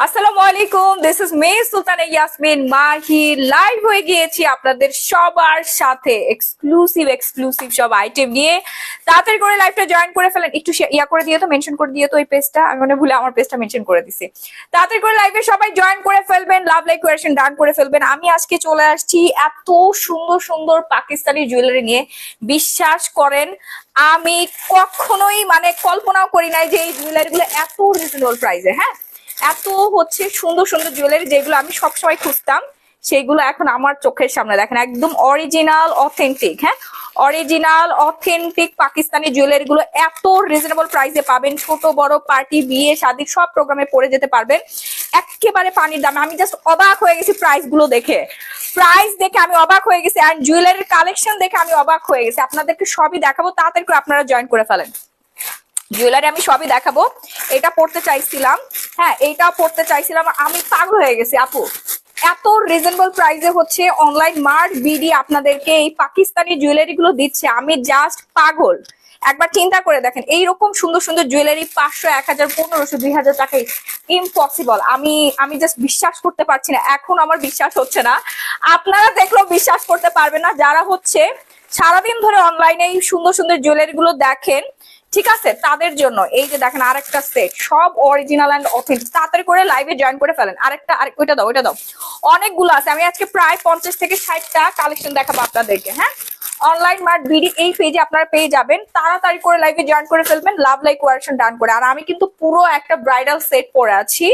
আসসালামু আলাইকুম, this is May Sultana Yasmin Mahi. Live হয়ে গিয়েছি আপনাদের সবার সাথে এক্সক্লুসিভ সব আইটেম নিয়ে। তাড়াতাড়ি করে লাইভটা জয়েন করে ফেলেন। একটু ইয়া করে দিয়ে তো, মেনশন করে দিয়ে তো এই পেজটা। আমি মনে ভুলে আমার পেজটা মেনশন করে দিছি। তাড়াতাড়ি করে লাইভে সবাই জয়েন করে ফেলবেন, লাভ লাইক কোয়েশন ডান করে ফেলবেন। আমি আজকে চলে আসছি এত সুন্দর সুন্দর পাকিস্তানি জুয়েলারি নিয়ে। বিশ্বাস করেন আমি কখনোই কল্পনাও করি নাই যে এই জুয়েলারি গুলো এত রিজনেবল প্রাইসে। হ্যাঁ, এত হচ্ছে সুন্দর সুন্দর জুয়েলারি যেগুলো আমি সবসময় খুঁজতাম, সেগুলো এখন আমার চোখের সামনে দেখেন। একদম অরিজিনাল অথেন্টিক, হ্যাঁ অরিজিনাল অথেন্টিক পাকিস্তানি জুয়েলারি গুলো এত রিজনেবল প্রাইসে পাবেন। ছোট বড় পার্টি, বিয়ে, শাদী সব প্রোগ্রামে পরে যেতে পারবেন একেবারে পানির দামে। আমি জাস্ট অবাক হয়ে গেছি প্রাইস গুলো দেখে। প্রাইস দেখে আমি অবাক হয়ে গেছি, আর জুয়েলারির কালেকশন দেখে আমি অবাক হয়ে গেছি। আপনাদেরকে সবই দেখাবো, তাড়াতাড়ি করে আপনারা জয়েন করে ফেলেন। জুয়েলারি আমি সবই দেখাবো। এটা পড়তে চাইছিলাম, হ্যাঁ এইটাও পড়তে চাইছিলাম। আমি পাগল হয়ে গেছি আপু, এত রিজনেবল প্রাইসে হচ্ছে অনলাইন মার্ট বিডি আপনাদেরকে এই পাকিস্তানি জুয়েলারি গুলো দিচ্ছে। আমি জাস্ট পাগল। একবার চিন্তা করে দেখেন, এইরকম সুন্দর সুন্দর জুয়েলারি 500, 1000, 1500, 2000 টাকায় ইম্পসিবল। আমি জাস্ট বিশ্বাস করতে পারছি না। এখন আমার বিশ্বাস হচ্ছে না, আপনারা দেখলেও বিশ্বাস করতে পারবেন না যারা হচ্ছে সারাদিন ধরে অনলাইনে এই সুন্দর সুন্দর জুয়েলারি গুলো দেখেন। ঠিক আছে, তাদের জন্য এই যে দেখেন আরেকটা সেট, সব অরিজিনাল এন্ড অথেন্টিক। তাড়াতাড়ি করে লাইভে জয়েন করে ফেলেন। ওইটা দাও। অনেকগুলো আছে, আমি আজকে প্রায় 50 থেকে 60টা কালেকশন দেখাবো আপনাদেরকে। হ্যাঁ, অনলাইন মার্ট বিডি এই পেজে আপনারা পেয়ে যাবেন। তাড়াতাড়ি করে লাইভে জয়েন করে ফেলবেন, লাভ লাইক কোয়ারেশন ডান করে। আর আমি কিন্তু পুরো একটা ব্রাইডাল সেট পরে আছি,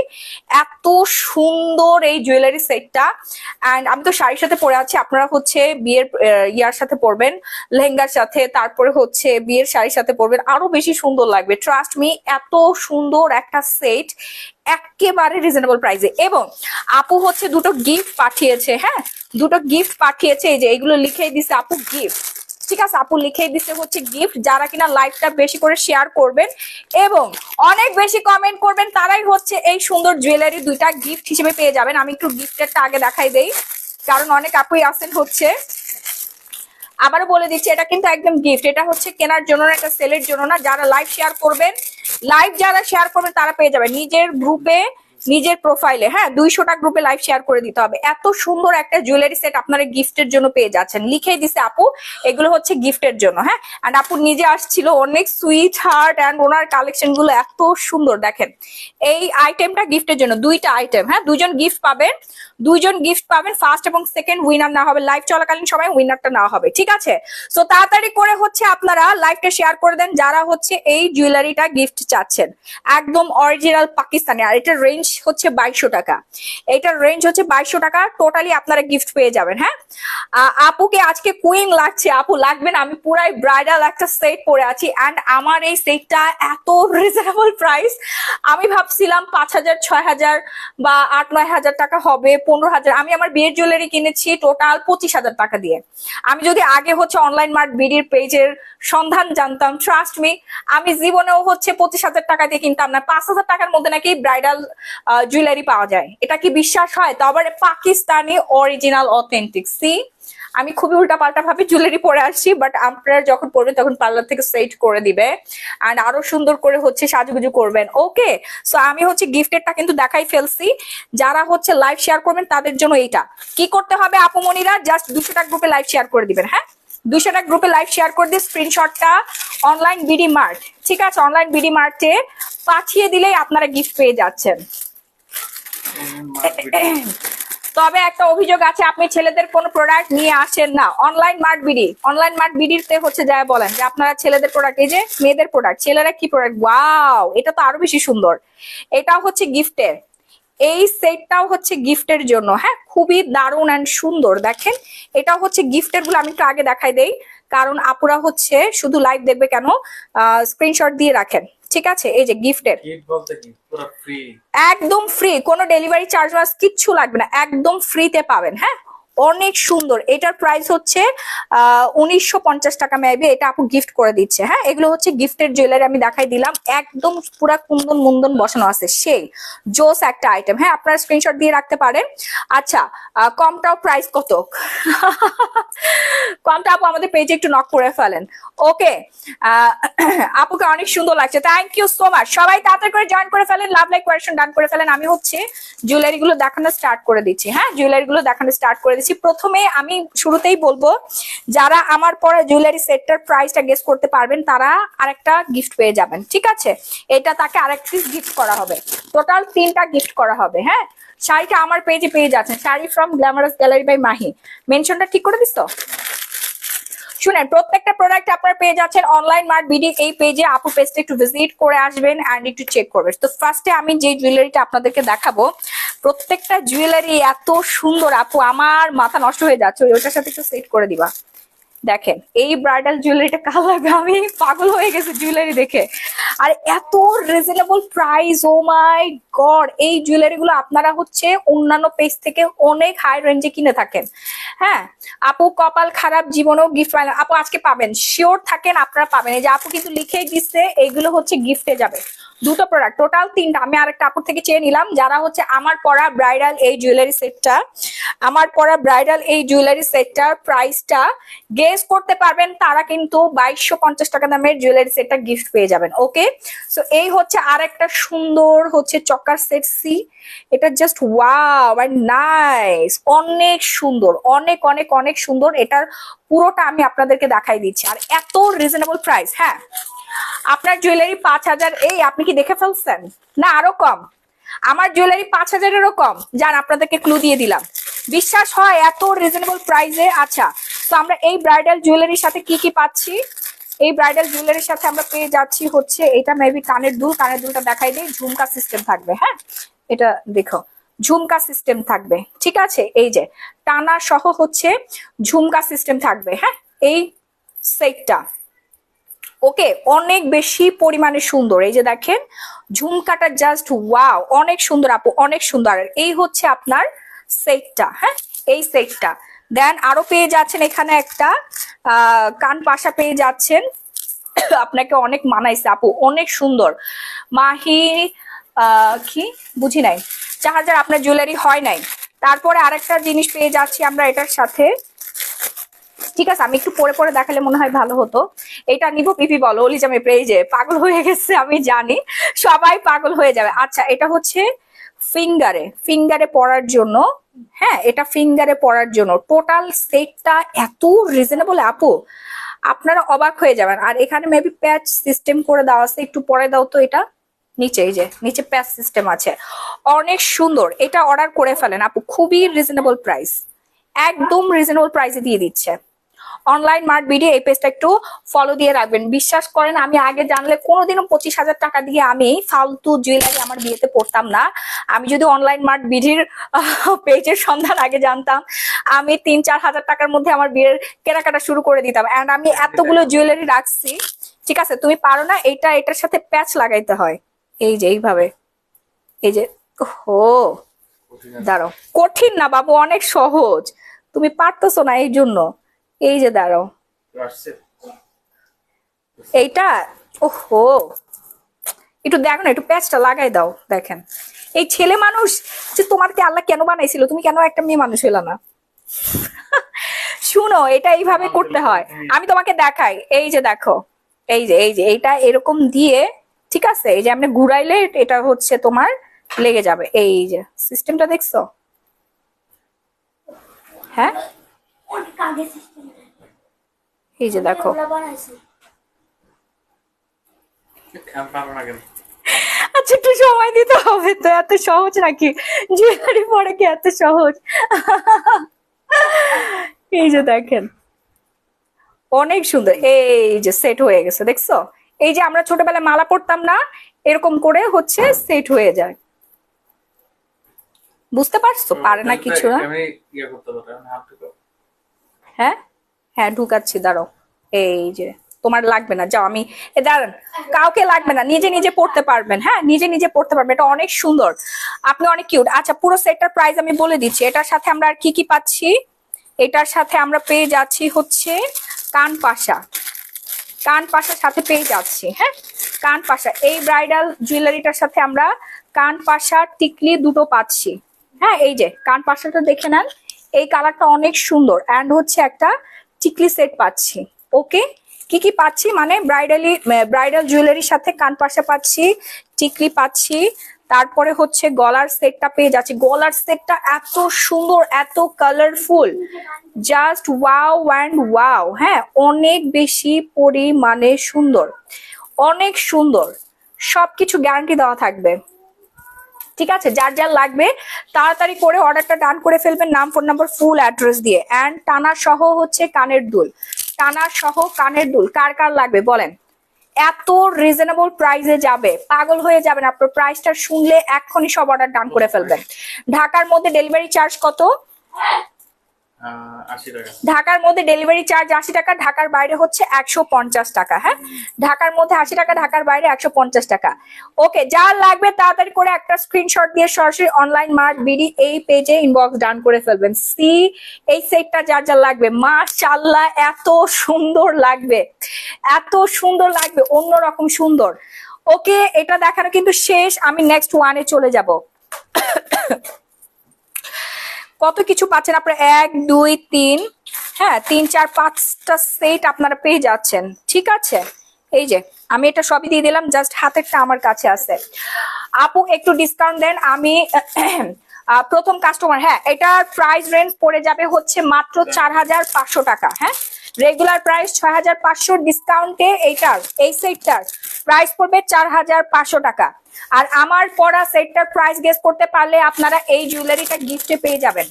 এত সুন্দর এই জুয়েলারি সেটটা। অ্যান্ড আমি তো শাড়ির সাথে পরে আছি, আপনারা হচ্ছে বিয়ের ইয়ার সাথে পরবেন, লেহেঙ্গার সাথে, তারপরে হচ্ছে বিয়ের শাড়ির সাথে পরবেন, আরো বেশি সুন্দর লাগবে। ট্রাস্ট মি, এত সুন্দর একটা সেট একেবারে রিজনেবল প্রাইসে। এবং আপু হচ্ছে দুটো গিফট পাঠিয়েছে। হ্যাঁ, দুটো গিফট পাঠিয়েছে, এই যে এগুলো লিখেই দিছে আপু গিফট। ঠিক আছে, আপু লিখেই দিচ্ছে হচ্ছে গিফট। যারা কিনা লাইভটা বেশি করে শেয়ার করবেন এবং অনেক বেশি কমেন্ট করবেন, তারাই হচ্ছে এই সুন্দর জুয়েলারি দুইটা গিফট হিসেবে পেয়ে যাবেন। আমি একটু গিফটেরটা আগে দেখাই দেই, কারণ অনেক আপুই আছেন হচ্ছে। আবারও বলে দিচ্ছি, এটা কিন্তু একদম গিফট। এটা হচ্ছে কেনার জন্য না, এটা সেলের জন্য না। যারা লাইভ শেয়ার করবেন, যারা শেয়ার করবেন তারা পেয়ে যাবেন নিজের গ্রুপে, নিজের প্রোফাইলে। হ্যাঁ, 200টা গ্রুপে লাইভ শেয়ার করে দিতে হবে। এত সুন্দর একটা জুয়েলারি সেট আপনারা গিফটের জন্য পেয়ে যাচ্ছেন। লিখেই দিছে আপু এগুলো হচ্ছে গিফটের জন্য। হ্যাঁ, এন্ড আপু নিজে আসছিল, অনেক সুইট হার্ট, এন্ড ওনার কালেকশন গুলো এত সুন্দর। দেখেন এই আইটেমটা গিফটের জন্য, দুইটা আইটেম। হ্যাঁ, দুজন গিফট পাবেন। ফার্স্ট এবং সেকেন্ড উইনার না হবে, লাইভ চলাকালীন সময় উইনারটা নেওয়া হবে। ঠিক আছে, সো তাড়াতাড়ি করে হচ্ছে আপনারা লাইভটা শেয়ার করে দেন যারা হচ্ছে এই জুয়েলারিটা গিফট চাচ্ছেন। একদম অরিজিনাল পাকিস্তানি, আর এটার রেঞ্জ হচ্ছে 2200 টাকা। এটার রেঞ্জ হচ্ছে 2200 টাকা। টোটালি আপনারা গিফট পেয়ে যাবেন। হ্যাঁ, আপুকে আজকে কুইন লাগছে। আপু লাগবে না, আমি পুরাই ব্রাইডাল একটা সেট পরে আছি। এন্ড আমার এই সেটটা এত রিজনেবল প্রাইস, আমি ভাবছিলাম 5000, 6000 বা 8-9 হাজার টাকা হবে, 15,000। আমি আমার বিয়ের জুয়েলারি কিনেছি টোটাল 25,000 টাকা দিয়ে। আমি যদি আগে হচ্ছে অনলাইন মার্ট বিডির পেজের সন্ধান জানতাম, ট্রাস্ট মি, আমি জীবনেও হচ্ছে 25,000 টাকা দিয়ে কিনতাম না। 5,000 টাকার মধ্যে নাকি ব্রাইডাল জুয়েলারি পাওয়া যায়। এটা কি বিশ্বাস হয়? তো আবার পাকিস্তানি অরিজিনাল অথেন্টিক। সি, আমি খুবই উল্টাপাল্টা ভাবে জুয়েলারি পরে আসছি, বাট আপনারা যখন পরবেন তখন পার্লার থেকে সেট করে দিবে এন্ড আরো সুন্দর করে হচ্ছে সাজুগুজু করবেন। ওকে, সো আমি হচ্ছে গিফটেরটা কিন্তু দেখাই ফেলছি। যারা হচ্ছে লাইভ শেয়ার করবেন তাদের জন্য এইটা কি করতে হবে আপু মনিরা, জাস্ট 200টা গ্রুপে লাইভ শেয়ার করে দিবেন। হ্যাঁ, 200টা গ্রুপে লাইভ শেয়ার করে দিয়ে স্ক্রিনশটটা অনলাইন বিডি মার্ট, ঠিক আছে, অনলাইন বিডি মার্টে পাঠিয়ে দিলেই আপনারা গিফট পেয়ে যাচ্ছেন। তবে একটা অভিযোগ আছে, আপনি ছেলেদের কোনো প্রোডাক্ট নিয়ে আসেন না অনলাইন মার্ট বিডিতে হচ্ছে যায় বলেন যে আপনারা ছেলেদের প্রোডাক্ট, এই যে মেয়েদের প্রোডাক্ট, ছেলেরা কি প্রোডাক্ট। ওয়াও, এটা তো আরো বেশি সুন্দর। এটা হচ্ছে গিফটের, এই সেটটাও হচ্ছে গিফটের জন্য। হ্যাঁ, খুবই দারুণ এন্ড সুন্দর। দেখেন এটা হচ্ছে গিফটের গুলো, আমি একটু আগে দেখাই দেই, কারণ আপুরা হচ্ছে শুধু লাইভ দেখবে কেন, স্ক্রিনশট দিয়ে রাখেন। ঠিক আছে, এই যে গিফটের, একদম ফ্রি, কোনো ডেলিভারি চার্জ কিচ্ছু লাগবে না, একদম ফ্রিতে পাবেন। হ্যাঁ, অনেক সুন্দর। এটার প্রাইস হচ্ছে 1950 টাকা মেবি, এটা আপু গিফট করে দিচ্ছে। হ্যাঁ, এগুলো হচ্ছে গিফটের জুয়েলারি, আমি দেখাই দিলাম, একদম পুরা কুন্দন মুন্দন বসানো আছে, সেই জোস একটা আইটেম। হ্যাঁ, আপনারা স্ক্রিনশট দিয়ে রাখতে পারেন। আচ্ছা, কমটাও প্রাইস কত? কমটা আপু আমাদের পেজে একটু নক করে ফেলেন। ওকে, আপুকে অনেক সুন্দর লাগছে, থ্যাংক ইউ সো মাচ। সবাই তাড়াতাড়ি করে জয়েন করে ফেলেন, লাভ লাইক কোয়েশ্চেন ডান করে ফেলেন। আমি হচ্ছে জুয়েলারি গুলো দেখানো স্টার্ট করে দিচ্ছি। হ্যাঁ, জুয়েলারি গুলো দেখানো স্টার্ট করে দিচ্ছি। প্রথমে আমি শুরুতেই বলবো, যারা আমার পরে জুয়েলারি সেটটার প্রাইসটা গেস করতে পারবেন তারা আরেকটা গিফট পেয়ে যাবেন। ঠিক আছে, এটা তাকে আরেকটা গিফট করা হবে, টোটাল 3টা গিফট করা হবে। হ্যাঁ, শাড়িটা আমার পেজে পেয়ে যাচ্ছেন, sari from glamorous gallery by Mahi. মেনশনটা ঠিক করে দিস তো? শুনেন, প্রত্যেকটা প্রোডাক্ট আপনারা পেয়ে যাচ্ছেন অনলাইন মার্ট বিডি এই পেজে। আপু পেজটা একটু ভিজিট করে আসবেন এন্ড একটু চেক করবেন। তো ফার্স্টে আমি যে জুয়েলারিটা আপনাদেরকে দেখাবো, প্রত্যেকটা জুয়েলারি এত সুন্দর আপু, আমার মাথা নষ্ট হয়ে যাচ্ছে। ওইটার সাথে একটু সেট করে দিবা। দেখেন এই ব্রাইডাল জুয়েলারিটা কাল লাগবে, আমি পাগল হয়ে গেছে জুয়েলারি দেখে। আর এত reasonable price, O my god! এই জুয়েলারি গুলো আপনারা হচ্ছে অন্যান্য পেজ থেকে অনেক হাই রেঞ্জে কিনে থাকেন। হ্যাঁ আপু, কপাল খারাপ, জীবনেও গিফট পায় না। আপু আজকে পাবেন, শিওর থাকেন আপনারা পাবেন। এই যে আপু কিন্তু লিখেই দিচ্ছে, এইগুলো হচ্ছে গিফটে যাবে। দুটো প্রোডাক্ট, টোটাল 3টা। আমি আরেকটা আপুর থেকে চেয়ে নিলাম, যারা হচ্ছে আমার পরা ব্রাইডাল এই জুয়েলারি সেটটা, আমার পরা ব্রাইডাল এই জুয়েলারি সেটটার প্রাইসটা গেস করতে পারবেন, তারা কিন্তু 2250 টাকা দামের জুয়েলারি সেটটা গিফট পেয়ে যাবেন। ওকে, সো এই হচ্ছে আরেকটা সুন্দর হচ্ছে চক্কার সেট সি। এটা জাস্ট ওয়াও এন্ড নাইস, অনেক সুন্দর, অনেক অনেক অনেক সুন্দর। এটার পুরোটা আমি আপনাদেরকে দেখাই দিচ্ছি, আর এত রিজনেবল প্রাইস। হ্যাঁ, আপনার জুয়েলারি 5000, এই আপনি কি দেখে ফেলছেন না আরো কম? আমার জুয়েলারি 5000-এরও কম। যান, আপনাদেরকে ক্লু দিয়ে দিলাম, বিশ্বাস হয় এত রিজনেবল প্রাইসে। আচ্ছা, তো আমরা এই ব্রাইডাল জুয়েলারির সাথে কি কি পাচ্ছি? এই ব্রাইডাল জুয়েলারির সাথে আমরা পেয়ে যাচ্ছি হচ্ছে, এটা মেবি কানের দুল। কানের দুলটা দেখাই দিই, ঝুমকা সিস্টেম থাকবে। হ্যাঁ, এটা দেখো, ঝুমকা সিস্টেম থাকবে। ঠিক আছে, এই যে টানা সহ হচ্ছে ঝুমকা সিস্টেম থাকবে। হ্যাঁ, এই সেটটা ওকে, অনেক বেশি পরিমাণে সুন্দর। এই যে দেখেন ঝুমকাটা, জাস্ট ওয়াও, অনেক সুন্দর আপু, অনেক সুন্দর। এই হচ্ছে আপনার সেটটা। হ্যাঁ, এই সেটটা দেন আরো পেয়ে যাচ্ছেন এখানে একটা কান পাশা পেয়ে যাচ্ছেন। আপনাকে অনেক মানাইছে আপু, অনেক সুন্দর। মাহি কি বুঝি নাই, চার্জার আপনার জুয়েলারি হয় নাই। তারপরে আরেকটা জিনিস পেয়ে যাচ্ছি আমরা এটার সাথে। ঠিক আছে, আমি একটু পরে পরে দেখালে মনে হয় ভালো হতো। এটা নিব, পিপি বলো, অলিজামে পেজে পাগল হয়ে গেছে, আমি জানি সবাই পাগল হয়ে যাবে। আচ্ছা, এটা হচ্ছে ফিঙ্গারে, ফিঙ্গারে পরার জন্য। হ্যাঁ, এটা ফিঙ্গারে পরার জন্য। টোটাল সেটটা এত রিজনেবল আপু, আপনারা অবাক হয়ে যাবেন। আর এখানে মেবি প্যাচ সিস্টেম করে দেওয়া আছে, একটু পরে দাও তো। এটা নিচে, এই যে নিচে প্যাচ সিস্টেম আছে, অনেক সুন্দর। এটা অর্ডার করে ফেলেন আপু, খুবই রিজনেবল প্রাইস, একদম রিজনেবল প্রাইসে দিয়ে দিচ্ছে অনলাইন মার্ট বিডি। এই পেজটা একটু ফলো দিয়ে রাখবেন। বিশ্বাস করেন, আমি আগে জানলে কোনোদিনও 25,000 টাকা দিয়ে আমি ফালতু জুয়েলারি আমার বিয়েতে পড়তাম না। আমি যদি অনলাইন মার্ট বিডির পেজের সন্ধান আগে জানতাম, আমি 3-4 হাজার টাকার মধ্যে আমার বিয়ের কেনাকাটা শুরু করে দিতাম। এন্ড আমি এতগুলো জুয়েলারি রাখছি। ঠিক আছে, তুমি পারো না, এইটা এটার সাথে প্যাচ লাগাইতে হয়, এই যে এইভাবে, এই যে। ও দাঁড়াও, কঠিন না বাবু, অনেক সহজ, তুমি পারতেছো না এই জন্য। এই যে দাঁড়াও, এইটা, ওহো, একটু দেখো না, একটু প্যাচটা লাগাই দাও। দেখেন এই ছেলে মানুষ, যে তোমারকে আল্লাহ কেন বানাইছিল, তুমি কেন একটা মেয়ে মানুষ হইলা না? শুনো, এটা এইভাবে করতে হয়, আমি তোমাকে দেখাই। এই যে দেখো, এই যে এই যে এইটা এরকম দিয়ে, ঠিক আছে, এই যে আপনি ঘুরাইলে এটা হচ্ছে তোমার লেগে যাবে। এই যে সিস্টেমটা দেখছো? হ্যাঁ, এই যে দেখো, আচ্ছা একটু সময় দিতে হবে তো, এত সহজ নাকি জুয়েলারি পরে, কি এত সহজ? এই যে দেখেন, অনেক সুন্দর। এই যে সেট হয়ে গেছে, দেখছো? এই যে আমরা ছোটবেলায় মালা পরতাম না, এরকম করে হচ্ছে সেট হয়ে যায়। বুঝতে পারছো? পারে না কিছু না। হ্যাঁ হ্যাঁ, ঢুকাচ্ছি, দাঁড়াও। এই যে তোমার লাগবে না, যাও, আমি দাঁড়ান, কাউকে লাগবে না, নিজে নিজে পড়তে পারবেন। হ্যাঁ, নিজে নিজে পড়তে পারবেন, এটা অনেক সুন্দর, আপনি অনেক কিউট। আচ্ছা, পুরো সেটটার প্রাইস আমি বলে দিচ্ছি। এটার সাথে আমরা আর কি কি পাচ্ছি? এটার সাথে আমরা পেয়ে যাচ্ছি হচ্ছে কানপাশা, কানপাশার সাথে পেয়ে যাচ্ছি। হ্যাঁ, কানপাশা, এই ব্রাইডাল জুয়েলারিটার সাথে আমরা কানপাশা টিকলি দুটো পাচ্ছি। হ্যাঁ, এই যে কানপাশাটা দেখে নেন, এই কালারটা অনেক সুন্দর। অ্যান্ড হচ্ছে একটা টিকলি সেট পাচ্ছি। ওকে, কি কি পাচ্ছি মানে ব্রাইডাল জুয়েলারির সাথে কানপাশা পাচ্ছি, টিকলি পাচ্ছি, তারপরে হচ্ছে গলার সেটটা পেয়ে যাচ্ছি। গলার সেটটা এত সুন্দর, এত colourful, just wow and wow. হ্যাঁ, অনেক বেশি পরিমাণে সুন্দর, অনেক সুন্দর, সবকিছু গ্যারান্টি দেওয়া থাকবে। ঠিক আছে, যার যার লাগবে তাড়াতাড়ি করে অর্ডারটা ডান করে ফেলবেন, নাম, ফোন নাম্বার, ফুল অ্যাড্রেস দিয়ে। অ্যান্ড টানা সহ হচ্ছে কানের দুল, টানা সহ কানের দুল কার কার লাগবে বলেন। এত রিজনেবল প্রাইসে যাবে, পাগল হয়ে যাবেন। আপনার প্রাইসটা শুনলে এক্ষুনি সব অর্ডার ডান করে ফেলবেন। ঢাকার মধ্যে ডেলিভারি চার্জ কত? 80 টাকা। ঢাকার মধ্যে ডেলিভারি চার্জ 80 টাকা, ঢাকার বাইরে হচ্ছে 150 টাকা। হ্যাঁ, ঢাকার মধ্যে 80 টাকা, ঢাকার বাইরে 150 টাকা। ওকে, যা লাগবে তাড়াতাড়ি করে একটা স্ক্রিনশট দিয়ে সরাসরি অনলাইন মার্ট বিডি এই পেজে ইনবক্স ডান করে ফেলবেন। সি, এই সেটটা যার যার লাগবে, মাশাআল্লাহ এত সুন্দর লাগবে, এত সুন্দর লাগবে, অন্যরকম সুন্দর। ওকে, এটা দেখানো কিন্তু শেষ, আমি নেক্সট ওয়ানে চলে যাব। কত কিছু পাচ্ছেন আপনারা, 1 2 3, হ্যাঁ 3 4 5টা সেট আপনারা পেয়ে যাচ্ছেন। ঠিক আছে, এই যে আমি এটা সবই দিয়ে দিলাম, জাস্ট হাতেরটা আমার কাছে আছে। আপু একটু ডিসকাউন্ট দেন, আমি প্রথম কাস্টমার। হ্যাঁ, এটার প্রাইস রেঞ্জ পড়ে যাবে হচ্ছে মাত্র 4500 টাকা। হ্যাঁ, রেগুলার প্রাইস 6500, ডিসকাউন্টে এইটার, এই সেটটার প্রাইস পড়বে 4500 টাকা। আর আমার পরা সেটটার প্রাইস গেস করতে পারলে আপনারা এই জুয়েলারিটা গিফটে পেয়ে যাবেন।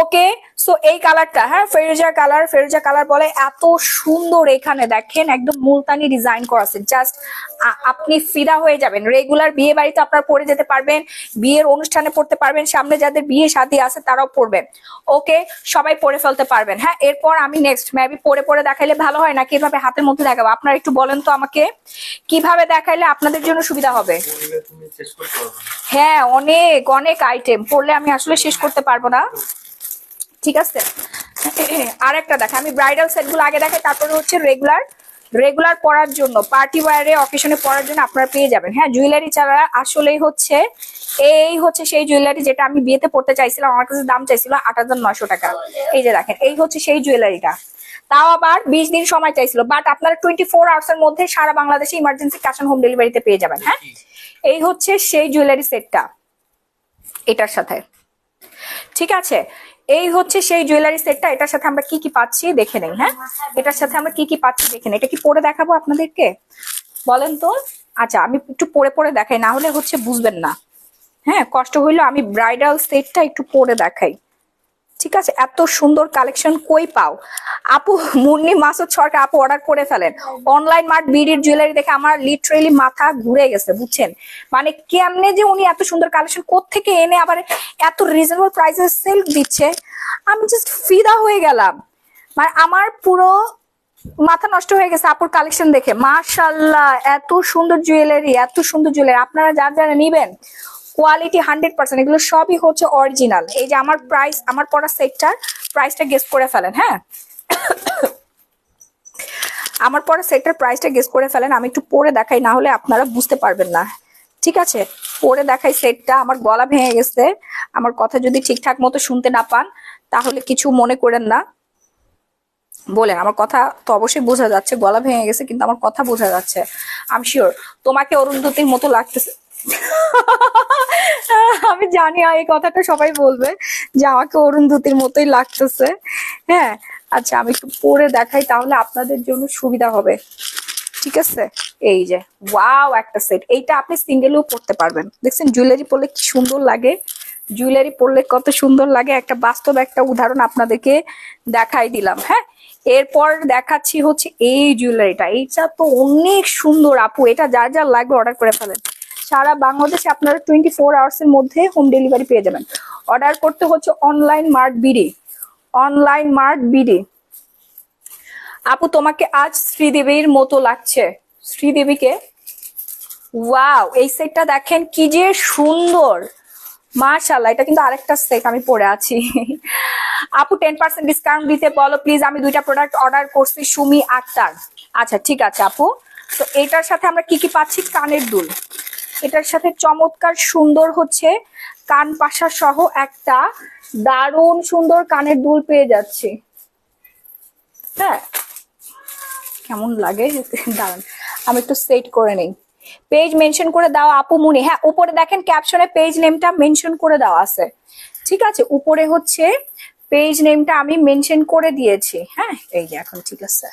ওকে, সো এই কালারটা, হ্যাঁ ফেরুজা কালার, ফেরুজা কালার বলে, এত সুন্দর। এখানে দেখেন একদম মুলতানি ডিজাইন করা আছে, জাস্ট আপনি ফিদা হয়ে যাবেন। রেগুলার বিয়ে বাড়িতে আপনারা পরে যেতে পারবেন, বিয়ের অনুষ্ঠানে পড়তে পারবেন, সামনে যাদের বিয়ে শাদী আছে তারাও পরবেন। ওকে, সবাই পরে ফেলতে পারবেন। হ্যাঁ, এরপর আমি নেক্সট মেবি পরে পরে দেখাইলে ভালো হয় নাকি এভাবে হাতের মধ্যে দেখাবো? আপনারা একটু বলেন তো আমাকে, কিভাবে দেখাইলে আপনাদের জন্য সুবিধা হবে? হ্যাঁ, অনেক অনেক আইটেম পড়লে আমি আসলে শেষ করতে পারবো না। ঠিক আছে, আর একটা দেখা, আমি ব্রাইডাল সেট গুলো আগে দেখাই, তারপরে হচ্ছে রেগুলার পরার জন্য, পার্টি ওয়্যারে, অকেশনে পরার জন্য আপনারা পেয়ে যাবেন। হ্যাঁ, জুয়েলারি ছাড়া আসলেই হচ্ছে এই হচ্ছে সেই জুয়েলারি যেটা আমি বিয়েতে পড়তে চাইছিলাম, আমার কাছে দাম চাইছিল 8900 টাকা। এই যে দেখেন, এই হচ্ছে সেই জুয়েলারিটা, তাও আবার 20 দিন সময় চাইছিল, বাট আপনারা 24 আওয়ার্স এর মধ্যে সারা বাংলাদেশে ইমার্জেন্সি ক্যাশ অন হোম ডেলিভারিতে পেয়ে যাবেন। হ্যাঁ, এই হচ্ছে সেই জুয়েলারি সেটটা এটার সাথে। ঠিক আছে, এই হচ্ছে সেই জুয়েলারি সেটটা, এটার সাথে আমরা কি কি পাচ্ছি দেখে নেই। হ্যাঁ, এটার সাথে আমরা কি কি পাচ্ছি দেখে নেই। এটা কি পরে দেখাবো আপনাদেরকে বলেন তো? আচ্ছা, আমি একটু পরে পরে দেখাই, না হলে হচ্ছে বুঝবেন না। হ্যাঁ, কষ্ট হইলো, আমি ব্রাইডাল সেটটা একটু পরে দেখাই। ঠিক আছে, এত সুন্দর কালেকশন কই পাও আপু? মুন্নি মাসুদ সরকার আপু অর্ডার করে ফেলেন। অনলাইন মার্ট বিডির জুয়েলারি দেখে আমার লিটারেলি মাথা ঘুরে গেছে, বুঝছেন? মানে কেমনে যে উনি এত সুন্দর কালেকশন কোত্থেকে এনে আবার এত রিজনেবল প্রাইসে সেল দিচ্ছে, আমি জাস্ট ফিদা হয়ে গেলাম। মানে আমার পুরো মাথা নষ্ট হয়ে গেছে আপুর কালেকশন দেখে। মাশাআল্লাহ, এত সুন্দর জুয়েলারি, এত সুন্দর জুয়েলারি। আপনারা যারা নিবেন, কোয়ালিটি 100%, এগুলো সবই হচ্ছে অরিজিনাল। এই যে আমার প্রাইস, আমার পরা সেটটার প্রাইসটা গেস করে ফেলেন। হ্যাঁ, আমার পরা সেটটার প্রাইসটা গেস করে ফেলেন। আমি একটু পরে দেখাই, না হলে আপনারা বুঝতে পারবেন না। ঠিক আছে, পরে দেখাই সেটটা। আমার গলা ভেঙে গেছে, আমার কথা যদি ঠিকঠাক মতো শুনতে না পান তাহলে কিছু মনে করেন না, বলেন। আমার কথা তো অবশ্যই বোঝা যাচ্ছে, গলা ভেঙে গেছে কিন্তু আমার কথা বোঝা যাচ্ছে। আমি শিওর তোমাকে অরুন্ধতির মতো লাগতেছে। আমি জানি এই কথাটা সবাই বলবে যে আমাকে অরুন্ধতির মতোই লাগতেছে। হ্যাঁ, আচ্ছা আমি একটু পরে দেখাই, তাহলে আপনাদের জন্য সুবিধা হবে। ঠিক আছে, এই যে ওয়াও একটা সেট, এইটা আপনি সিঙ্গেলও পড়তে পারবেন। দেখছেন জুয়েলারি পরলে কি সুন্দর লাগে, জুয়েলারি পরলে কত সুন্দর লাগে। একটা বাস্তব একটা উদাহরণ আপনাদেরকে দেখাই দিলাম। হ্যাঁ, এরপর দেখাচ্ছি হচ্ছে এই জুয়েলারিটা, এইটা তো অনেক সুন্দর আপু। এটা যার যার লাগবে অর্ডার করে ফেলেন। সারা বাংলাদেশে আপনারা 24 আওয়ার্স এর মধ্যে হোম ডেলিভারি পেয়ে যাবেন। অর্ডার করতে হচ্ছে online mart BD, online mart BD. আপু তোমাকে আজ শ্রীদেবীর মতো লাগছে। শ্রীদেবীকে, ওয়াও, এই সেটটা দেখেন কি যে সুন্দর, মাশাআল্লাহ, এটা কিন্তু আরেকটা সেট আমি পরে আছি। আপু 10% ডিসকাউন্ট দিতে বলো প্লিজ, আমি 2টা প্রোডাক্ট অর্ডার করছি। সুমি আক্তার, আচ্ছা ঠিক আছে আপু। তো এটার সাথে আমরা কি কি পাচ্ছি? কানের দুল, এটার সাথে চমৎকার সুন্দর হচ্ছে কান পাশা সহ একটা দারুণ সুন্দর কানের দুল পেয়ে যাচ্ছি। হ্যাঁ, কেমন লাগে দাঁড়ান আমি একটু সেট করে নেই। পেজ মেনশন করে দাও আপু মুনি। হ্যাঁ, উপরে দেখেন ক্যাপশনে পেজ নেমটা মেনশন করে দেওয়া আছে, ঠিক আছে? উপরে হচ্ছে পেজ নেমটা আমি মেনশন করে দিয়েছি। হ্যাঁ, এই যে এখন ঠিক আছে।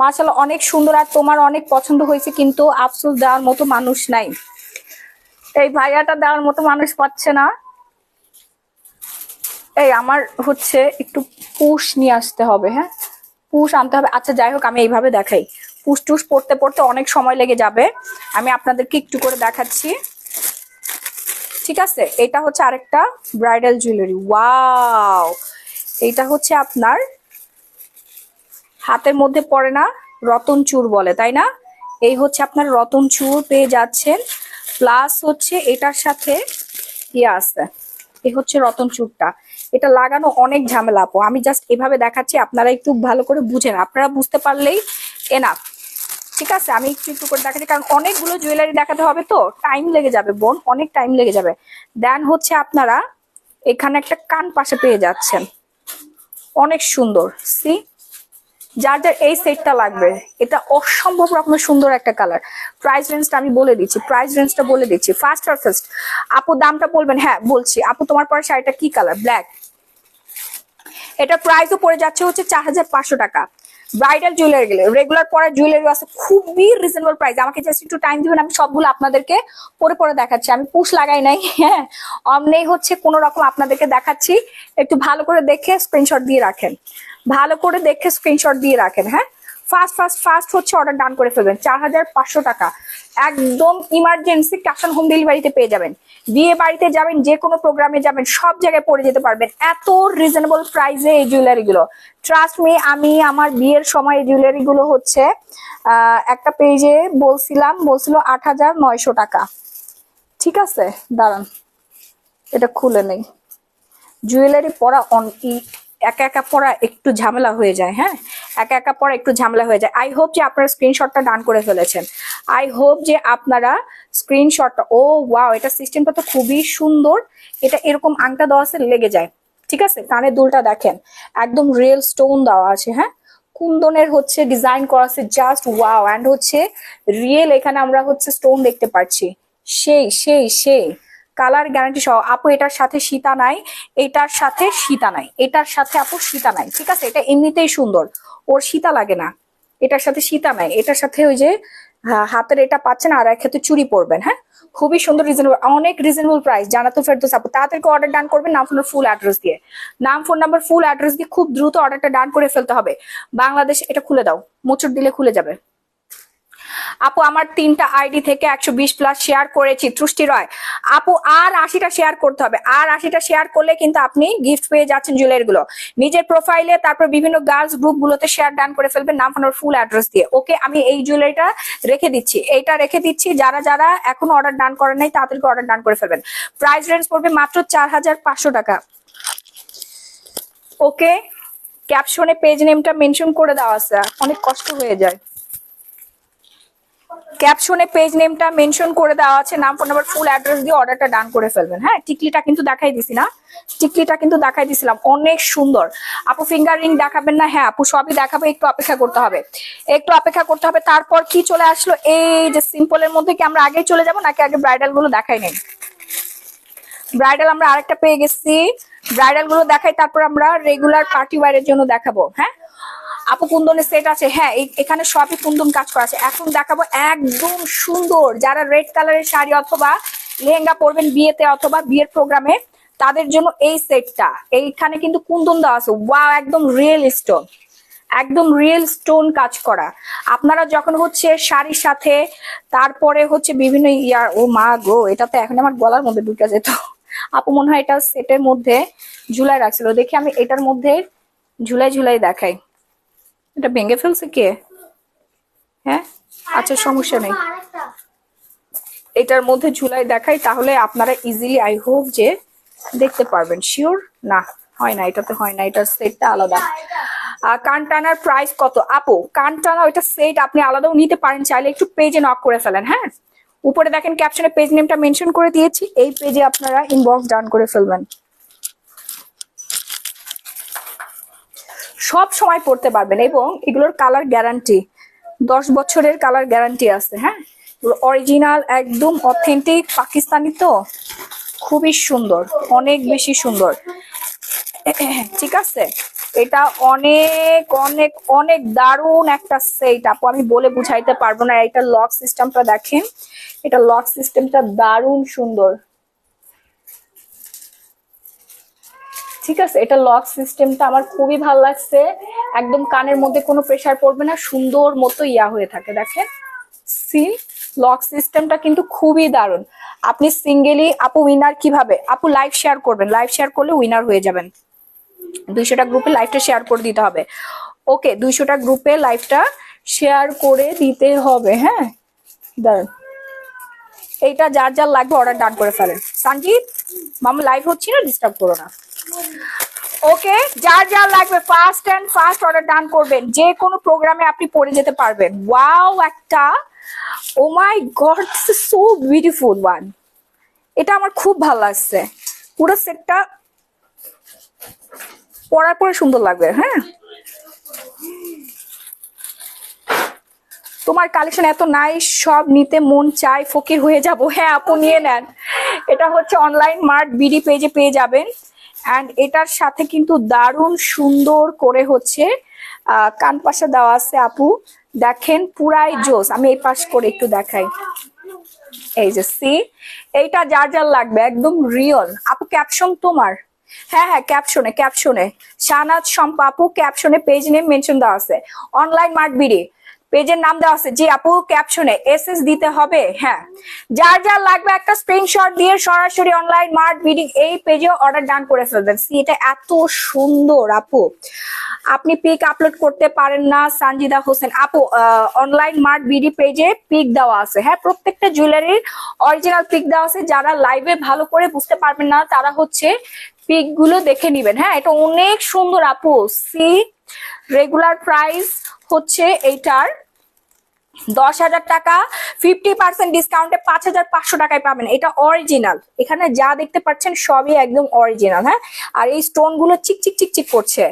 মাশাআল্লাহ অনেক সুন্দর, আর তোমার অনেক পছন্দ হয়েছে, কিন্তু আফসোস দেওয়ার মতো মানুষ নাই। এই ভাইয়াটা দেওয়ার মতো মানুষ পাচ্ছে না। এই আমার হচ্ছে একটু পুশ নিয়ে আসতে হবে। হ্যাঁ, পুশ আনতে হবে। আচ্ছা যাই হোক, আমি এইভাবে দেখাই। পুশ টুস পড়তে পড়তে অনেক সময় লেগে যাবে, আমি আপনাদেরকে একটু করে দেখাচ্ছি, ঠিক আছে? এটা হচ্ছে আরেকটা ব্রাইডাল জুয়েলারি। ওয়াও, এটা হচ্ছে আপনার হাতের মধ্যে পড়ে না, রতন চূড় বলে তাই না? এই হচ্ছে আপনার রতন চূড় পেয়ে যাচ্ছেন, প্লাস হচ্ছে এটার সাথে কি আছে, এই হচ্ছে রতন চূড়টা। এটা লাগানো অনেক ঝামেলা আপু, আমি জাস্ট এভাবে দেখাচ্ছি, আপনারা একটু ভালো করে বুঝেন, আপনারা বুঝতে পারলেই এনাফ, ঠিক আছে? আমি একটু একটু করে দেখাচ্ছি, কারণ অনেকগুলো জুয়েলারি দেখাতে হবে তো টাইম লেগে যাবে বোন, অনেক টাইম লেগে যাবে। দেন হচ্ছে আপনারা এখানে একটা কান পাশে পেয়ে যাচ্ছেন, অনেক সুন্দর। সি, যার যার এই সেটটা লাগবে, এটা অসম্ভব রকমের সুন্দর একটা কালার। প্রাইস রেঞ্জটা আমি বলে দিচ্ছি, প্রাইস রেঞ্জটা বলে দিচ্ছি। ফার্স্ট আর ফার্স্ট আপু দামটা বলবেন? হ্যাঁ বলছি। আপু তোমার পরে শাড়িটা কি কালার? ব্ল্যাক। এটা প্রাইসও পড়ে যাচ্ছে হচ্ছে 4500 টাকা। ব্রাইডাল জুয়েলারি গেলে রেগুলার পরা জুয়েলারি আছে খুবই রিজনেবল প্রাইস। আমাকে জাস্ট একটু টাইম দিবেন, আমি সবগুলো আপনাদেরকে পরে পরে দেখাচ্ছি। আমি পুশ লাগাই নাই, হ্যাঁ অমনেই হচ্ছে কোন রকম আপনাদেরকে দেখাচ্ছি। একটু ভালো করে দেখে স্ক্রিনশট দিয়ে রাখেন, ভালো করে দেখে স্ক্রিনশট দিয়ে রাখেন। হ্যাঁ, ফার্স্ট ফার্স্ট ফার্স্ট হচ্ছে অর্ডার ডান করে ফেলবেন। 4500 টাকা, একদম ইমার্জেন্সি ক্যাশ অন হোম ডেলিভারিতে পেয়ে যাবেন। বিয়ে বাড়িতে যাবেন, যে কোনো প্রোগ্রামে যাবেন, সব জায়গায় পরে যেতে পারবেন এত রিজনেবল প্রাইসে এই জুয়েলারি গুলো। ট্রাস্ট মি, আমি আমার বিয়ের সময় এই জুয়েলারি গুলো হচ্ছে একটা পেজে বলছিল 8900 টাকা, ঠিক আছে? দাঁড়ান এটা খুলে নেই। জুয়েলারি পরা একা একা পরা একটু ঝামেলা হয়ে যায়। হ্যাঁ, একা একা পরা একটু ঝামেলা হয়ে যায়। আই হোপ যে আপনারা স্ক্রিনশটটা ডান করে ফেলেছেন। আই হোপ যে আপনারা স্ক্রিনশটটা, ও ওয়াও, এটা সিস্টেমটা তো খুবই সুন্দর। এটা এরকম আংটা দেওয়া আছে, লেগে যায়, ঠিক আছে? কানের দুলটা দেখেন একদম রিয়েল স্টোন দেওয়া আছে। হ্যাঁ, কুন্দনের হচ্ছে ডিজাইন করা আছে, জাস্ট ওয়াও। অ্যান্ড হচ্ছে রিয়েল এখানে আমরা হচ্ছে স্টোন দেখতে পাচ্ছি, সেই সেই সেই কালার গ্যারান্টি সহ। আপু এটার সাথে সীতা নাই, এটার সাথে সীতা নাই, এটার সাথে আপু সীতা নাই, ঠিক আছে? এটা এমনিতেই সুন্দর, ওর সীতা লাগে না। এটার সাথে সীতা নাই, এটার সাথে ওই যে হাতের এটা পাচ্ছেন, আর এক হাতে চুড়ি পরবেন। হ্যাঁ, খুবই সুন্দর, রিজনেবল, অনেক রিজনেবল প্রাইস। জানাতুল ফেরদৌস আপু তাড়াতাড়ি অর্ডার ডান করবেন, নাম ফোন ফুল অ্যাড্রেস দিয়ে, নাম ফোন নাম্বার ফুল অ্যাড্রেস দিয়ে খুব দ্রুত অর্ডারটা ডান করে ফেলতে হবে। বাংলাদেশ, এটা খুলে দাও, মোচড় দিলে খুলে যাবে। আপু আমার 3টা আইডি থেকে 120+ শেয়ার করেছি, তুষ্টি রয় আপু। আর 80টা শেয়ার করতে হবে, আর 80টা শেয়ার করলে কিন্তু আপনি গিফট পেয়ে যাচ্ছেন জুয়েলারি গুলো নিজের প্রোফাইলে, তারপর বিভিন্ন গার্লস গ্রুপ গুলোতে শেয়ার ডান করে ফেলবেন, নাম ফোন ফুল অ্যাড্রেস দিয়ে। ওকে, আমি এই জুয়েলারিটা রেখে দিচ্ছি, এইটা রেখে দিচ্ছি। যারা যারা এখনো অর্ডার ডান করেন নাই তাদেরকে অর্ডার ডান করে ফেলবেন। প্রাইস রেঞ্জ পড়বে মাত্র 4500 টাকা। ওকে, ক্যাপশনে পেজ নেমটা মেনশন করে দেওয়া আছে, অনেক কষ্ট হয়ে যায়। ক্যাপশনে পেজ নেমটা মেনশন করে দেওয়া আছে, নাম ফোন নাম্বার ফুল অ্যাড্রেস দিয়ে অর্ডারটা ডান করে ফেলবেন। হ্যাঁ, টিকলিটা কিন্তু দেখাই দিছি না, টিকলিটা কিন্তু দেখাই দিছিলাম, অনেক সুন্দর। আপু ফিঙ্গার রিং দেখাবেন না? হ্যাঁ আপু সবই দেখাবে, একটু অপেক্ষা করতে হবে, একটু অপেক্ষা করতে হবে। তারপর কি চলে আসলো, এই যে সিম্পলের মধ্যে কি আমরা আগে চলে যাব নাকি আগে ব্রাইডাল গুলো দেখাই নেই? ব্রাইডাল আমরা আরেকটা পেয়ে গেছি, ব্রাইডাল গুলো দেখাই, তারপর আমরা রেগুলার পার্টি ওয়্যারের জন্য দেখাবো। হ্যাঁ আপু কুন্দনের সেট আছে, হ্যাঁ এখানে সবই কুন্দন কাজ করা আছে। এখন দেখাবো একদম সুন্দর, যারা রেড কালারের শাড়ি অথবা লেহেঙ্গা পরবেন বিয়েতে অথবা বিয়ের প্রোগ্রামে, তাদের জন্য এই সেটটা। এইখানে কিন্তু কুন্দন দেওয়া আছে, ওয়াও, একদম রিয়েল স্টোন, একদম রিয়েল স্টোন কাজ করা। আপনারা যখন হচ্ছে শাড়ির সাথে তারপরে হচ্ছে বিভিন্ন ইয়ার, ও মা গো, এটা তো এখন আমার গলার মধ্যে ঢুকে যেত। আপু মনে হয় এটা সেটের মধ্যে ঝুলাই রাখছিল, দেখি আমি এটার মধ্যে ঝুলাই ঝুলাই দেখাই। এটা ভেঙে ফেলছে কে? হ্যাঁ, আচ্ছা সমস্যা নেই, এটার মধ্যে ঝুলাই দেখাই, তাহলে আপনারা ইজিলি আই হোপ যে দেখতে পারবেন। শিওর না হয় না, এটাতে হয় না, এটার সেটটা আলাদা। কানটানার প্রাইস কত আপু? কানটানা ওইটা সেট আপনি আলাদাও নিতে পারেন চাইলে, একটু পেজে নক করে ফেলেন। হ্যাঁ, উপরে দেখেন ক্যাপশনে পেজ নেমটা মেনশন করে দিয়েছি, এই পেজে আপনারা ইনবক্স ডান করে ফেলবেন। সব সময় পড়তে পারবেন এবং এগুলোর কালার গ্যারান্টি 10 বছরের কালার গ্যারান্টি আছে। হ্যাঁ, অরিজিনাল একদম অথেন্টিক পাকিস্তানি, তো খুবই সুন্দর, অনেক বেশি সুন্দর। ঠিক আছে, এটা অনেক অনেক অনেক দারুণ একটা সেট আপু, আমি বলে বুঝাইতে পারবো না। এটা লক সিস্টেমটা দেখেন, এটা লক সিস্টেমটা দারুণ সুন্দর। ঠিক আছে, এটা লক সিস্টেমটা আমার খুবই ভালো লাগছে, একদম কানের মধ্যে কোনো প্রেসার পড়বে না, সুন্দর মতো ইয়া হয়ে থাকে। দেখেন সি লক সিস্টেমটা কিন্তু খুবই দারুণ। আপনি সিঙ্গেলি আপু উইনার কিভাবে? আপু লাইভ শেয়ার করবেন, লাইভ শেয়ার করলে উইনার হয়ে যাবেন। 200টা গ্রুপে লাইভটা শেয়ার করে দিতে হবে। ওকে, 200টা গ্রুপে লাইভটা শেয়ার করে দিতে হবে। হ্যাঁ, দাঁড়ান, এইটা যার যার লাগবে অর্ডার ডান করে ফেলেন। সঞ্জিত মামা লাইভ হচ্ছে না, ডিস্টার্ব করো না। ওকে, যার যার লাগবে fast and fast order done করবেন, যে কোনো প্রোগ্রামে আপনি পড়ে যেতে পারবেন। ওয়াও, একটা oh my god, this is so beautiful one. এটা আমার খুব ভালো লাগছে, পুরো সেটটা পরার পরে সুন্দর লাগবে। হ্যাঁ, তোমার কালেকশন এত নাইস, সব নিতে মন চায়, ফকির হয়ে যাব। হ্যাঁ আপু নিয়ে নেন, এটা হচ্ছে অনলাইন মার্ট বিডি পেজে পেয়ে যাবেন। অ্যান্ড এটার সাথে কিন্তু দারুণ সুন্দর করে হচ্ছে কান পাশা দেওয়া আছে আপু, দেখেন পুরাই জোস। আমি এই পাশ করে একটু দেখাই, এই যে সি, এইটা যার যার লাগবে একদম রিয়েল। আপু ক্যাপশন তোমার? হ্যাঁ হ্যাঁ, ক্যাপশনে ক্যাপশনে শাহনাজ শম্পা আপু, ক্যাপশনে পেজ নেম মেনশন দেওয়া আছে, অনলাইন মার্ট বিডি পেজের নাম দেওয়া আছে। জি আপু, ক্যাপশনে এসএস দিতে হবে। হ্যাঁ, যার যার লাগবে একটা স্ক্রিনশট দিয়ে সরাসরি অনলাইন মার্ট বিডি এই পেজে অর্ডার ডান করে ফেলবেন। সি, এটা এত সুন্দর আপু, আপনি পিক আপলোড করতে পারেন না? সানজিদা হোসেন আপু, অনলাইন মার্ট বিডি পেজে পিক দেওয়া আছে। হ্যাঁ, প্রত্যেকটা জুয়েলারির অরিজিনাল পিক দেওয়া আছে, যারা লাইভে ভালো করে বুঝতে পারবেন না তারা হচ্ছে পিক গুলো দেখে নিবেন। হ্যাঁ, এটা অনেক সুন্দর আপু। সি, রেগুলার প্রাইস হচ্ছে এইটার 10,000 টাকা, 50% ডিসকাউন্টে 5,500 টাকায় পাবেন। এটা অরিজিনাল, এখানে যা দেখতে পাচ্ছেন সবই একদম অরিজিনাল। হ্যাঁ, আর এই স্টোন গুলো চিকচিক চিকচিক করছে,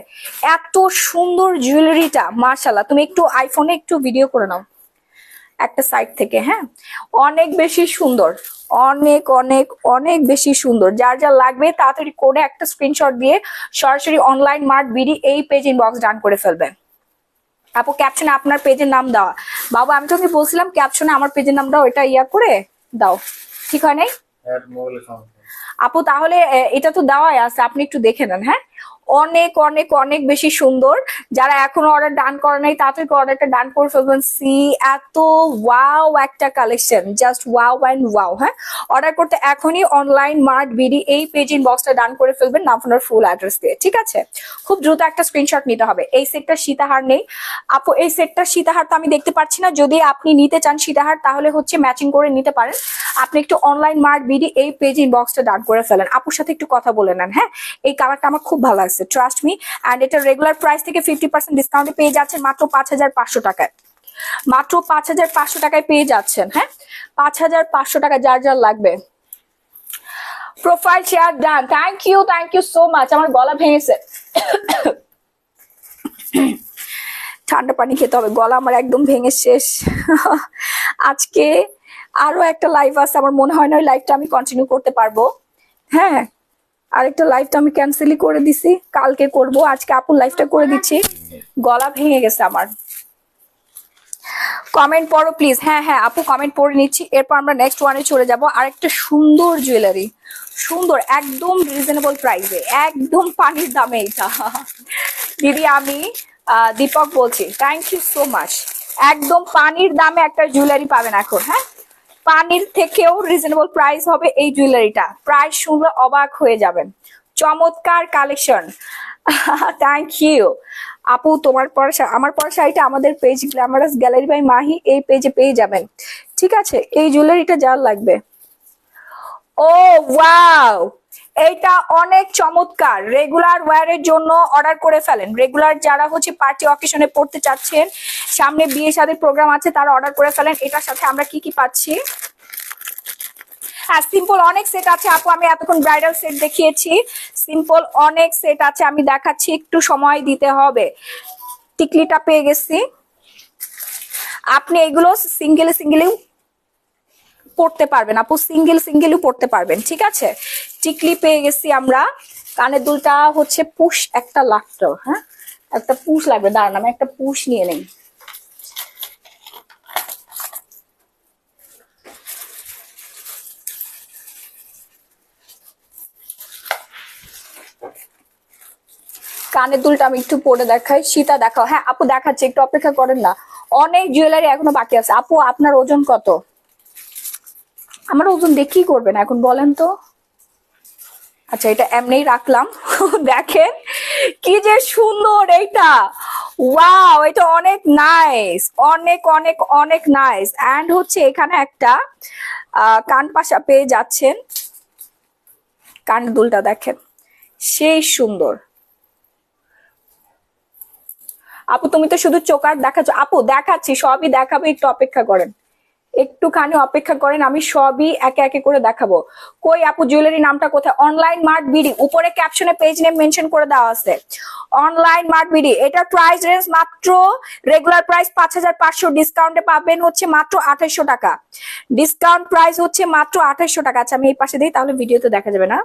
এত সুন্দর জুয়েলারিটা মাশাআল্লাহ। তুমি একটু আইফোনে একটু ভিডিও করে নাও একটা সাইড থেকে। হ্যাঁ, অনেক বেশি সুন্দর, অনেক অনেক অনেক বেশি সুন্দর। যার যা লাগবে তাড়াতাড়ি করে একটা স্ক্রিনশট দিয়ে সরাসরি অনলাইন মার্ট বিডি এই পেজ ইনবক্স ডান করে ফেলবেন। আপু ক্যাপশনে আপনার পেজের নাম দেওয়া, বাবা আমি তোকে বলছিলাম ক্যাপশনে আমার পেজের নাম দাও, এটা ইয়া করে দাও, ঠিক হয় নাই আপু? তাহলে এটা তো দেওয়াই আছে, আপনি একটু দেখে নেন। হ্যাঁ, অনেক অনেক অনেক বেশি সুন্দর। যারা এখনো অর্ডার ডান করে নাই তাড়াতাড়ি অর্ডারটা ডান করে ফেলবেন। সি, এত ওয়াও একটা collection, just wow and wow. হ্যাঁ, অর্ডার করতে এখনই অনলাইন মার্ট বিডি এই পেজ ইনবক্সটা ডান করে ফেলবেন নাম আপনার ফুল অ্যাড্রেস দিয়ে। ঠিক আছে, খুব দ্রুত একটা স্ক্রিনশট নিতে হবে। এই সেটটা সীতাহার নেই আপু, এই সেটটা সীতাহার তো আমি দেখতে পাচ্ছি না। যদি আপনি নিতে চান সীতাহার তাহলে হচ্ছে ম্যাচিং করে নিতে পারেন। আপনি একটু অনলাইন মার্ট বিডি এই পেজ ইনবক্সটা ডান করে ফেলেন, আপুর সাথে একটু কথা বলে নেন। হ্যাঁ, এই কালারটা আমার খুব ভালো লাগছে, ট্রাস্ট মি। অ্যান্ড এটা রেগুলার প্রাইস থেকে 50% ডিসকাউন্টে পেয়ে যাচ্ছেন মাত্র 5,500 টাকায়, মাত্র 5,500 টাকায় পেয়ে যাচ্ছেন। হ্যাঁ, 5,500 টাকা, যার যার লাগবে। Profile share done, thank you so much. আমার গলা ভেঙেছে, ঠান্ডা পানি খেতে হবে, গলা আমার একদম ভেঙে শেষ। আজকে আরো একটা লাইভ আছে, আমার মনে হয় না ওই লাইভটা আমি কন্টিনিউ করতে পারবো। হ্যাঁ, আরেকটা লাইভটা আমি ক্যান্সেলই করে দিছি, কালকে করব, আজকে আপুর লাইভটা করে দিচ্ছি। গলা ভেঙে গেছে আমার। কমেন্ট পড়ো প্লিজ। হ্যাঁ হ্যাঁ আপু, কমেন্ট পড়ে নিচ্ছি, এরপর আমরা নেক্সট ওয়ানে চলে যাব। আরেকটা সুন্দর জুয়েলারি, সুন্দর একদম রিজনেবল প্রাইসে, একদম পানির দামে। এটা দিদি আমি দীপক বলছি, থ্যাংক ইউ সো মাচ। একদম পানির দামে একটা জুয়েলারি পাবেন এখন। হ্যাঁ, পানির থেকেও রিজনেবল প্রাইস হবে এই জুয়েলারিটা, প্রাইস শুনলে অবাক হয়ে যাবেন। চমৎকার কালেকশন, থ্যাংক ইউ আপু। তোমার পর আমার পর শাড়িটা আমাদের page glamorous gallery by Mahi এই পেজে পেয়ে যাবেন। ঠিক আছে, এই জুয়েলারিটা যার লাগবে। ও ওয়াও, এইটা অনেক চমৎকার, রেগুলার ওয়্যারের জন্য অর্ডার করে ফেলেন। রেগুলার যারা হচ্ছে পার্টি অকেশনে পড়তে চাচ্ছেন, সামনে বিয়ে শাদীর প্রোগ্রাম আছে, তারা অর্ডার করে ফেলেন। এটার সাথে আমরা কি কি পাচ্ছি? হ্যাঁ, সিম্পল অনেক সেট আছে আপু, আমি এতক্ষণ ব্রাইডাল সেট দেখিয়েছি, সিম্পল অনেক সেট আছে, আমি দেখাচ্ছি, একটু সময় দিতে হবে। টিকলিটা পেয়ে গেছি, আপনি এগুলো সিঙ্গেল সিঙ্গেলেও পড়তে পারবেন আপু, সিঙ্গেলও পড়তে পারবেন। ঠিক আছে, টিকলি পেয়ে গেছি আমরা। কানের দুলটা হচ্ছে পুশ একটা লাগতো, হ্যাঁ একটা পুশ লাগবে, দাঁড়ান আমি একটা পুশ নিয়ে নেই। কানের দুলটা আমি একটু পরে দেখাই। সীতা দেখাও। হ্যাঁ আপু দেখাচ্ছে, একটু অপেক্ষা করেন না, অনেক জুয়েলারি এখনো বাকি আছে। আপু আপনার ওজন কত? আমার ওজন দিয়ে কি করবেন এখন বলেন তো? আচ্ছা এটা এমনিই রাখলাম। দেখেন কি যে সুন্দর এইটা, ওয়াও এটা অনেক নাইস, অনেক অনেক অনেক নাইস। এন্ড হচ্ছে এখানে একটা কান পাশা পেয়ে যাচ্ছেন। কানের দুলটা দেখেন সেই সুন্দর। আপু তুমি তো শুধু চোকার দেখাচ্ছ। আপু দেখাচ্ছি, সবই দেখাবো, একটু অপেক্ষা করেন, একটুখানি অপেক্ষা করেন, আমি সবই একে একে করে দেখাবো। কই আপু জুয়েলারি নামটা কোথায়? অনলাইন মার্ট বিডি, উপরে ক্যাপশনে পেজ নেম মেনশন করে দেওয়া আছে, অনলাইন মার্ট বিডি। এটা প্রাইস রেঞ্জ মাত্র, রেগুলার প্রাইস 5500, ডিসকাউন্টে পাবেন হচ্ছে মাত্র 2800 টাকা। ডিসকাউন্ট প্রাইস হচ্ছে মাত্র 2800 টাকা। আচ্ছা আমি এই পাশে দিই, তাহলে ভিডিওতে দেখা যাবে না।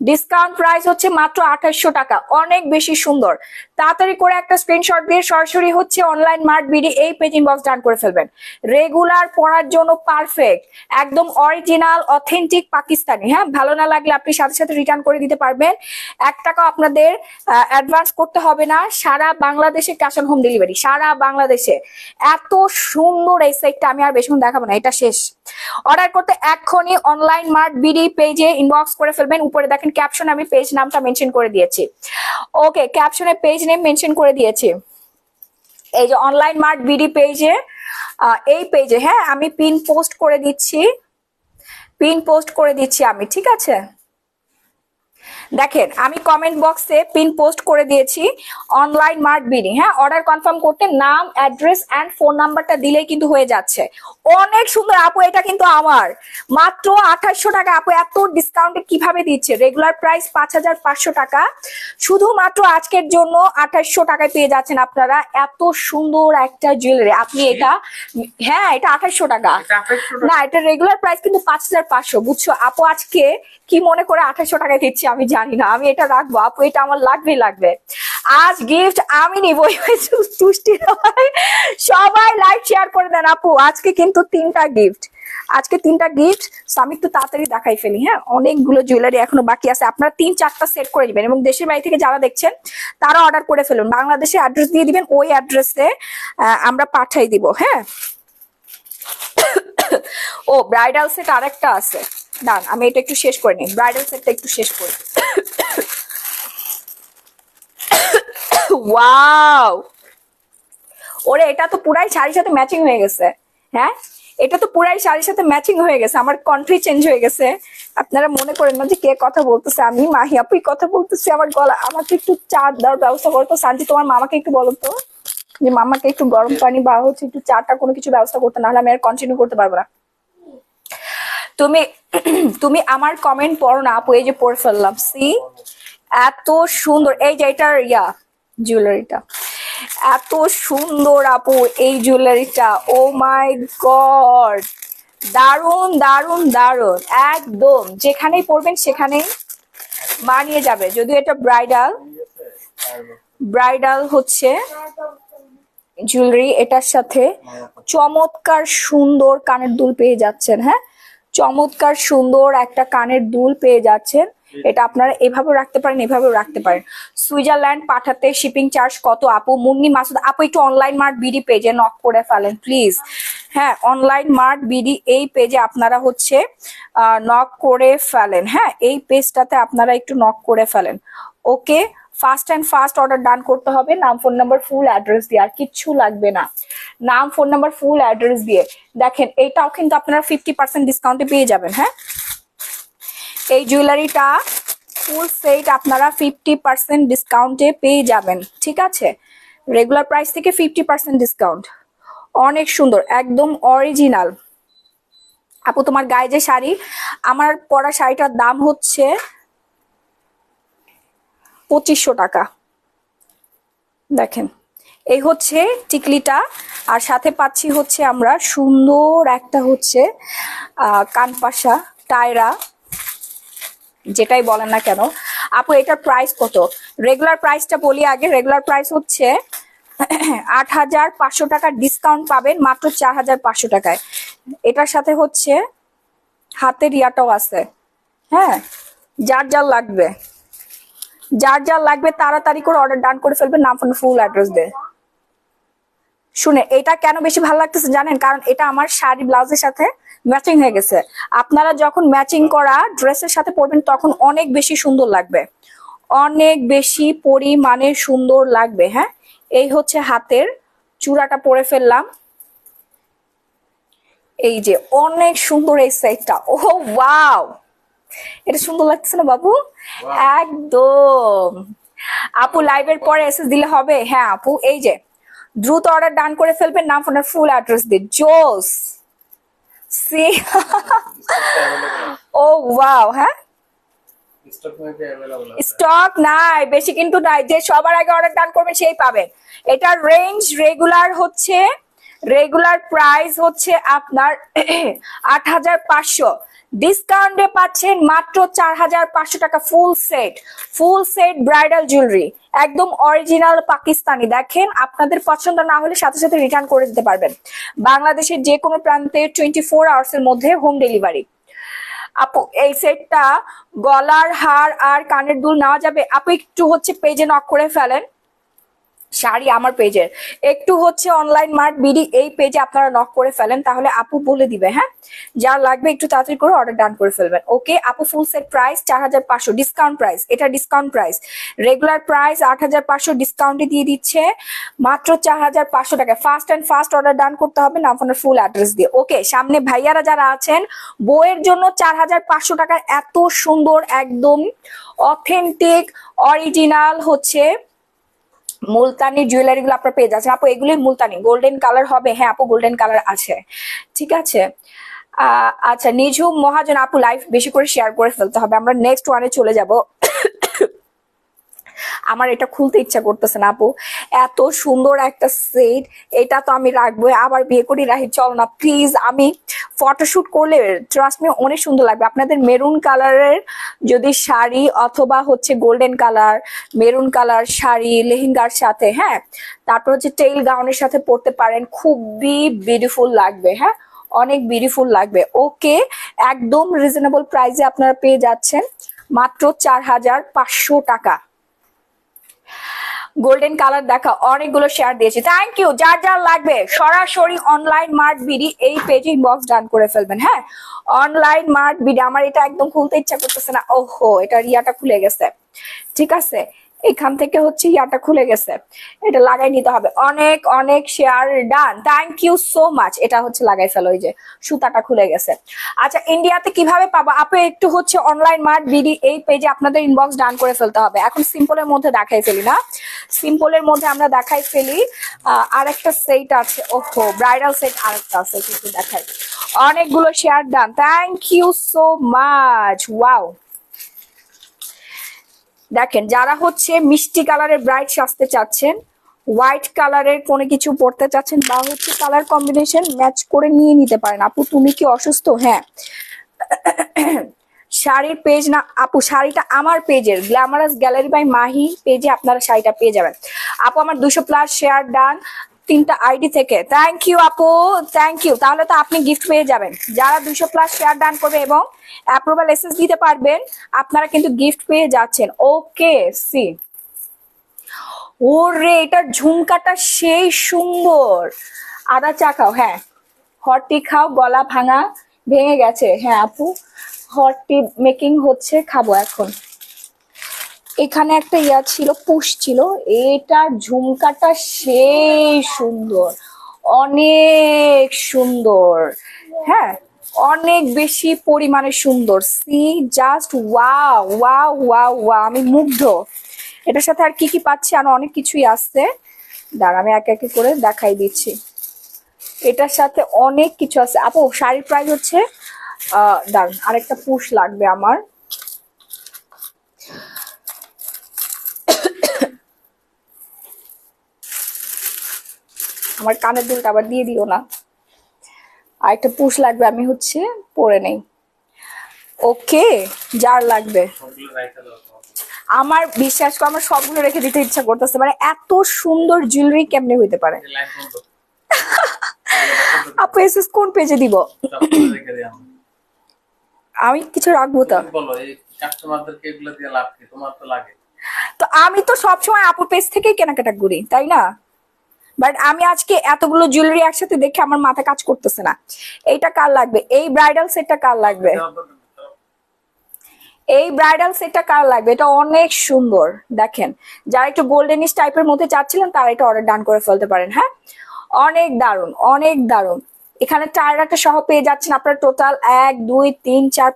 ডিসকাউন্ট প্রাইস হচ্ছে মাত্র 2800 টাকা, অনেক বেশি সুন্দর। তাড়াতাড়ি করে একটা স্ক্রিনশট দিয়ে সরাসরি হচ্ছে অনলাইন মার্ট বিডি এই পেজ ইনবক্স ডান করে ফেলবেন। রেগুলার পরার জন্য পারফেক্ট, একদম অরিজিনাল অথেন্টিক পাকিস্তানি। হ্যাঁ ভালো না লাগলে আপনি সাথে সাথে রিটার্ন করে দিতে পারবেন, 1 টাকা আপনাদের অ্যাডভান্স করতে হবে না। সারা বাংলাদেশে ক্যাশ অন হোম ডেলিভারি, সারা বাংলাদেশে। এত সুন্দর এই সাইটটা আমি আর বেশিক্ষণ দেখাবো না, এটা শেষ। অর্ডার করতে এক্ষুনি অনলাইন মার্ট বিডি পেজে ইনবক্স করে ফেলবেন। উপরে দেখেন ক্যাপশন আমি পেজ নামটা মেনশন করে দিয়েছি। ওকে, ক্যাপশনে পেজ নেম মেনশন করে দিয়েছি। এই যে অনলাইন মার্ট বিডি পেজে, এই পেজে হ্যাঁ আমি পিন পোস্ট করে দিচ্ছি, আমি। ঠিক আছে, দেখেন আমি কমেন্ট বক্সে পিন পোস্ট করে দিয়েছি অনলাইন মার্ট বিডি। হ্যাঁ অর্ডার কনফার্ম করতে নাম, অ্যাড্রেস এন্ড ফোন নাম্বারটা দিলেই কিন্তু হয়ে যাচ্ছে। অনেক সুন্দর আপু, এটা কিন্তু আমার মাত্র 2800 টাকা। আপু এত ডিসকাউন্টে কিভাবে দিচ্ছে? রেগুলার প্রাইস 5500 টাকা, শুধুমাত্র আজকের জন্য 2800 টাকায় পেয়ে যাচ্ছেন আপনারা এত সুন্দর একটা জুয়েলারি। আপনি এটা, হ্যাঁ এটা 2800 টাকা না, এটা রেগুলার প্রাইস কিন্তু 5500, বুঝছো আপু? আজকে কি মনে করে 2800 টাকায় দিচ্ছি আমি জানি না, আমি এটা রাখবো আপু, এটা আমার লাগবে। আজ গিফট আমি নিবো, তুষ্টি নয়। সবাই লাইক শেয়ার করে দেন আপু, আজকে কিন্তু 3টা গিফট, আমি একটু তাড়াতাড়ি দেখাই ফেলি। হ্যাঁ অনেকগুলো জুয়েলারি এখনো বাকি আছে, আপনারা 3-4টা সেট করে দিবেন এবং দেশের বাড়ি থেকে যারা দেখছেন তারা অর্ডার করে ফেলুন। বাংলাদেশে অ্যাড্রেস দিয়ে দিবেন, ওই অ্যাড্রেসে আমরা পাঠাই দিব। হ্যাঁ ও ব্রাইডাল সেট আরেকটা আছে, দাঁড়ান আমি এটা একটু শেষ করে নিই, ব্রাইডাল সেটটা একটু শেষ করি। ওয়াও, ওরে এটা তো পুরাই শাড়ির সাথে ম্যাচিং হয়ে গেছে। হ্যাঁ এটা তো পুরাই শাড়ির সাথে ম্যাচিং হয়ে গেছে, আমার কন্ট্রি চেঞ্জ হয়ে গেছে। আপনারা মনে করেন না যে কে কথা বলতেছে, আমি মাহি আপুই কথা বলতেছি। আমার গলা, আমাকে একটু চা দেওয়ার ব্যবস্থা করতো। সানজি তোমার মামাকে একটু বলো তো যে মামাকে একটু গরম পানি বা হচ্ছে একটু চাটা কোনো কিছু ব্যবস্থা করতে, নাহলে আমি আর কন্টিনিউ করতে পারবো না। তুমি তুমি আমার কমেন্ট পড়ো না আপু, এই যে পড়ে ফেললাম। সি এত সুন্দর, এই যে এটার জুয়েলারিটা এত সুন্দর আপু, এই জুয়েলারিটা ও মাই গড, দারুন দারুন দারুন, একদম যেখানেই পরবেন সেখানেই মানিয়ে যাবে। যদিও এটা ব্রাইডাল হচ্ছে জুয়েলারি, এটার সাথে চমৎকার সুন্দর কানের দুল পেয়ে যাচ্ছেন। হ্যাঁ চমৎকার সুন্দর একটা কানের দুল পেয়ে যাচ্ছেন। এটা আপনারা এভাবেও রাখতে পারেন, এভাবেও রাখতে পারেন। সুইজারল্যান্ড পাঠাতে শিপিং চার্জ কত আপু? মুন্নি মাসুদ আপু একটু অনলাইন মার্ট বিডি পেজে নক করে ফেলেন প্লিজ। হ্যাঁ অনলাইন মার্ট বিডি এই পেজে আপনারা হচ্ছে নক করে ফেলেন। হ্যাঁ এই পেজটাতে আপনারা একটু নক করে ফেলেন। Okay fast and fast order done করতে হবে, নাম ফোন নাম্বার ফুল অ্যাড্রেস দিয়ে, আর কিচ্ছু লাগবে না। নাম ফোন নাম্বার ফুল অ্যাড্রেস দিয়ে। দেখেন এইটাও কিন্তু আপনারা 50% ডিসকাউন্টে পেয়ে যাবেন। হ্যাঁ, এই জুয়েলারিটা ফুল সেট আপনারা 50% ডিসকাউন্টে পেয়ে যাবেন। ঠিক আছে, রেগুলার প্রাইস থেকে 50% ডিসকাউন্ট। অনেক সুন্দর, একদম অরিজিনাল। আপু তোমার গায়ে যে শাড়ি, আমার পরা শাড়িটার দাম হচ্ছে 2500 টাকা। দেখেন এই হচ্ছে টিকলিটা, আর সাথে পাচ্ছি হচ্ছে আমরা সুন্দর একটা হচ্ছে কানপাশা টায়রা, যেটাই বলেন না কেন। আপু এটার প্রাইস কত? রেগুলার প্রাইসটা বলি আগে। রেগুলার প্রাইস হচ্ছে 8500 টাকার ডিসকাউন্ট পাবেন মাত্র 4500 টাকায়। এটার সাথে হচ্ছে হাতের ইয়াটাও আছে। হ্যাঁ, যার যার লাগবে, যার যার লাগবে তাড়াতাড়ি করে অর্ডার ডান করে ফেলবেন, নাম ফোন ফুল অ্যাড্রেস দিয়ে। শুনে এটা কেন বেশি ভালো লাগতেছে জানেন? কারণ এটা আমার শাড়ি ব্লাউজের সাথে ম্যাচিং হয়ে গেছে। আপনারা যখন ম্যাচিং করা ড্রেসের সাথে পরবেন তখন অনেক বেশি সুন্দর লাগবে, অনেক বেশি পরিমাণে সুন্দর লাগবে। হ্যাঁ, এই হচ্ছে হাতের চূড়াটা পরে ফেললাম। এই যে অনেক সুন্দর এই সেটটা। ও ওয়াও, এটা সুন্দর লাগছে না বাবু? একদম। আপু লাইভের পরে এসএস দিলে হবে? হ্যাঁ আপু, এই যে দ্রুত অর্ডার ডান করে ফেলবেন, নাম ফোনের ফুল অ্যাড্রেস দিয়ে। জোস সি ও ওয়াও। হ্যাঁ, স্টক নাই বেশি কিন্তু নাই, যে সবার আগে অর্ডার ডান করবেন সেই পাবেন। এটার রেঞ্জ রেগুলার হচ্ছে, রেগুলার প্রাইস হচ্ছে আপনার 8500, ডিসকাউন্টে পাচ্ছেন মাত্র 4500 টাকা। Full set, full set bridal jewellery, একদম অরিজিনাল পাকিস্তানি। দেখেন আপনাদের পছন্দ না হলে সাথে সাথে রিটার্ন করে দিতে পারবেন। বাংলাদেশের যে কোনো প্রান্তে 24 আওয়ার্স এর মধ্যে হোম ডেলিভারি। আপু এই সেটটা গলার হার আর কানের দুল নেওয়া যাবে? আপু একটু হচ্ছে পেজে নক করে ফেলেন, শাড়ি আমার পেজের, একটু হচ্ছে অনলাইন মার্ট বিডি এই পেজে আপনারা নক করে ফেলেন, তাহলে আপু বলে দিবে। হ্যাঁ, যা লাগবে একটু তাড়াতাড়ি করে অর্ডার ডান করে ফেলবেন। ওকে আপু, full set price 4500, discount price, এটা ডিসকাউন্ট প্রাইস। রেগুলার প্রাইস 8500, ডিসকাউন্টে দিয়ে দিচ্ছে মাত্র 4500 টাকা। Fast and fast order done করতে হবে, নাম ফোনের ফুল অ্যাড্রেস দিয়ে। ওকে, সামনে ভাইয়ারা যারা আছেন, বইয়ের জন্য 4500 টাকার এত সুন্দর একদম অথেন্টিক অরিজিনাল হচ্ছে মুলতানি জুয়েলারি গুলো আপনার পেয়ে যাচ্ছেন। আপু এগুলি মুলতানি গোল্ডেন কালার হবে? হ্যাঁ আপু, গোল্ডেন কালার আছে। ঠিক আছে, আচ্ছা নিঝুম মহাজন আপু, লাইভ বেশি করে শেয়ার করে ফেলতে হবে, আমরা নেক্সট ওয়ানে চলে যাব। আমার এটা খুলতে ইচ্ছা করতেছে না আপু, এত সুন্দর একটা সেট, এটা তো আমি রাখবো, আবার বিয়ে করি রাহি, চল না প্লিজ। আমি ফটোশুট করলে ট্রাস্ট মি অনেক সুন্দর লাগবে। আপনাদের মেরুন কালারের যদি শাড়ি অথবা হচ্ছে golden colour, maroon colour sari লেহেঙ্গার সাথে, হ্যাঁ তারপর হচ্ছে টেইল গাউনের সাথে পরতে পারেন, খুবই বিউটিফুল লাগবে। হ্যাঁ, অনেক বিউটিফুল লাগবে। ওকে, একদম রিজনেবল প্রাইসে আপনারা পেয়ে যাচ্ছেন মাত্র 4500 টাকা। গোল্ডেন কালার দেখা, অনেকগুলো শেয়ার দিয়েছি, থ্যাংক ইউ। যার যার লাগবে সরাসরি অনলাইন মার্ট বিডি এই পেজে ইনবক্স ডান করে ফেলবেন। হ্যাঁ, অনলাইন মার্ট বিডি। আমার এটা একদম খুলতে ইচ্ছা করতেছে না, ওহো এটা রিয়াটা খুলে গেছে। ঠিক আছে, এখান থেকে হচ্ছে ইয়াটা খুলে গেছে, এটা লাগাই নিতে হবে। অনেক অনেক share done, thank you so much. এটা হচ্ছে লাগাই ফেলো, ওই যে সুতাটা খুলে গেছে। আচ্ছা ইন্ডিয়াতে কিভাবে পাবো আপু? একটু হচ্ছে অনলাইন মার্ট বিডি এই পেজে আপনাদের ইনবক্স ডান করে ফেলতে হবে। এখন সিম্পলের মধ্যে দেখাই ফেলি না, সিম্পলের মধ্যে আমরা দেখাই ফেলি আরেকটা সেট আছে, ওহো ব্রাইডাল সেট আরেকটা আছে, কিন্তু দেখাই। অনেকগুলো share done, thank you so much. Wow, দেখেন যারা হচ্ছে মিষ্টি কালারের ব্রাইট সাজতে চাচ্ছেন, হোয়াইট কালারের কোনো কিছু পরতে চাচ্ছেন, বা হচ্ছে কালার কম্বিনেশন ম্যাচ করে নিয়ে নিতে পারেন। আপু তুমি কি অসুস্থ? হ্যাঁ, শাড়ির পেজ না আপু, শাড়িটা আমার পেজের গ্ল্যামারাস গ্যালারি বাই মাহি পেজে আপনারা শাড়িটা পেয়ে যাবেন। আপু আমার 200+ শেয়ার ডান 3টা আইডি থেকে, থ্যাংক ইউ আপু, থ্যাংক ইউ। তাহলে তো আপনি গিফট পেয়ে যাবেন, যারা 200+ শেয়ার ডান করবে এবং অ্যাপ্রুভাল এসএস দিতে পারবেন, আপনারা কিন্তু গিফট পেয়ে যাচ্ছেন। ওকে সি, ওরে এটার ঝুমকাটা সেই সুন্দর। আদা চা খাও, হ্যাঁ হট টি খাও, গলা ভাঙা ভেঙে গেছে। হ্যাঁ আপু, হট টি মেকিং হচ্ছে, খাবো এখন। এখানে একটা ইয়া ছিল, পুশ ছিল। এটার ঝুমকাটা সেই সুন্দর, অনেক সুন্দর। হ্যাঁ, অনেক বেশি পরিমাণে সুন্দর। See just wow wow wow wow, আমি মুগ্ধ। এটার সাথে আর কি কি পাচ্ছি, আর অনেক কিছুই আসছে। দাঁড়া, আমি এক এক করে দেখাই দিচ্ছি। এটার সাথে অনেক কিছু আছে আপু। শাড়ির প্রাইস হচ্ছে দাঁড়ান, আরেকটা পুশ লাগবে আমার। আমার কানের দুলটা আবার দিয়ে দিও না। আরেকটা পুশ লাগবে, আমি হচ্ছে পরে নেই। ওকে, যার লাগবে। আমার বিশ্বাস করো, আমার সবগুলো রেখে দিতে ইচ্ছা করতেছে। মানে এত সুন্দর জুয়েলারি কেমনে হইতে পারে। আপু এসএস কোন পেজে দিব? আমি কিছু রাখবো তো। তো আমি তো সবসময় আপুর পেজ থেকেই কেনাকাটা করি, তাই না? বাট আমি আজকে এতগুলো জুয়েলারি একসাথে দেখে আমার মাথা কাজ করতেছে না। এইটা কার লাগবে? এই ব্রাইডাল সেটটা কার লাগবে? এই ব্রাইডাল সেটটা কার লাগবে? এটা অনেক সুন্দর। দেখেন, যারা একটু গোল্ডেনিশ টাইপের মধ্যে চাচ্ছিলেন তারা এটা অর্ডার ডান করে ফেলতে পারেন। হ্যাঁ, অনেক দারুণ, অনেক দারুণ। এখানে টায়ারটা সহ পেয়ে যাচ্ছেন আপনারা টোটাল 1 2 3 4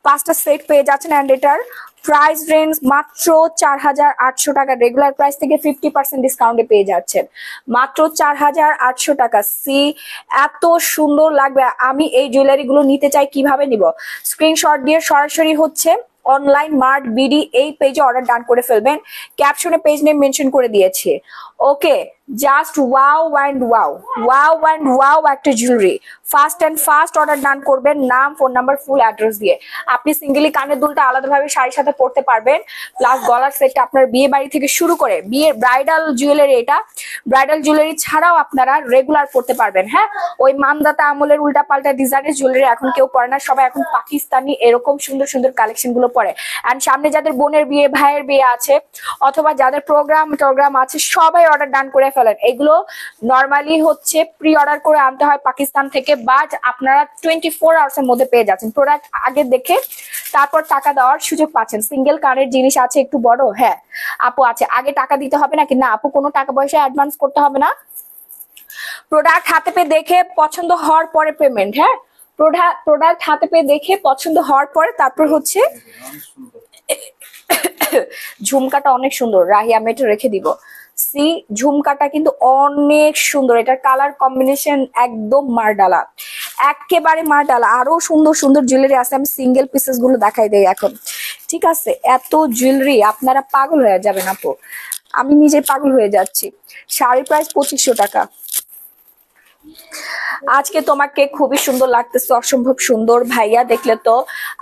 5টা সেট পেয়ে যাচ্ছেন। অ্যান্ড এটার প্রাইস রেঞ্জ মাত্র 4,800 টাকা। রেগুলার প্রাইস থেকে 50% ডিসকাউন্টে পেয়ে যাচ্ছেন মাত্র 4,800 টাকা। সি এত সুন্দর লাগবে। আমি এই জুয়েলারি গুলো নিতে চাই, কিভাবে নিব? স্ক্রিনশট দিয়ে সরাসরি হচ্ছে অনলাইন মার্ট বিডি এই পেজে অর্ডার ডান করে ফেলবেন। ক্যাপশনে পেজ নেম মেনশন করে দিয়েছে। Okay, just wow and wow, wow and wow একটা জুয়েলারি। ফাস্ট অর্ডার ডান করবেন, নাম, ফোন নাম্বার, ফুল অ্যাড্রেস দিয়ে। আপনি সিঙ্গেলি কানের দুলটা আলাদাভাবে শাড়ির সাথে পরতে পারবেন, প্লাস গলার সেটটা আপনার বিয়ে বাড়ি থেকে শুরু করে বিয়ের ব্রাইডাল জুয়েলারি, এটা ব্রাইডাল জুয়েলারি ছাড়াও আপনারা রেগুলার পরতে পারবেন। হ্যাঁ, ওই মানদাতা আমলের উল্টা পাল্টা ডিজাইনের জুয়েলারি এখন কেউ পরে না, সবাই এখন পাকিস্তানি এরকম সুন্দর সুন্দর কালেকশন গুলো পরে। অ্যান্ড সামনে যাদের বোনের বিয়ে, ভাইয়ের বিয়ে আছে, অথবা যাদের প্রোগ্রাম আছে, সবাই অর্ডার ডান করে ফেলেন। এগুলো নর্মালি হচ্ছে প্রি অর্ডার করে আনতে হয় পাকিস্তান থেকে, বাট আপনারা 24 আওয়ার্স এর মধ্যে পেয়ে যাচ্ছেন। প্রোডাক্ট আগে দেখে তারপর টাকা দেওয়ার সুযোগ পাচ্ছেন। সিঙ্গেল কানের জিনিস আছে একটু বড়, হ্যাঁ আপু আছে, আগে টাকা দিতে হবে নাকি? না আপু, কোনো টাকা পয়সা অ্যাডভান্স করতে হবে না। প্রোডাক্ট হাতে পেয়ে দেখে পছন্দ হওয়ার পরে পেমেন্ট। হ্যাঁ, প্রোডাক্ট হাতে পেয়ে দেখে পছন্দ হওয়ার পরে তারপর হচ্ছে ঝুমকাটা অনেক সুন্দর। রাহি, আমি এটা রেখে দিব। সি ঝুমকাটা কিন্তু অনেক সুন্দর। এটার কালার কম্বিনেশন একদম মারডালা, একেবারে মারডালা। আরো সুন্দর সুন্দর জুয়েলারি আছে, আমি সিঙ্গেল পিসেস গুলো দেখাই দেই এখন। ঠিক আছে, এত জুয়েলারি আপনারা পাগল হয়ে যাবেন আপু, আমি নিজে পাগল হয়ে যাচ্ছি। শাড়ির প্রাইস 2500 টাকা। আজকে তোমাকে খুবই সুন্দর লাগতেছে, অসম্ভব সুন্দর। ভাইয়া দেখলে তো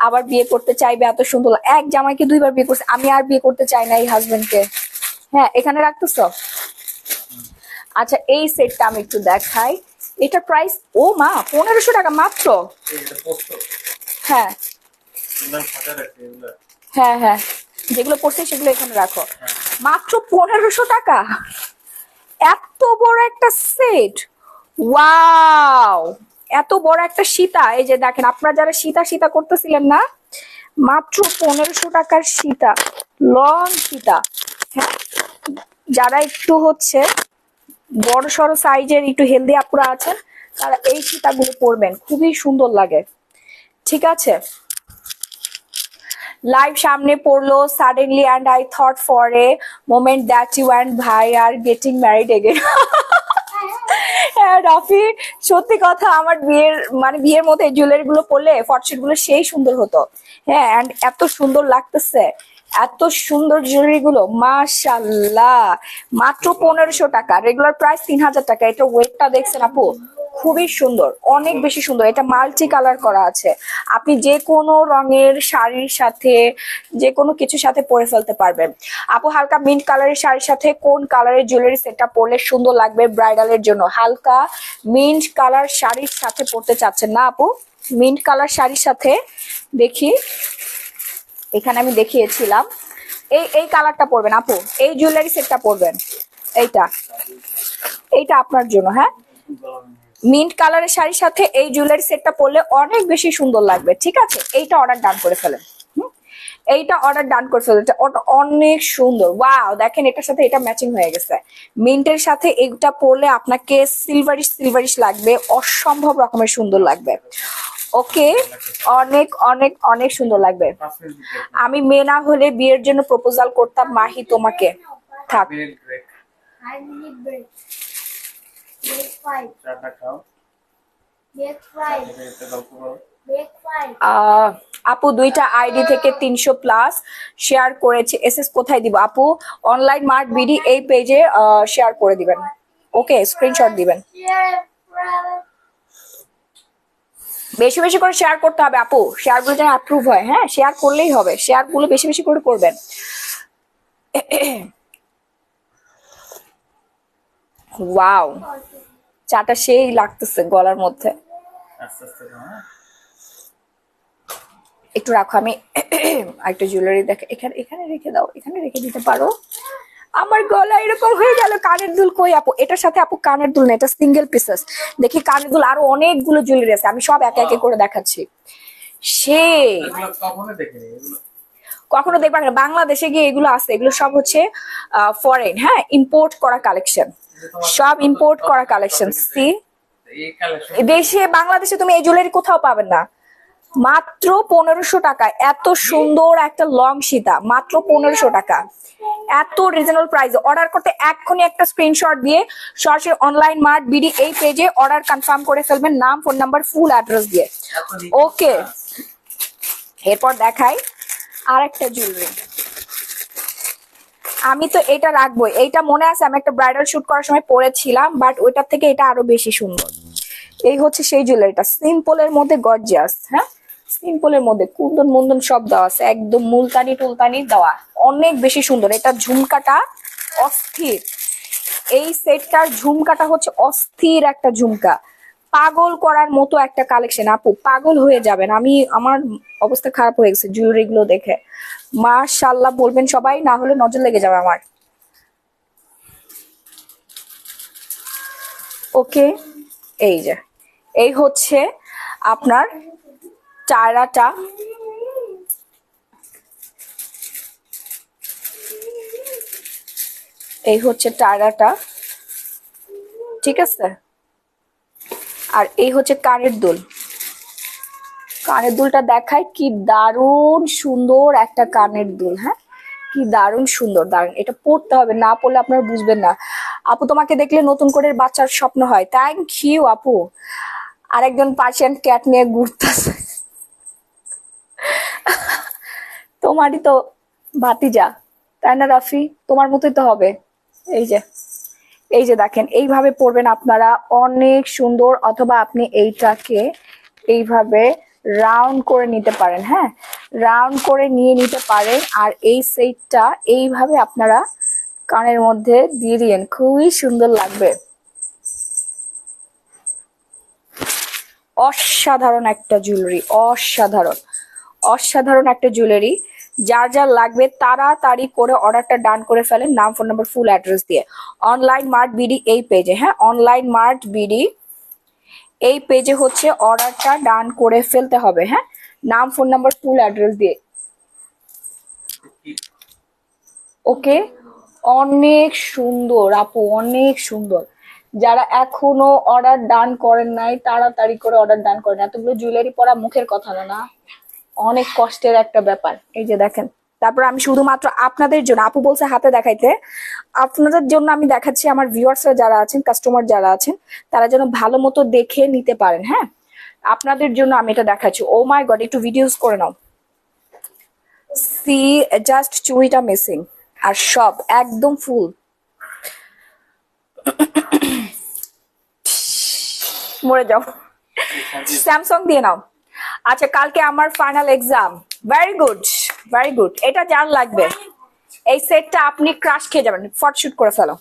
আবার বিয়ে করতে চাইবে, এত সুন্দর। এক জামাইকে 2বার বিয়ে করছে, আমি আর বিয়ে করতে চাই না এই হাজবেন্ডকে। হ্যাঁ, এখানে রাখতেছ। আচ্ছা, এই সেটটা আমি একটু দেখাই। এটা প্রাইস ও মা 1500 টাকা মাত্র। হ্যাঁ হ্যাঁ হ্যাঁ, যেগুলো পড়ছে সেগুলো এখানে রাখো। মাত্র 1500 টাকা, এত বড় একটা সেট। ওয়াও, এত বড় একটা সীতা। এই যে দেখেন, আপনারা যারা সীতা সীতা করতেছিলেন না, মাত্র 1500 টাকার সীতা, লং সীতা। হ্যাঁ, যারা একটু হচ্ছে বড় সড়ো সাইজের একটু হেলদি আপুরা আছেন, তারা এই সীতাগুলো পরবেন, খুবই সুন্দর লাগে। ঠিক আছে, লাইভ সামনে পড়লো suddenly and I thought for a moment that you and ভাই আর গেটিং ম্যারিড এগেন। হ্যাঁ রাফি, সত্যি কথা, আমার বিয়ের মধ্যে জুয়েলারি গুলো পরলে ফটোশুট গুলো সেই সুন্দর হতো। হ্যাঁ, এন্ড এত সুন্দর লাগতেছে, এত সুন্দর জুয়েলারি গুলো, মাশাআল্লাহ। মাত্র 1500 টাকা, রেগুলার প্রাইস 3000 টাকা। এটা ওয়েটটা দেখছেন আপু, খুবই সুন্দর, অনেক বেশি সুন্দর। এটা মাল্টি কালার করা আছে, আপনি যে কোনো রঙের শাড়ির সাথে, যে কোনো কিছুর সাথে পরে ফেলতে পারবেন। আপু, হালকা মিন্ট কালারের শাড়ির সাথে কোন কালারের জুয়েলারি সেটটা পরলে সুন্দর লাগবে ব্রাইডালের জন্য? হালকা মিন্ট কালার শাড়ির সাথে পরতে চাচ্ছেন না আপু? মিন্ট কালার শাড়ির সাথে দেখি, এখানে আমি দেখিয়েছিলাম, এই কালারটা পরবেন আপু, এই জুয়েলারি সেটটা পরবেন। এইটা আপনার জন্য। হ্যাঁ, মিন্ট কালারের শাড়ির সাথে এই জুয়েলারি সেটটা পরলে অনেক বেশি সুন্দর লাগবে। ঠিক আছে, এইটা অর্ডার ডান করে ফেলেন। এইটা অর্ডার ডান করে ফেলো, এটা অনেক সুন্দর। ওয়াও, দেখেন এটার সাথে এটা ম্যাচিং হয়ে গেছে। মিন্টের সাথে এটা পরলে আপনাকে সিলভারিশ সিলভারিশ লাগবে, অসম্ভব রকমের সুন্দর লাগবে। ওকে, অনেক অনেক অনেক সুন্দর লাগবে। আমি মেয়ে না হলে বিয়ের জন্য প্রপোজাল করতাম মাহি তোমাকে। থাক, আপু দুইটা আইডি থেকে 300+ শেয়ার করেছে। এসএস কোথায় দিব আপু? অনলাইন মার্ট বিডি এই পেজে শেয়ার করে দিবেন। ওকে, স্ক্রিনশট দিবেন। বেশি বেশি করে শেয়ার করতে হবে আপু, শেয়ারগুলো যেন অ্যাপ্রুভ হয়। হ্যাঁ, শেয়ার করলেই হবে, শেয়ারগুলো বেশি বেশি করে করবেন। ওয়াও, চাটা সেই লাগতেছে গলার মধ্যে। একটু রাখো, আমি একটা জুয়েলারি দেখে এখানে এখানে রেখে দাও, এখানে রেখে দিতে পারো। আমার গলা এরকম হয়ে গেল। কানের দুল কই আপু? এটার সাথে আপু কানের দুল না, এটা সিঙ্গেল পিসেস। দেখি কানের দুল আরো অনেকগুলো জুয়েলারি আছে, আমি সব একে একে করে দেখাচ্ছি। সে কখনো দেখবা না, বাংলাদেশে গিয়ে এগুলো আছে, এগুলো সব হচ্ছে ফরেন, হ্যাঁ, ইম্পোর্ট করা কালেকশন, সব ইম্পোর্ট করা কালেকশন। সি, দেশে বাংলাদেশে তুমি এই জুয়েলারি কোথাও পাবেন না। মাত্র 1500 টাকা, এত সুন্দর একটা লং সীতা, মাত্র 1500 টাকা, এত রিজনেবল প্রাইসে। অর্ডার করতে এক্ষুনি একটা স্ক্রিনশট দিয়ে সরাসরি অনলাইন মার্ট বিডি এই পেজে অর্ডার কনফার্ম করে ফেলবেন, নাম, ফোন নাম্বার, ফুল অ্যাড্রেস দিয়ে। ওকে, এরপর দেখাই আর একটা জুয়েলারি। আমি তো এটা রাখবো, এইটা মনে আছে আমি একটা ব্রাইডাল শুট করার সময় পরেছিলাম, বাট ওইটার থেকে এটা আরো বেশি সুন্দর। এই হচ্ছে সেই জুয়েলারিটা, সিম্পলের মধ্যে গর্জিয়াস। হ্যাঁ, সিম্পলের মধ্যে কুন্দন মুন্দন সব দেওয়া আছে, একদম মুলতানি টুলতানি দেওয়া, অনেক বেশি সুন্দর। এটা ঝুমকাটা অস্থির, এই সেটটার ঝুমকাটা হচ্ছে অস্থির একটা ঝুমকা, পাগল করার মতো একটা কালেকশন। আপু পাগল হয়ে যাবেন, আমি আমার অবস্থা খারাপ হয়ে গেছে জুয়েলারি গুলো দেখে। মাশাআল্লাহ বলবেন সবাই, না হলে নজর লেগে যাবে আমার। ওকে, এই যে এই হচ্ছে আপনার টায়রাটা, এই হচ্ছে টায়রাটা, ঠিক আছে। আর এই হচ্ছে কানের দুল, কানের দুলটা দেখায়, কি দারুণ সুন্দর একটা কানের দুল। হ্যাঁ, কি দারুণ সুন্দর, দারুণ। এটা পড়তে হবে, না পড়লে আপনারা বুঝবেন না। আপু তোমাকে দেখলে নতুন করে বাচ্চার স্বপ্ন হয়। থ্যাংক ইউ আপু। আরেকজন পার্সিয়ান ক্যাট নিয়ে ঘুরতেছে, তোমারই তো ভাতিজা তাই না রাফি? তোমার মতোই তো হবে। এই যে, এই যে দেখেন, এইভাবে পরবেন আপনারা, অনেক সুন্দর। অথবা আপনি এইটাকে এইভাবে রাউন্ড করে নিতে পারেন। হ্যাঁ, রাউন্ড করে নিয়ে নিতে পারেন। আর এই সেটটা এইভাবে আপনারা কানের মধ্যে দিয়ে দিন, খুবই সুন্দর লাগবে। অসাধারণ একটা জুয়েলারি, অসাধারণ অসাধারণ একটা জুয়েলারি। যার যার লাগবে তাড়াতাড়ি করে অর্ডারটা ডান করে ফেলেন, নাম, ফোন নাম্বার, ফুল অ্যাড্রেস দিয়ে অনলাইন মার্ট বিডি এই পেজে। হ্যাঁ, অনলাইন মার্ট বিডি এই পেজে হচ্ছে অর্ডারটা ডান করে ফেলতে হবে। হ্যাঁ, নাম, ফোন নাম্বার, ফুল অ্যাড্রেস দিয়ে। ওকে, অনেক সুন্দর আপু, অনেক সুন্দর। যারা এখনো অর্ডার ডান করেন নাই তাড়াতাড়ি করে অর্ডার ডান করেন। এতগুলো জুয়েলারি পরা মুখের কথা না, না, অনেক কষ্টের একটা ব্যাপার। এই যে দেখেন, তারপর আমি শুধুমাত্র আপনাদের জন্য, আপু বলছে হাতে দেখাইতে, আপনাদের জন্য আমি দেখাচ্ছি। আমার ভিউয়ার্সরা যারা আছেন, কাস্টমার যারা আছেন, তারা যেন ভালো মতো দেখে নিতে পারেন। হ্যাঁ, আপনাদের জন্য আমি এটা দেখাচ্ছি। ও মাই গড, একটু ভিডিওস করে নাও। সি, জাস্ট চুড়িটা মিসিং, আর সব একদম ফুল। মরে যাও, স্যামসাং দিয়ে নাও। আচ্ছা, কালকে আমার final exam. Very good, very good. এটা যার লাগবে, এই সেটটা আপনি ক্রাশ খেয়ে যাবেন, ফটোশুট করে ফেলো।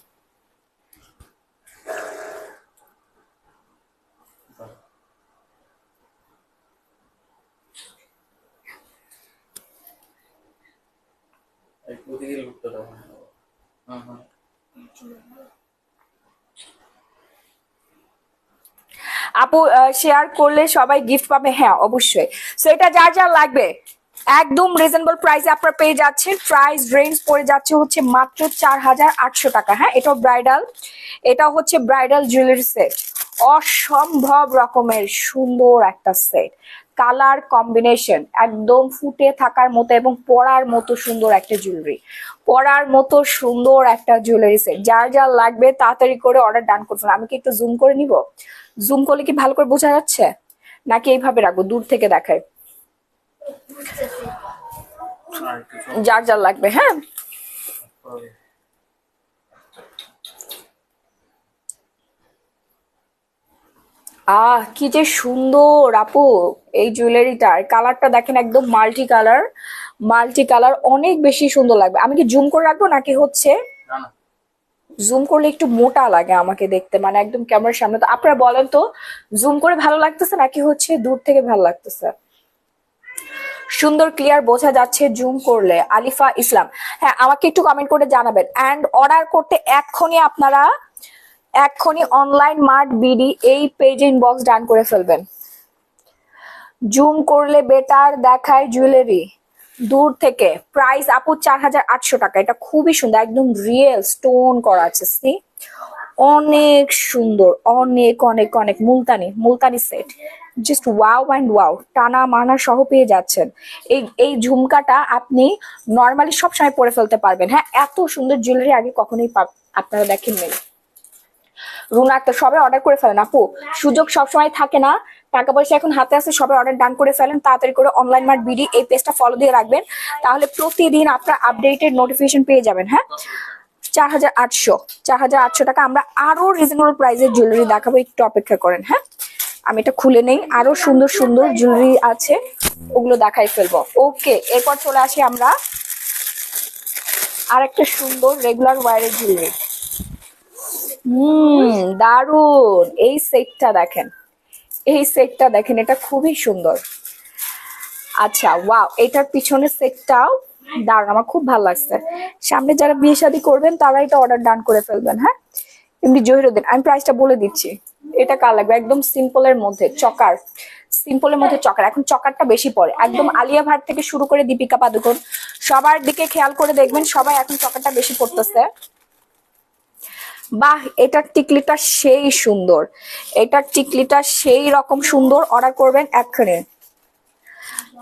আপু শেয়ার করলে সবাই গিফট পাবে। হ্যাঁ অবশ্যই। সো এটা যার যার লাগবে একদম রিজনেবল প্রাইসে আপনারা পেয়ে যাচ্ছেন। প্রাইস রেঞ্জ পড়ে যাচ্ছে হচ্ছে মাত্র 4800 টাকা। হ্যাঁ, এটাও ব্রাইডাল, এটা হচ্ছে ব্রাইডাল জুয়েলারি সেট। অসম্ভব রকমের সুন্দর একটা সেট, কালার কম্বিনেশন একদম ফুটে থাকার মতো এবং পরার মতো সুন্দর একটা জুয়েলারি, পরার মতো সুন্দর একটা জুয়েলারি সেট। যার যার লাগবে তাড়াতাড়ি করে অর্ডার ডান করুন। আমি কি একটু জুম করে নিব? জুম করলে কি ভালো করে বোঝা যাচ্ছে নাকি এইভাবে রাখবো দূর থেকে দেখায়? যার যার লাগবে। হ্যাঁ, কি যে সুন্দর আপু এই জুয়েলারিটার কালারটা দেখেন, একদম মাল্টি কালার, মাল্টি কালার, অনেক বেশি সুন্দর লাগবে। আমি কি জুম করে রাখবো নাকি হচ্ছে জুম করলে একটু মোটা লাগে আমাকে দেখতে, মানে একদম ক্যামেরার সামনে? তো আপনারা বলেন তো, জুম করে ভালো লাগতেছে নাকি হচ্ছে দূর থেকে ভালো লাগতেছে? সুন্দর ক্লিয়ার বোঝা যাচ্ছে জুম করলে। আলিফা ইসলাম, হ্যাঁ আমাকে একটু কমেন্ট করে জানাবেন। অ্যান্ড অর্ডার করতে এক্ষুনি আপনারা এক্ষুনি অনলাইন মার্ট বিডি এই পেজে ইনবক্স ডান করে ফেলবেন। জুম করলে বেটার দেখায় জুয়েলারি দূর থেকে। প্রাইস আপু 4800 টাকা। এটা খুবই সুন্দর, একদম রিয়েল স্টোন করা আছে, সি অনেক সুন্দর, অনেক অনেক অনেক Multani, Multani set, just wow and wow. টানা মানা সহ পেয়ে যাচ্ছেন। এই ঝুমকাটা আপনি নর্মালি সব সময় পরে ফেলতে পারবেন। হ্যাঁ, এত সুন্দর জুয়েলারি আগে কখনোই আপনারা দেখেননি। রুনা আক্তার, সবাই অর্ডার করে ফেলেন আপু, সুযোগ সবসময় থাকে না, টাকা পয়সা এখন হাতে আছে, সবাই অর্ডার ডান করে ফেলেন তাড়াতাড়ি করে। অনলাইন মার্ট বিডি এই পেজটা ফলো দিয়ে রাখবেন, তাহলে প্রতিদিন আপনার আপডেটেড নোটিফিকেশন পেয়ে যাবেন। হ্যাঁ, 4800 টাকা। আমরা আরো রিজনেবল প্রাইসের জুয়েলারি দেখাবো, একটু অপেক্ষা করেন। হ্যাঁ, আমি এটা খুলে নেই, আরো সুন্দর সুন্দর জুয়েলারি আছে, ওগুলো দেখাই ফেলবো। ওকে, এরপর চলে আসি আমরা আর একটা সুন্দর রেগুলার ওয়ারের জুয়েলারি। দারুন, এই সেটটা দেখেন, এই সেটটা দেখেন, এটা খুবই সুন্দর। আচ্ছা ওয়াও, এটার পিছনের সেটটাও দারুন, আমার খুব ভালো লাগছে। সামনে যারা বিয়ে শাদী করবেন তারা এটা অর্ডার ডান করে ফেলবেন। হ্যাঁ, এমনি জহিরুদ্দিন, আমি প্রাইসটা বলে দিচ্ছি। এটা কার লাগবে? একদম সিম্পলের মধ্যে চকার, সিম্পলের মধ্যে চকার। এখন চকারটা বেশি পড়ে, একদম আলিয়া ভাট থেকে শুরু করে দীপিকা পাদুকোন সবার দিকে খেয়াল করে দেখবেন, সবাই এখন চকারটা বেশি পড়তেছে। বাহ, এটার টিকলিটা সেই সুন্দর, এটার টিকলিটা সেই রকম সুন্দর। অর্ডার করবেন এক্ষুনি।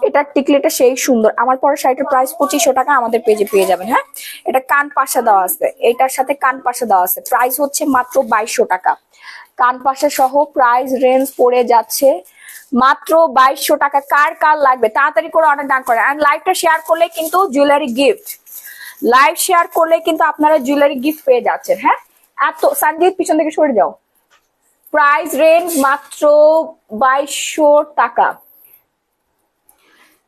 এটার টিকলিটা সেই সুন্দর। আমার পরে শাড়িটার প্রাইস 2500 টাকা, আমাদের পেজে পেয়ে যাবেন। হ্যাঁ, এটা কান পাশা দেওয়া আছে, এটার সাথে কান পাশা দেওয়া আছে। প্রাইস হচ্ছে মাত্র 2200 টাকা। কান পাশা সহ প্রাইস রেঞ্জ পড়ে যাচ্ছে মাত্র 2200 টাকা। কার কার লাগবে তাড়াতাড়ি করে অর্ডার ডান করে। এন্ড লাইভটা শেয়ার করলে কিন্তু জুয়েলারি গিফট, লাইভ শেয়ার করলে কিন্তু আপনারা জুয়েলারি গিফট পেয়ে যাচ্ছেন। হ্যাঁ, এত সঞ্জিত পিছন থেকে সরে যাও। প্রাইস রেঞ্জ মাত্র 2200 টাকা।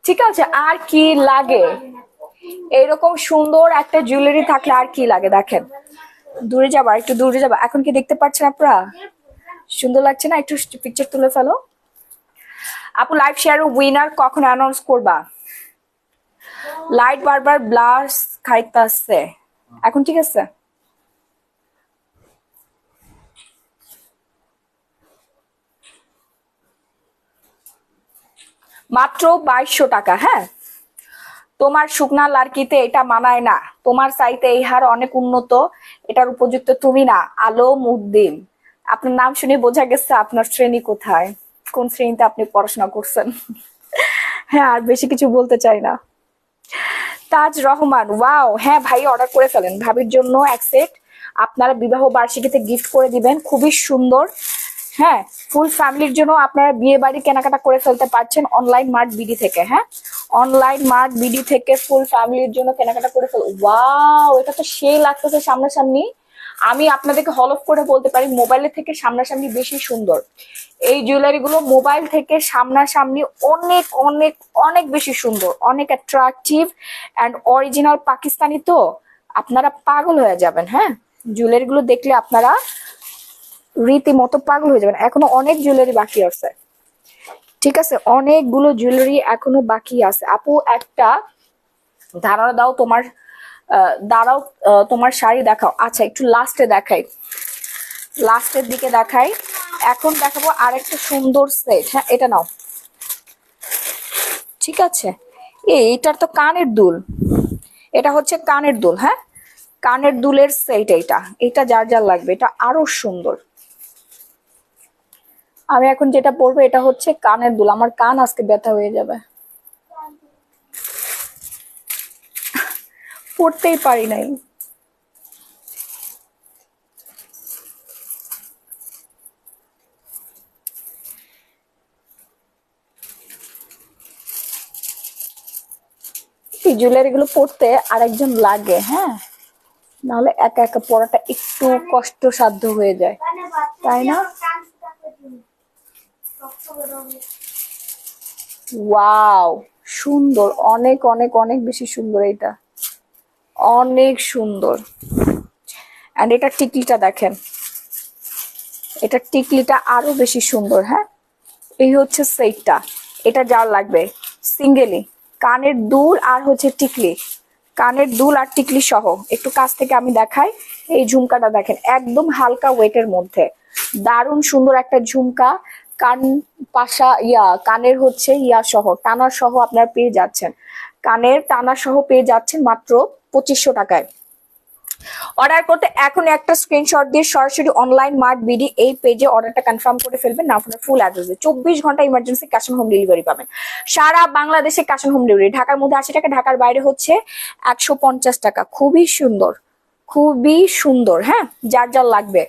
ঠিক আছে, আর কি লাগে? এইরকম সুন্দর একটা জুয়েলারি থাকলে আর কি লাগে? দেখেন, দূরে যাবা, একটু দূরে যাবা। এখন কি দেখতে পাচ্ছেন আপনারা? সুন্দর লাগছে না? একটু পিকচার তুলে ফেলো আপু। লাইভ শেয়ারের উইনার কখন অ্যানাউন্স করবা? লাইট বারবার ব্লাস খাইতাছে এখন, ঠিক আছে? মাত্র 2200 টাকা। হ্যাঁ, তোমার শুকনা লার্কিতে এটা মানায় না, তোমার সাইতে এই হার অনেক উন্নত, এটার উপযুক্ত তুমি না। আলম উদ্দিন, আপনার নাম শুনে বোঝা গেছে আপনার শ্রেণী কোথায়, কোন শ্রেণীতে আপনি পড়াশোনা করছেন। হ্যাঁ, আর বেশি কিছু বলতে চাই না। তাজ রহমান, ওয়াও, হ্যাঁ ভাই অর্ডার করে ফেলেন, ভাবির জন্য এক সেট আপনারা বিবাহ বার্ষিকীতে গিফট করে দিবেন, খুবই সুন্দর। হ্যাঁ, ফুল ফ্যামিলির জন্য আপনারা বিয়ে বাড়ি কেনাকাটা করে ফেলতে পারছেন অনলাইন মার্ট বিডি থেকে। হ্যাঁ, অনলাইন মার্ট বিডি থেকে ফুল ফ্যামিলির জন্য কেনাকাটা করে ফেল। ওয়াও, এটা তো সেই লাগতেছে সামনাসামনি। আমি আপনাদেরকে হলফ করে বলতে পারি মোবাইলের থেকে সামনাসামনি বেশি সুন্দর। এই জুয়েলারি গুলো মোবাইল থেকে সামনাসামনি অনেক অনেক অনেক বেশি সুন্দর, অনেক অ্যাট্রাকটিভ অ্যান্ড অরিজিনাল পাকিস্তানি। তো আপনারা পাগল হয়ে যাবেন। হ্যাঁ, জুয়েলারি গুলো দেখলে আপনারা রীতিমতো পাগল হয়ে যাবেন। এখনো অনেক জুয়েলারি বাকি আছে, ঠিক আছে, অনেকগুলো জুয়েলারি এখনো বাকি আছে। আপু একটা ধারণা দাও, তোমার দাঁড়াও, তোমার শাড়ি দেখাও। আচ্ছা, একটু লাস্টে দেখাই, লাস্টের দিকে দেখাই। এখন দেখাবো আরেকটা সুন্দর সেট। হ্যাঁ, এটা নাও, ঠিক আছে, এইটার তো কানের দুল, এটা হচ্ছে কানের দুল। হ্যাঁ, কানের দুলের সেট। এইটা এটা যার যার লাগবে, এটা আরো সুন্দর। আমি এখন যেটা পরবো এটা হচ্ছে কানের দুল। আমার কান আজকে ব্যথা হয়ে যাবে, পরতেই পারি নাই। এই জুয়েলারি গুলো পরতে আরেকজন লাগে, হ্যাঁ, নাহলে একা একা পড়াটা একটু কষ্টসাধ্য হয়ে যায়, তাই না? ওয়াও, সুন্দর, অনেক অনেক অনেক বেশি সুন্দর। এটা অনেক সুন্দর। এন্ড এটা টিকলিটা দেখেন, এটা টিকলিটা আরো বেশি সুন্দর। হ্যাঁ, এই হচ্ছে সেটটা। এটা যার লাগবে সিঙ্গেলি, কানের দুল আর হচ্ছে টিকলি, কানের দুল আর টিকলি সহ। একটু কাছ থেকে আমি দেখাই। এই ঝুমকাটা দেখেন, একদম হালকা ওয়েটের মধ্যে, দারুণ সুন্দর একটা ঝুমকা। কান পাশা কানের হচ্ছে সহ, টানা সহ আপনারা পেয়ে যাচ্ছেন, কানের টানা সহ পেয়ে যাচ্ছেন মাত্র 2500 টাকায়। অর্ডার করতে এখন একটা স্ক্রিনশট দিয়ে সরাসরি অনলাইন মার্ট বিডি এই পেজে অর্ডারটা কনফার্ম করে ফেলবেন। না আপনার ফুল অ্যাড্রেসে 24 ঘন্টা emergency cash on home delivery পাবেন। সারা বাংলাদেশে ক্যাশ অন হোম ডেলিভারি। ঢাকার মধ্যে 80 টাকা, ঢাকার বাইরে হচ্ছে 150 টাকা। খুবই সুন্দর, খুবই সুন্দর। হ্যাঁ, যার যার লাগবে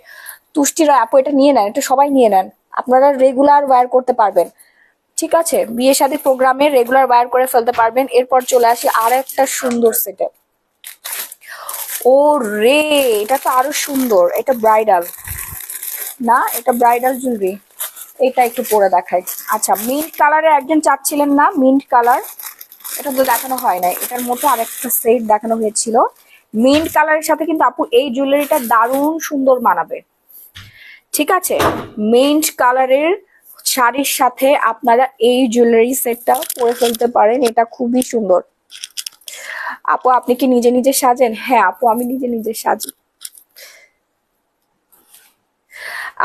তুষ্টিরা আপু এটা নিয়ে নেন, এটা সবাই নিয়ে নেন, আপনারা রেগুলার ওয়্যার করতে পারবেন। ঠিক আছে, বিয়ে শাদী প্রোগ্রামে রেগুলার ওয়্যার করে ফেলতে পারবেন। এরপর চলে আসি আর একটা সুন্দর সেটে। ও রে, এটা তো আরো সুন্দর। এটা ব্রাইডাল না, এটা ব্রাইডাল জুয়েলারি। এটা একটু পরে দেখাই। আচ্ছা, মিন্ট কালারের একজন চাচ্ছিলেন না, মিন্ট কালার, এটা তো দেখানো হয় নাই। এটার মধ্যে আরেকটা সেট দেখানো হয়েছিল মিন্ট কালারের সাথে, কিন্তু আপু এই জুয়েলারিটা দারুণ সুন্দর মানাবে। ঠিক আছে, মিন্ট কালারের শাড়ির সাথে আপনারা এই জুয়েলারি সেটটা পরে ফেলতে পারেন। এটা খুবই সুন্দর। আপু আপনি কি নিজে নিজে সাজেন? হ্যাঁ আপু, আমি নিজে নিজে সাজি।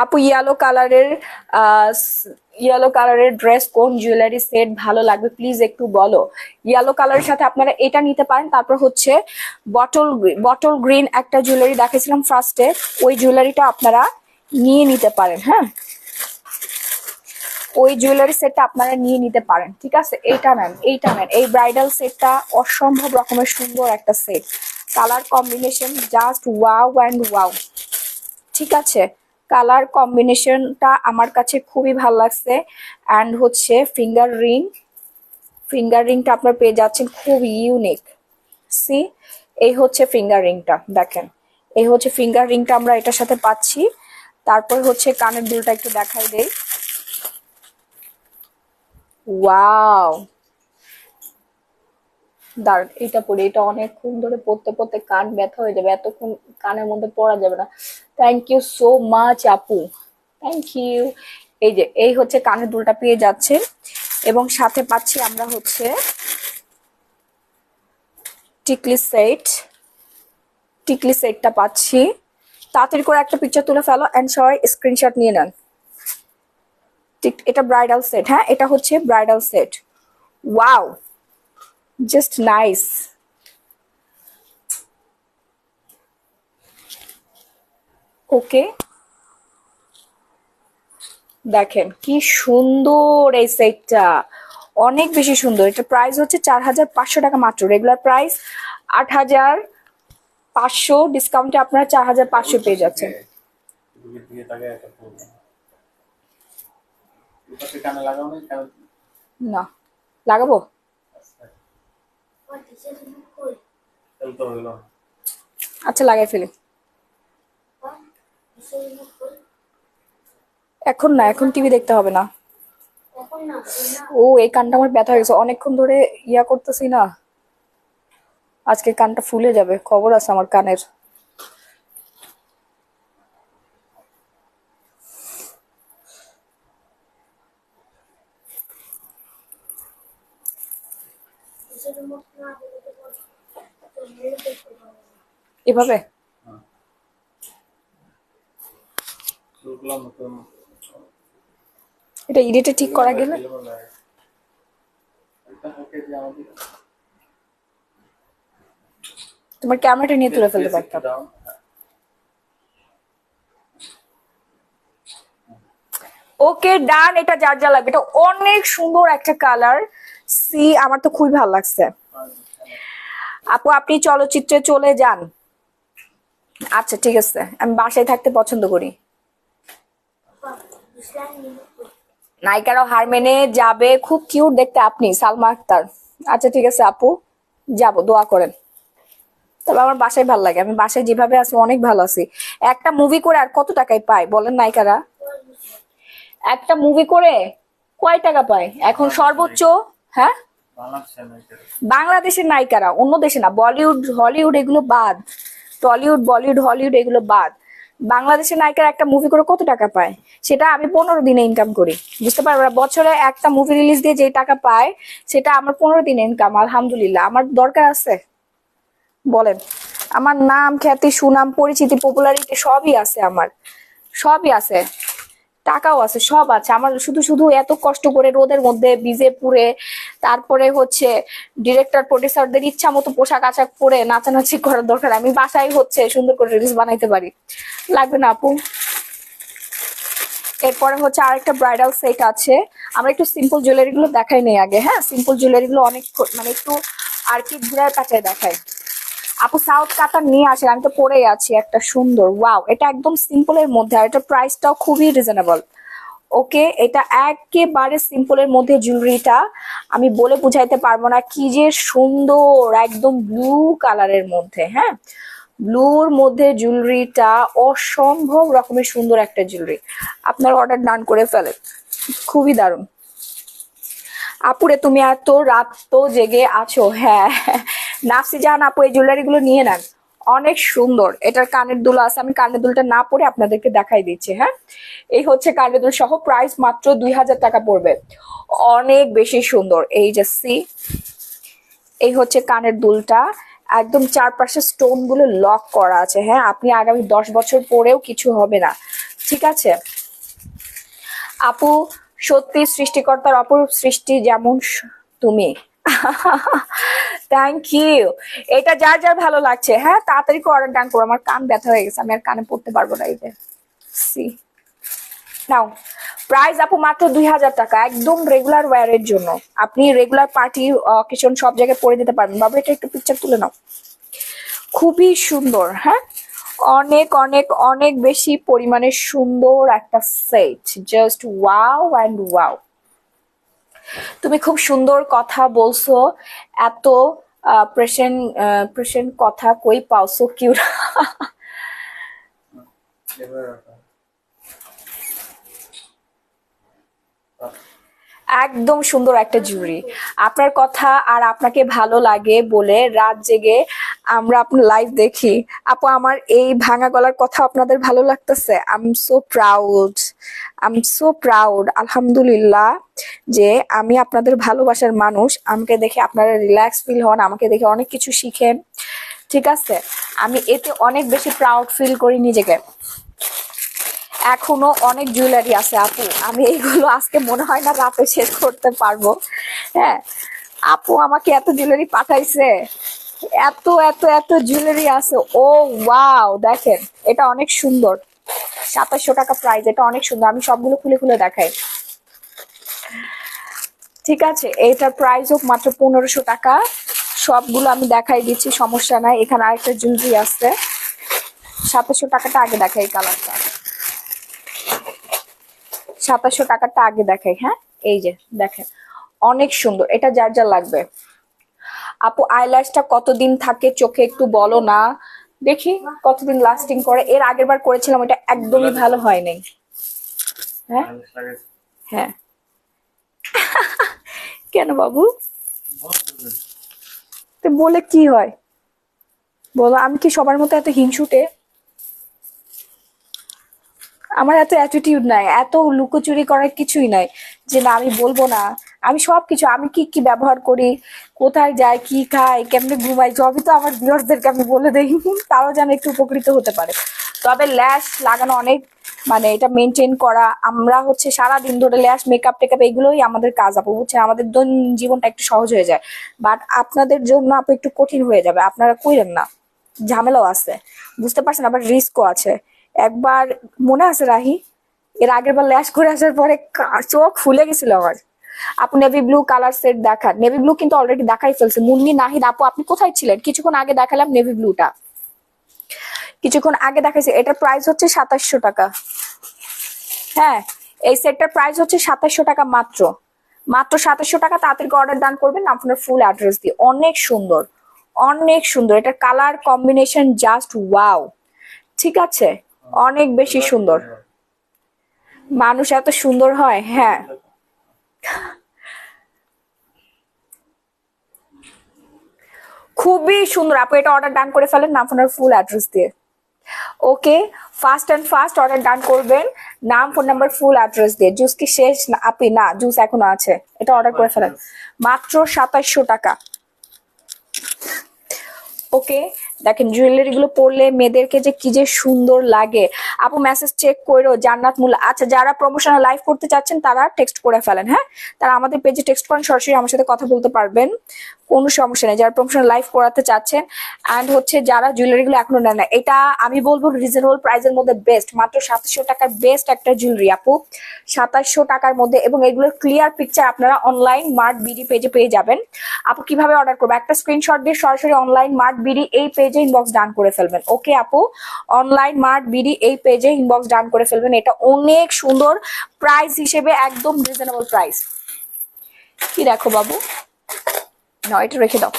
আপু ইয়েলো কালারের ড্রেস কোন জুয়েলারি সেট ভালো লাগবে প্লিজ একটু বলো। ইয়েলো কালারের সাথে আপনারা এটা নিতে পারেন। তারপর হচ্ছে বটল গ্রিন একটা জুয়েলারি দেখেছিলাম ফার্স্টে, ওই জুয়েলারিটা আপনারা নিয়ে নিতে পারেন। হ্যাঁ, ওই জুয়েলারি সেটটা আপনারা নিয়ে নিতে পারেন। ঠিক আছে, এইটা নেন, এইটা নেন। এই ব্রাইডাল সেটটা অসম্ভব রকমের সুন্দর একটা set, colour combination just wow and wow. ঠিক আছে, কালার কম্বিনেশনটা আমার কাছে খুবই ভালো লাগছে। অ্যান্ড হচ্ছে ফিঙ্গার রিংটা আপনার পেয়ে যাচ্ছেন খুব ইউনিক। সি, এই হচ্ছে ফিঙ্গার রিংটা দেখেন, এই হচ্ছে ফিঙ্গার রিংটা আমরা এটার সাথে পাচ্ছি। তারপর হচ্ছে কানের দুলটা একটু দেখাই দেই। ওয়াও, দাঁড়ান এটা পরে, এটা অনেকক্ষণ ধরে পড়তে পড়তে কান ব্যথা হয়ে যাবে, এতক্ষণ কানের মধ্যে পড়া যাবে না। থ্যাংক ইউ সো মাচ আপু, থ্যাংক ইউ। এই যে এই হচ্ছে কানের দুলটা পেয়ে যাচ্ছে, এবং সাথে পাচ্ছি আমরা হচ্ছে টিকলি সেট, টিকলি সেটটা পাচ্ছি। তাড়াতাড়ি করে একটা পিকচার তুলে ফেলো এন্ড সবাই স্ক্রিনশট নিয়ে নেন। এটা ব্রাইডাল সেট। হ্যাঁ, এটা হচ্ছে bridal set. Wow, just nice. Okay, দেখেন কি সুন্দর এই সেটটা, অনেক বেশি সুন্দর। এটা প্রাইস হচ্ছে 4500 টাকা মাত্র। রেগুলার প্রাইস 8500, ডিসকাউন্টে আপনারা 4500 পেয়ে যাচ্ছেন। না, লাগাবো? আচ্ছা, লাগাই ফেলি। এখন না, এখন টিভি দেখতে হবে না। ও, এই কানটা আমার ব্যথা হয়ে গেছে, অনেকক্ষণ ধরে করতেছি না, আজকে কানটা ফুলে যাবে, খবর আছে আমার কানের। এভাবে এটা এডিটে ঠিক করা গেলে তোমার ক্যামেরাটা নিয়ে তুলে ফেলতে পারতাম। ওকে ডান, এটা যার যা লাগবে। এটা অনেক সুন্দর একটা কালার, সি আমার তো খুবই ভালো লাগছে। আপু আপনি চলচ্চিত্রে চলে যান? আচ্ছা ঠিক আছে, আমি বাসায় থাকতে পছন্দ করি। নায়িকারাও হার মেনে যাবে, খুব কিউট দেখতে আপনি, সালমা আক্তার। আচ্ছা ঠিক আছে আপু, যাবো, দোয়া করেন। তবে আমার বাসায় ভালো লাগে, আমি বাসায় যেভাবে আছি অনেক ভালো আছি। একটা মুভি করে আর কত টাকায় পায় বলেন নায়িকারা? একটা মুভি করে কয় টাকা পায় এখন সর্বোচ্চ? হ্যাঁ, বাংলাদেশের নায়িকারা, অন্য দেশে না, বলিউড হলিউড এগুলো বাদ, টলিউড বলিউড হলিউড এগুলো বাদ, বাংলাদেশের নায়িকারা একটা মুভি করে কত টাকা পায়? সেটা আমি 15 দিনে ইনকাম করি, বুঝতে পারবো না? বছরে একটা মুভি রিলিজ দিয়ে যে টাকা পায় সেটা আমার 15 দিনে ইনকাম। আলহামদুলিল্লাহ, আমার দরকার আছে? বলেন। আমার নাম খ্যাতি সুনাম পরিচিতি পপুলারিটি সবই আছে, আমার সবই আছে, টাকাও আছে, সব আছে আমার। শুধু শুধু এত কষ্ট করে রোদের মধ্যে ভিজে পুড়ে, তারপরে হচ্ছে ডিরেক্টর প্রডিউসারদের ইচ্ছা মতো পোশাক আশাক পরে নাচানাচি করার দরকার, আমি বাসায় হচ্ছে সুন্দর করে রিলস বানাইতে পারি। লাগবে না আপু? এরপরে হচ্ছে আরেকটা ব্রাইডাল সেট আছে। আমরা একটু সিম্পল জুয়েলারি গুলো দেখাই নেই আগে, হ্যাঁ? সিম্পল জুয়েলারি গুলো অনেক মানে একটু আর কি ঘুরায় কাটায় দেখাই। আপু সাউথ কাতার নিয়ে আসেন, আমি তো পরেই আছি একটা সুন্দর, ওয়াও, এটা একদম সিম্পলের মধ্যে, আর এটা প্রাইসটাও খুবই রিজনেবল। ওকে, এটা একেবারে সিম্পলের মধ্যে জুয়েলারিটা আমি বলে বুঝাইতে পারবো না কি যে সুন্দর, একদম ব্লু কালারের মধ্যে, হ্যাঁ, ব্লুর মধ্যে জুয়েলারিটা অসম্ভব রকমের সুন্দর একটা জুয়েলারি। আপনার অর্ডার ডান করে ফেলেন, খুবই দারুণ। আপুরে তুমি এত রাত তো জেগে আছো? হ্যাঁ, নাফসি জাহান আপু এই জুয়েলারি গুলো নিয়ে নেন, অনেক সুন্দর। এটার কানের দুল আছে, আমি কানের দুলটা না পরে আপনাদেরকে দেখাই দিচ্ছি, হ্যাঁ? এই হচ্ছে কানের দুল সহ, প্রাইস মাত্র 2000 টাকা পড়বে, অনেক বেশি সুন্দর। এই যে সি, এই হচ্ছে কানের দুলটা, একদম চারপাশে স্টোন গুলো লক করা আছে, হ্যাঁ, আপনি আগামী 10 বছর পরেও কিছু হবে না, ঠিক আছে? আপু সত্যি সৃষ্টিকর্তার অপরূপ সৃষ্টি, যেমন তুমি। Thank you. এটা যার যার ভালো লাগছে, হ্যাঁ, তাড়াতাড়ি করে অর্ডার ডান করো, আমার কান ব্যথা হয়ে গেছে, আমি আর কানে পড়তে পারবো না। এই যে সি নাও, প্রাইস আপু মাত্র 2000 টাকা, একদম রেগুলার ওয়্যারের জন্য। আপনি রেগুলার পার্টি অকেশন সব জায়গায় পরে দিতে পারবেন। বাবু এটা একটু পিকচার তুলে নাও, খুবই সুন্দর, হ্যাঁ, অনেক অনেক অনেক বেশি পরিমাণে সুন্দর একটা set, just wow and wow. তুমি খুব সুন্দর কথা বলছো, এত প্রেসেন্ট প্রেসেন্ট কথা কই পাও, সো কিউট। একদম সুন্দর একটা জুড়ি। আপনার কথা আর আপনাকে ভালো লাগে বলে রাত জেগে আমরা আপনার লাইভ দেখি। আপু আমার এই ভাঙা গলার কথা আপনাদের ভালো লাগতেছে? I am so proud, I am so proud, আলহামদুলিল্লাহ, যে আমি আপনাদের ভালোবাসার মানুষ। আমাকে দেখে আপনারা রিল্যাক্স ফিল হন, আমাকে দেখে অনেক কিছু শিখেন, ঠিক আছে? আমি এতে অনেক বেশি প্রাউড ফিল করি নিজেকে। এখনো অনেক জুয়েলারি আছে আপু, আমি এইগুলো আজকে মনে হয় না রাতে শেষ করতে পারবো। হ্যাঁ, আপু আমাকে এত জুয়েলারি পাঠাইছে, এত এত এত জুয়েলারি আছে। ও ওয়াও, দেখেন এটা অনেক সুন্দর, 2700 টাকা প্রাইস, এটা অনেক সুন্দর। আমি সবগুলো খুলে খুলে দেখাই, ঠিক আছে? এটার প্রাইস হোক মাত্র 1500 টাকা, সবগুলো আমি দেখাই দিচ্ছি, সমস্যা নাই। এখানে আরেকটা জুয়েলারি আছে, 2700 টাকাটা আগে দেখাই, কালারটা 2700 টাকাটা আগে দেখাই, হ্যাঁ, এই যে দেখেন, অনেক সুন্দর। এটা যার যা লাগবে। আপু আইল্যাশটা কতদিন থাকে চোখে একটু বলো না, দেখি কতদিন লাস্টিং করে। এর আগের বার করেছিলাম, ওটা একদমই ভালো হয় নাই। হ্যাঁ হ্যাঁ, কেন বাবু? তো বলে কি হয় বলো, আমি কি সবার মতো এত হিংসুটে? আমার এত অ্যাটিটিউড নাই, এত লুকোচুরি করার কিছুই নাই যে না আমি বলবো না। আমি সবকিছু, আমি কি কি ব্যবহার করি, কোথায় যাই, কি খাই, কেমনে ঘুমাই, সবই তো আমার ভিউয়ার্সদেরকে আমি বলে দেই, তারাও যেন একটু উপকৃত হতে পারে। তবে ল্যাশ লাগানো অনেক, মানে এটা মেনটেন করা, আমরা হচ্ছে সারা দিন ধরে ল্যাশ মেকআপ টেকআপ এগুলোই আমাদের কাজ আপু, বুঝছে? আমাদের দৈনন্দিন জীবনটা একটু সহজ হয়ে যায়, বাট আপনাদের জন্য আপু একটু কঠিন হয়ে যাবে, আপনারা কইরেন না। ঝামেলাও আছে, বুঝতে পারছেন, আবার রিস্কও আছে। একবার মনে আছে রাহি, এর আগের বার ল্যাশ করে আসার পরে চোখ ফুলে গেছিল আমার। আপু নেভি ব্লু কালার সেট দেখান। নেভি ব্লু কিন্তু অলরেডি দেখাই ফেলছে। মুন্নি নাহিদ আপু আপনি কোথায় ছিলেন? কিছুক্ষণ আগে দেখালাম নেভি ব্লুটা, কিছুক্ষণ আগে দেখাইছি। এটার প্রাইস হচ্ছে 2700 টাকা। হ্যাঁ, এই সেটটার প্রাইস হচ্ছে 2700 টাকা মাত্র, মাত্র 2700 টাকা। তাড়াতাড়ি অর্ডার ডান করবেন আপনার ফুল অ্যাড্রেস দিয়ে। অনেক সুন্দর, অনেক সুন্দর, এটার কালার কম্বিনেশন জাস্ট ওয়াও। ঠিক আছে, অনেক বেশি সুন্দর। মানুষ এত সুন্দর হয়, হ্যাঁ। খুবই সুন্দর আপু, এটা অর্ডার ডান করে ফেলেন নাম ফোনের ফুল অ্যাড্রেস দিয়ে। Okay, fast and fast order done করবেন নাম ফোন নাম্বার ফুল অ্যাড্রেস দিয়ে। জুস কি শেষ আপনি? না, জুস এখনো আছে, এটা অর্ডার করে ফেলেন মাত্র 2700 টাকা। ওকে, দেখেন জুয়েলারি গুলো পরলে মেয়েদেরকে যে কি যে সুন্দর লাগে। আপু মেসেজ চেক করো জান্নাত মুল্লা। আচ্ছা, যারা প্রমোশনাল লাইভ করতে চাচ্ছেন তারা টেক্সট করে ফেলেন, হ্যাঁ, তারা আমাদের পেজে টেক্সট করেন, সরাসরি আমার সাথে কথা বলতে পারবেন, কোনো সমস্যা নেই। যারা প্রমোশনাল লাইভ করাতে চাচ্ছেন অ্যান্ড হচ্ছে যারা জুয়েলারি গুলো এখনো নেন না, এটা আমি বলবো রিজনেবল প্রাইসের মধ্যে বেস্ট, মাত্র 2700 টাকার বেস্ট একটা জুয়েলারি আপু, 2700 টাকার মধ্যে। এবং এগুলোর ক্লিয়ার পিকচার আপনারা অনলাইন মার্ট বিডি পেজে পেয়ে যাবেন। আপু কিভাবে অর্ডার করবো? একটা স্ক্রিনশট দিয়ে সরাসরি অনলাইন মার্ট বিডি এই পেজে ইনবক্স ডান করে ফেলবেন। ওকে আপু, অনলাইন মার্ট বিডি এই পেজে ইনবক্স ডান করে ফেলবেন। এটা অনেক সুন্দর, প্রাইস হিসেবে একদম রিজনেবল প্রাইস। কি দেখো বাবু, না এটা রেখে দাও।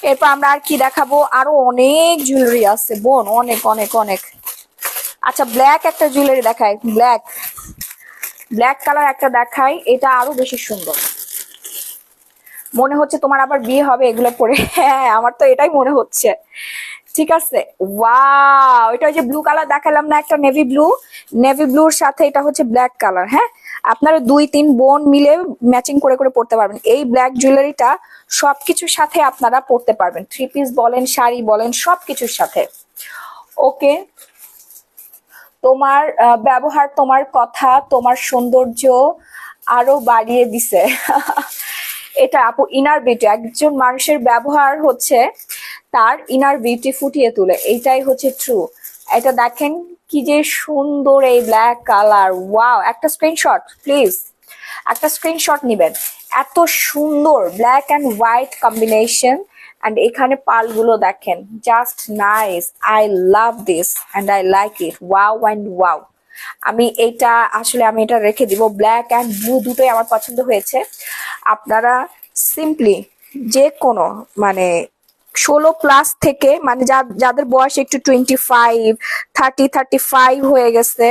এরপর আমরা আর কি দেখাবো? আরো অনেক জুয়েলারি আছে বোন, অনেক অনেক অনেক। আচ্ছা, ব্ল্যাক একটা জুয়েলারি দেখাই, ব্ল্যাক, ব্ল্যাক কালার একটা দেখাই, এটা আরো বেশি সুন্দর। মনে হচ্ছে তোমার আবার বিয়ে হবে এগুলো পরে। হ্যাঁ, আমার তো এটাই মনে হচ্ছে। ঠিক আছে, ওয়াও, এটা ওই যে ব্লু কালার দেখালাম না, একটা নেভি ব্লু, নেভি ব্লুর সাথে এটা হচ্ছে ব্ল্যাক কালার। হ্যাঁ, আপনারা 2-3 বোন মিলে ম্যাচিং করে করে পড়তে পারবেন। এই ব্ল্যাক জুয়েলারিটা সবকিছুর সাথে আপনারা পড়তে পারবেন, 3 পিস বলেন, শাড়ি বলেন, সবকিছুর সাথে। ওকে, তোমার ব্যবহার, তোমার কথা, তোমার সৌন্দর্য আরো বাড়িয়ে দিছে। এটা আপু ইনার বিউটি, একজন মানুষের ব্যবহার হচ্ছে তার ইনার বিউটি ফুটিয়ে তোলে, এইটাই হচ্ছে ট্রু। এটা দেখেন কি যে সুন্দর এই ব্ল্যাক কালার, ওয়াও। একটা স্ক্রিনশট প্লিজ, একটা স্ক্রিনশট নিবেন। এত সুন্দর black and white combination, and এখানে পালগুলো দেখেন, just nice. I love this and I like it, wow and wow. আমি এটা আসলে আমি এটা রেখে দিব। ব্ল্যাক অ্যান্ড ব্লু দুটোই আমার পছন্দ হয়েছে। আপনারা সিম্পলি যে কোনো মানে 16+ থেকে, মানে যাদের বয়স একটু 25, 35 হয়ে গেছে,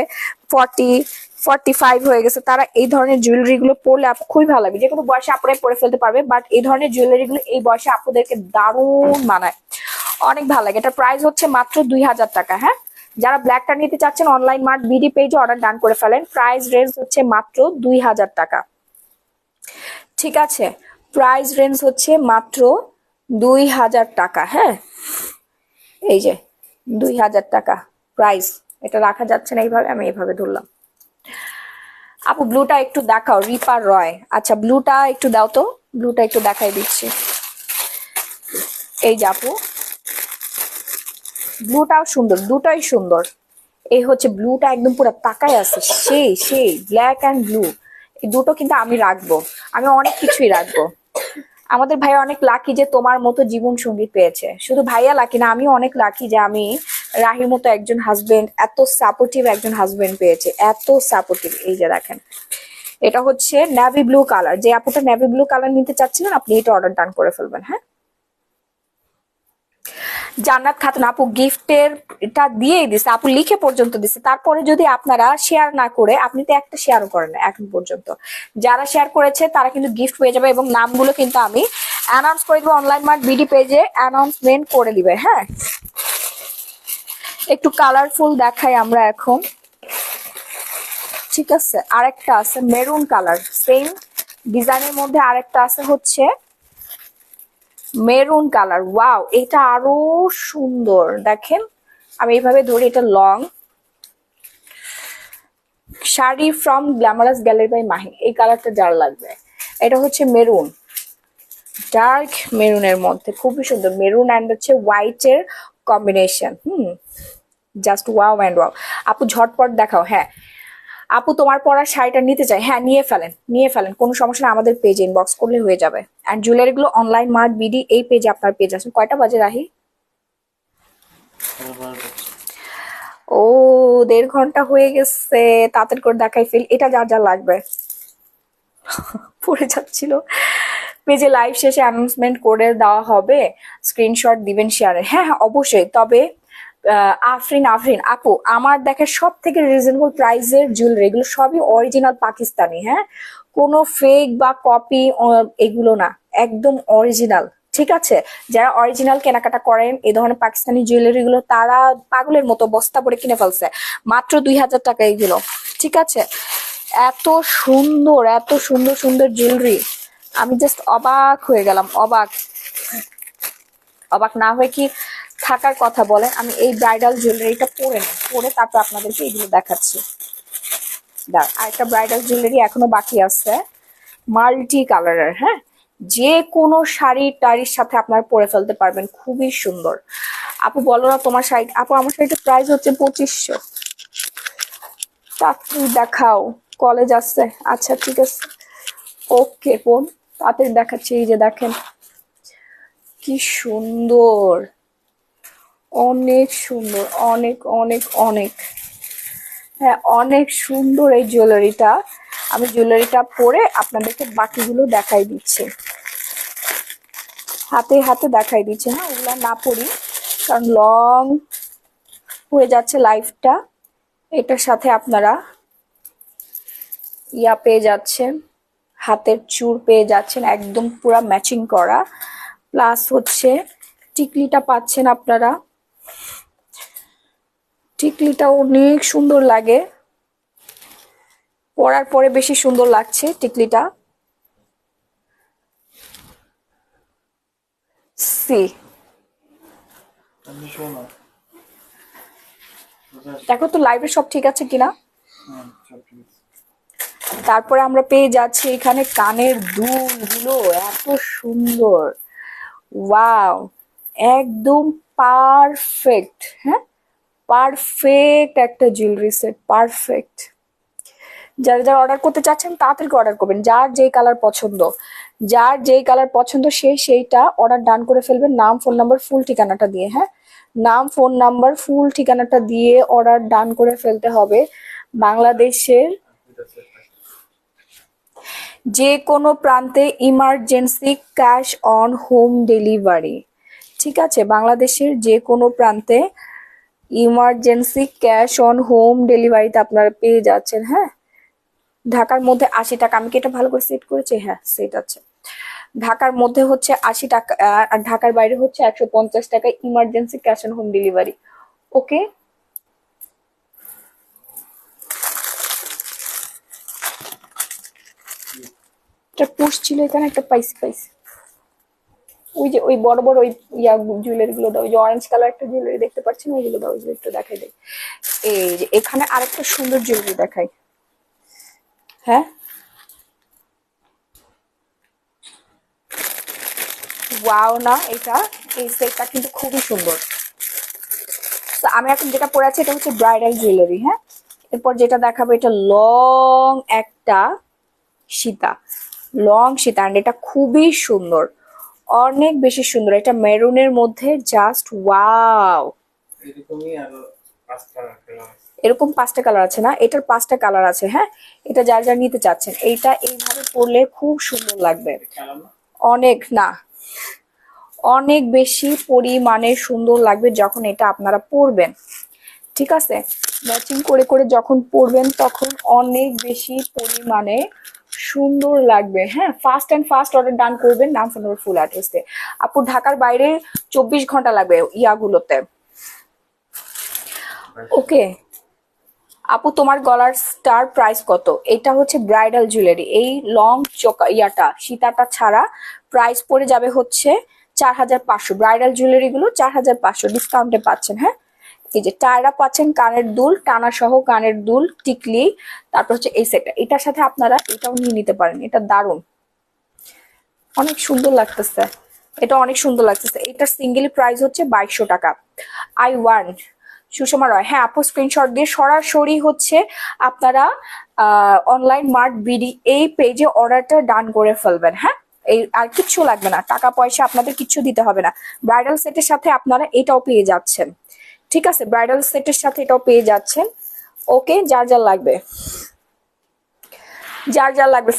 45 হয়ে গেছে, তারা এই ধরনের জুয়েলারি গুলো পরলে খুবই ভালো লাগবে। যে কোনো বয়সে আপনারাই পরে ফেলতে পারবে, বাট এই ধরনের জুয়েলারি গুলো এই বয়সে আপনাদেরকে দারুণ মানায়, অনেক ভালো লাগে। এটা প্রাইস হচ্ছে মাত্র 2000 টাকা। হ্যাঁ, যারা ব্ল্যাকটা নিতে চাচ্ছেন অনলাইন মার্ট বিডি পেজে অর্ডার ডান করে ফেলেন। প্রাইস রেঞ্জ হচ্ছে মাত্র 2000 টাকা। ঠিক আছে, প্রাইস রেঞ্জ হচ্ছে মাত্র 2000 টাকা। হ্যাঁ, এই যে 2000 টাকা প্রাইস। এটা রাখা যাচ্ছে না এইভাবে, আমি এইভাবে ধরলাম। আপু ব্লুটা একটু দেখাও, রিপার রয়। আচ্ছা, ব্লুটা একটু দাও তো, ব্লুটা একটু দেখাই দিচ্ছি। এই যে আপু, ব্লুটাও সুন্দর, দুটাই সুন্দর। এই হচ্ছে ব্লুটা, একদম পুরো তাকায় আছে, সেই সেই ব্ল্যাক অ্যান্ড ব্লু। এই দুটো কিন্তু আমি রাখবো, আমি অনেক কিছুই রাখবো। আমাদের ভাইয়া অনেক লাকি যে তোমার মতো জীবন সঙ্গী পেয়েছে। শুধু ভাইয়া লাকি না, আমি অনেক লাকি যে আমি রাহির মতো একজন হাজবেন্ড, এত সাপোর্টিভ একজন হাজবেন্ড পেয়েছে, এত সাপোর্টিভ। এই যে দেখেন, এটা হচ্ছে নেভি ব্লু কালার। যে আপুটা নেভি ব্লু কালার নিতে চাচ্ছিলেন, আপনি এটা অর্ডার ডান করে ফেলবেন। হ্যাঁ, জান্নাত খাতুন আপু গিফটের এটা দিয়েই দিছে, আপু লিখে পর্যন্ত দিছে। তারপরে যদি আপনারা শেয়ার না করে, আপনি তো একটা শেয়ারও করেন না এখন পর্যন্ত, যারা শেয়ার করেছে তারা কিন্তু গিফট পেয়ে যাবে। এবং নামগুলো কিন্তু আমি অ্যানাউন্স করে দিব, অনলাইন মার্ট বিডি পেজে অ্যানাউন্সমেন্ট করে দিবে। হ্যাঁ, একটু কালারফুল দেখাই আমরা এখন। ঠিক আছে, আরেকটা আছে মেরুন কালার, সেম ডিজাইনের মধ্যে আরেকটা আছে হচ্ছে মেরুন কালার। ওয়াও, এটা আরো সুন্দর। দেখেন আমি এইভাবে ধরি, এটা long sari from glamorous gallery by Mahi. এই কালারটা যার লাগবে, এটা হচ্ছে মেরুন, ডার্ক মেরুনের মধ্যে খুবই সুন্দর। মেরুন অ্যান্ড হচ্ছে হোয়াইটের combination. Just wow and wow. আপু ঝটপট দেখাও। হ্যাঁ আপু তোমার পরা শাড়িটা নিতে চাই, হ্যাঁ নিয়ে ফেলেন, কোনো সমস্যা না, আমাদের পেজে ইনবক্স করলে হয়ে যাবে। অ্যান্ড জুয়েলারি গুলো অনলাইন মার্ট বিডি এই পেজে আপনার পেজ আছে। কয়টা বাজে রাহি? ও 1.5 ঘন্টা হয়ে গেছে, তাড়াতাড়ি করে দেখাই ফেল। এটা যা যা লাগবে পড়ে যাচ্ছিল। পেজে লাইভ শেষে অ্যানাউন্সমেন্ট করে দেওয়া হবে, স্ক্রিনশট দিবেন শেয়ারে। হ্যাঁ হ্যাঁ অবশ্যই। তবে আফরিন আপু আমার দেখে সব থেকে রিজনেবল প্রাইসের জুয়েলারি এগুলো সবই অরিজিনাল পাকিস্তানি, হ্যাঁ কোনো ফেক বা কপি এগুলো না, একদম অরিজিনাল। ঠিক আছে, যারা অরিজিনাল কেনাকাটা করেন এই ধরনের পাকিস্তানি জুয়েলারি গুলো তারা পাগলের মতো বস্তা পরে কিনে ফেলছে, মাত্র 2000 টাকা এগুলো। ঠিক আছে, এত সুন্দর এত সুন্দর সুন্দর জুয়েলারি, আমি জাস্ট অবাক হয়ে গেলাম, অবাক না হয়ে কি থাকার কথা বলেন। আমি এই ব্রাইডাল জুয়েলারিটা পরে তারপর আপনাদেরকে এগুলো দেখাচ্ছি। আরেকটা ব্রাইডাল জুয়েলারি এখনো বাকি আছে, মাল্টি কালারের। হ্যাঁ যে কোনো শাড়ি টাড়ির সাথে আপনারা পরে ফেলতে পারবেন, খুবই সুন্দর। আপু বলো না তোমার শাড়ি। আপু আমার শাড়িটার প্রাইস হচ্ছে 2500। তাড়াতাড়ি দেখাও, কলেজ আসছে। আচ্ছা ঠিক আছে, ওকে বোন তাড়াতাড়ি দেখাচ্ছি। এই যে দেখেন কি সুন্দর, অনেক সুন্দর, অনেক অনেক অনেক, হ্যাঁ অনেক সুন্দর এই জুয়েলারিটা। আমি জুয়েলারিটা পরে আপনাদেরকে বাকিগুলো দেখাই দিচ্ছি, হাতে হাতে দেখাই দিচ্ছি। হ্যাঁ ওগুলা না পড়ি কারণ লং হয়ে যাচ্ছে লাইফটা। এটার সাথে আপনারা ইয়া পেয়ে যাচ্ছেন, হাতের চূড় পেয়ে যাচ্ছেন একদম পুরা ম্যাচিং করা, প্লাস হচ্ছে টিকলিটা পাচ্ছেন আপনারা। টিকলিটা অনেক সুন্দর লাগে, পরার পরে বেশি সুন্দর লাগছে টিকলিটা। সি দেখো তো লাইভে সব ঠিক আছে কিনা। তারপরে আমরা পেয়ে যাচ্ছি এখানে কানের দুলগুলো এত সুন্দর, ওয়াও একদম পারফেক্ট। হ্যাঁ পারফেক্ট একটা জুয়েলারি সেট, পারফেক্ট। যারা যারা অর্ডার করতে চাচ্ছেন তাড়াতাড়ি অর্ডার করবেন, যার যেই কালার পছন্দ, যার যেই কালার পছন্দ সেইটা অর্ডার ডান করে ফেলবেন, নাম ফোন নাম্বার ফুল ঠিকানাটা দিয়ে। হ্যাঁ নাম ফোন নাম্বার ফুল ঠিকানাটা দিয়ে অর্ডার ডান করে ফেলতে হবে। বাংলাদেশের যে কোনো প্রান্তে emergency cash on home delivery. ঠিক আছে, বাংলাদেশের যে কোনো প্রান্তে ইমার্জেন্সি ক্যাশ অন হোম ডেলিভারিতে আপনারা পেয়ে যাচ্ছেন। হ্যাঁ ঢাকার মধ্যে 80 টাকা। আমি কি এটা ভালো করে সেট করেছি? হ্যাঁ সেট আছে। ঢাকার মধ্যে হচ্ছে 80 টাকা, আর ঢাকার বাইরে হচ্ছে 150 টাকা emergency cash on home delivery. Okay একটা পুশ ছিল এখানে, একটা পাইছি ওই যে ওই বড় বড় ওই ইয়া জুয়েলারি গুলো দাও, ওই যে অরেঞ্জ কালার একটা জুয়েলারি দেখতে পাচ্ছেন ওইগুলো দাও, ওইগুলো একটু দেখাই দেয়। এই যে এখানে আরেকটা সুন্দর জুয়েলারি দেখাই। হ্যাঁ ওয়াও না, এটা এই সেটটা কিন্তু খুবই সুন্দর। তো আমি এখন যেটা পরে আছি এটা হচ্ছে ব্রাইডাল জুয়েলারি। হ্যাঁ এরপর যেটা দেখাবো এটা লং একটা সীতা, লং সীতা, এন্ড এটা খুবই সুন্দর, অনেক বেশি সুন্দর। এটা মেরুনের মধ্যে জাস্ট ওয়াও। এরকম 5টা কালার আছে না, এটার 5টা কালার আছে। হ্যাঁ এটা যার যার নিতে চাচ্ছেন এইটা এইভাবে পরলে খুব সুন্দর লাগবে, অনেক না অনেক বেশি পরিমাণে সুন্দর লাগবে যখন এটা আপনারা পরবেন। ঠিক আছে, ম্যাচিং করে করে যখন পরবেন তখন অনেক বেশি পরিমাণে সুন্দর লাগবে। হ্যাঁ ফাস্ট অর্ডার ডান করবেন, নাম ফোন নাম্বার ফুল অ্যাড্রেস দিয়ে। আপু ঢাকার বাইরে 24 ঘন্টা লাগবে ইয়াগুলোতে। ওকে আপু তোমার গলার স্টার প্রাইস কত? এটা হচ্ছে ব্রাইডাল জুয়েলারি, এই লং চোকা ইয়াটা সীতাটা ছাড়া প্রাইস পড়ে যাবে হচ্ছে 4500। ব্রাইডাল জুয়েলারি গুলো 4500 ডিসকাউন্টে পাচ্ছেন। হ্যাঁ এই যে টায়রা পাচ্ছেন, কানের দুল টানা সহ, কানের দুল টিকলি, তারপর হচ্ছে এই সেটটা, এটার সাথে আপনারা এটাও নিয়ে নিতে পারেন। এটা দারুণ, অনেক সুন্দর লাগতেছে। এটা অনেক সুন্দর লাগতেছে। এটার সিঙ্গেল প্রাইস হচ্ছে 2200 টাকা। আই ওয়ান্ট সুষমা রয়, হ্যাঁ আপু স্ক্রিনশট দিয়ে সরাসরি হচ্ছে আপনারা অনলাইন মার্ট বিডি এই পেজে অর্ডারটা ডান করে ফেলবেন। হ্যাঁ, এই আর কিচ্ছু লাগবে না, টাকা পয়সা আপনাদের কিচ্ছু দিতে হবে না। ব্রাইডাল সেটের সাথে আপনারা এটাও পেয়ে যাচ্ছেন, ঠিক আছে, ব্রাইডাল সেটের সাথে এটাও পেয়ে যাচ্ছেন। ওকে, যার যার লাগবে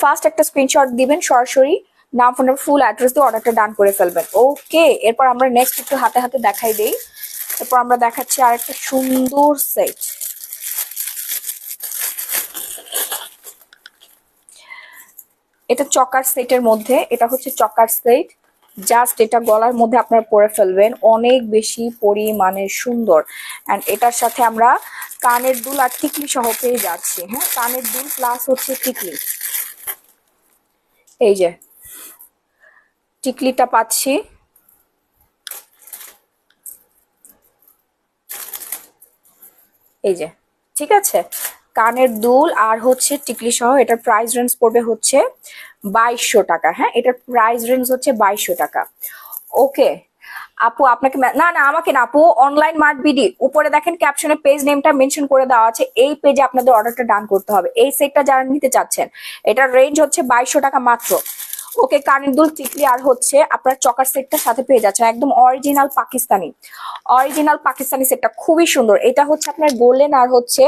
ফার্স্ট একটা স্ক্রিনশট দিবেন, সরাসরি নাম ফোন নাম্বার ফুল অ্যাড্রেস দিয়ে অর্ডারটা ডান করে ফেলবেন। ওকে, এরপর আমরা নেক্সট একটু হাতে হাতে দেখাই দেই। এরপর আমরা দেখাচ্ছি আর একটা সুন্দর সেট। এটা চকার সেটের মধ্যে, এটা হচ্ছে চকার সেট। জাস্ট এটা গলার মধ্যে আপনারা পরে ফেলবেন, অনেক বেশি পরিমাণে সুন্দর। অ্যান্ড এটার সাথে আমরা কানের দুল আর টিকলি সহ পেয়ে যাচ্ছি। হ্যাঁ, কানের দুল প্লাস হচ্ছে টিকলি, এই যে টিকলিটা পাচ্ছি। এই যে, ঠিক আছে, কানের দুল আর হচ্ছে টিকলি সহ এটার প্রাইস রেঞ্জ পড়বে হচ্ছে 2200 টাকা। হ্যাঁ, এটার প্রাইস রেঞ্জ হচ্ছে 2200 টাকা। ওকে আপু, আপনাকে না না আমাকে না আপু, অনলাইন মার্ট বিডি উপরে দেখেন ক্যাপশনে পেজ নেমটা মেনশন করে দেওয়া আছে, এই পেজে আপনাদের অর্ডারটা ডান করতে হবে। এই সেটটা যারা নিতে চাচ্ছেন এটার রেঞ্জ হচ্ছে 2200 টাকা মাত্র। ওকে, কানের দুল টিকলি আর হচ্ছে আপনার চকার সেটটার সাথে পেয়ে যাচ্ছেন একদম অরিজিনাল পাকিস্তানি সেটটা খুবই সুন্দর। এটা হচ্ছে আপনার গোল্ডেন আর হচ্ছে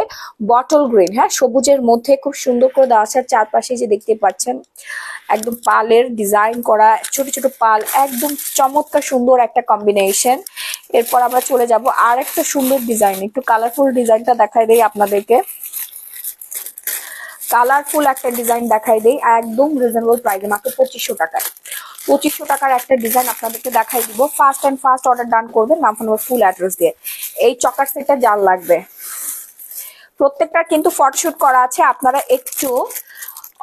বটল গ্রিন, হ্যাঁ সবুজের মধ্যে খুব সুন্দর করে দেওয়া আছে। চারপাশে যে দেখতে পাচ্ছেন একদম পালের ডিজাইন করা, ছোট ছোট পাল, একদম চমৎকার সুন্দর একটা কম্বিনেশন। এরপর আমরা চলে যাব আর একটা সুন্দর ডিজাইন, একটু কালারফুল ডিজাইনটা দেখাই দেই আপনাদেরকে। কালারফুল একটা ডিজাইন দেখাই দেই একদম রিজনেবল প্রাইসে, মাত্র 2500 টাকায়। 2500 টাকার একটা ডিজাইন আপনাদেরকে দেখাই দিব। ফার্স্ট অর্ডার ডান করবেন নাম ফোন ফুল অ্যাড্রেস দিয়ে। এই চকার সেটটা যার লাগবে, প্রত্যেকটা কিন্তু ফটোশুট করা আছে, আপনারা একটু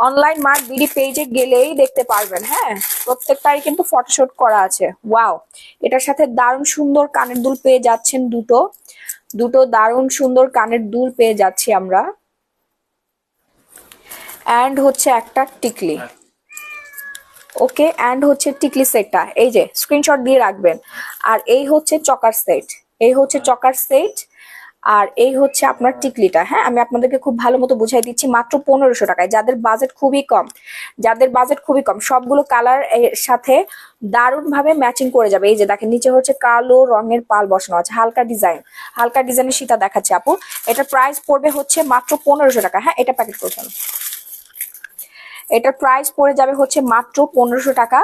অনলাইন মার্ট বিডি পেজে গেলেই দেখতে পারবেন। হ্যাঁ, প্রত্যেকটারই কিন্তু ফটোশুট করা আছে। ওয়াও, এটার সাথে দারুণ সুন্দর কানের দুল পেয়ে যাচ্ছেন, দুটো দারুণ সুন্দর কানের দুল পেয়ে যাচ্ছি আমরা। অ্যান্ড হচ্ছে একটা টিকলি। ওকে, অ্যান্ড হচ্ছে টিকলি সেটটা এই যে স্ক্রিনশট দিয়ে রাখবেন। আর এই হচ্ছে চকার সেট, আর এই হচ্ছে আপনার টিকলিটা। হ্যাঁ, আমি আপনাদেরকে খুব ভালো মতো বুঝাই দিচ্ছি মাত্র 1500 টাকায়। যাদের বাজেট খুবই কম সবগুলো কালার এর সাথে দারুণ ভাবে ম্যাচিং করে যাবে। এই যে দেখেন নিচে হচ্ছে কালো রঙের পাল বসানো আছে, হালকা ডিজাইনের সীতা দেখাচ্ছে আপু। এটার প্রাইস পড়বে হচ্ছে মাত্র 1500 টাকা। হ্যাঁ, এটা প্যাকেট করছেন, এটার প্রাইস পড়ে যাবে হচ্ছে মাত্র 1500 টাকা।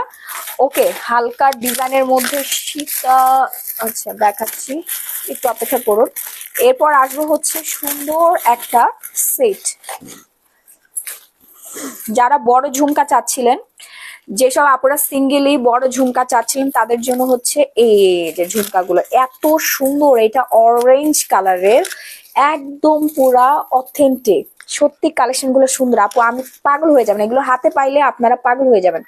ওকে, হালকা ডিজাইনের মধ্যে সীতা, আচ্ছা দেখাচ্ছি, একটু অপেক্ষা করুন। এরপর আসবো হচ্ছে সুন্দর একটা সেট। যারা বড় ঝুমকা চাচ্ছিলেন, যেসব আপুরা সিঙ্গেলি বড় ঝুমকা চাচ্ছিলেন তাদের জন্য হচ্ছে এই যে ঝুমকাগুলো এত সুন্দর। এটা অরেঞ্জ কালারের, একদম পুরা অথেন্টিক, সত্যি কালেকশন গুলো সুন্দর আপু, আমি পাগল হয়ে যাবেন, এগুলো হাতে পাইলে আপনারা পাগল হয়ে যাবেন।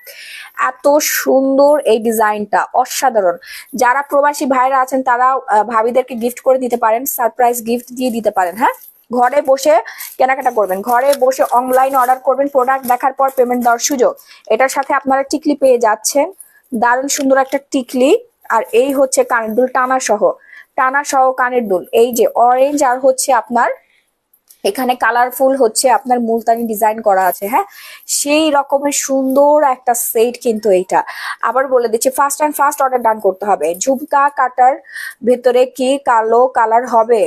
এত সুন্দর এই ডিজাইনটা, অসাধারণ। যারা প্রবাসী ভাইরা আছেন তারা ভাবিদেরকে গিফট করে দিতে পারেন, সারপ্রাইজ গিফট দিয়ে দিতে পারেন। হ্যাঁ, ঘরে বসে কেনাকাটা করবেন, ঘরে বসে অনলাইন অর্ডার করবেন, প্রোডাক্ট দেখার পর পেমেন্ট দেওয়ার সুযোগ। এটার সাথে আপনারা টিকলি পেয়ে যাচ্ছেন, দারুণ সুন্দর একটা টিকলি। আর এই হচ্ছে কানের দুল টানা সহ কানের দুল, এই যে অরেঞ্জ আর হচ্ছে আপনার এখানে কালারফুল হচ্ছে আপনার মুলতানি ডিজাইন করা আছে। হ্যাঁ, সেই রকমের সুন্দর একটা সেট কিন্তু এইটা। আবার বলে দিচ্ছি ফার্স্ট অর্ডার ডান করতে হবে। ঝুমকা কাটার ভেতরে কি কালো কালার হবে?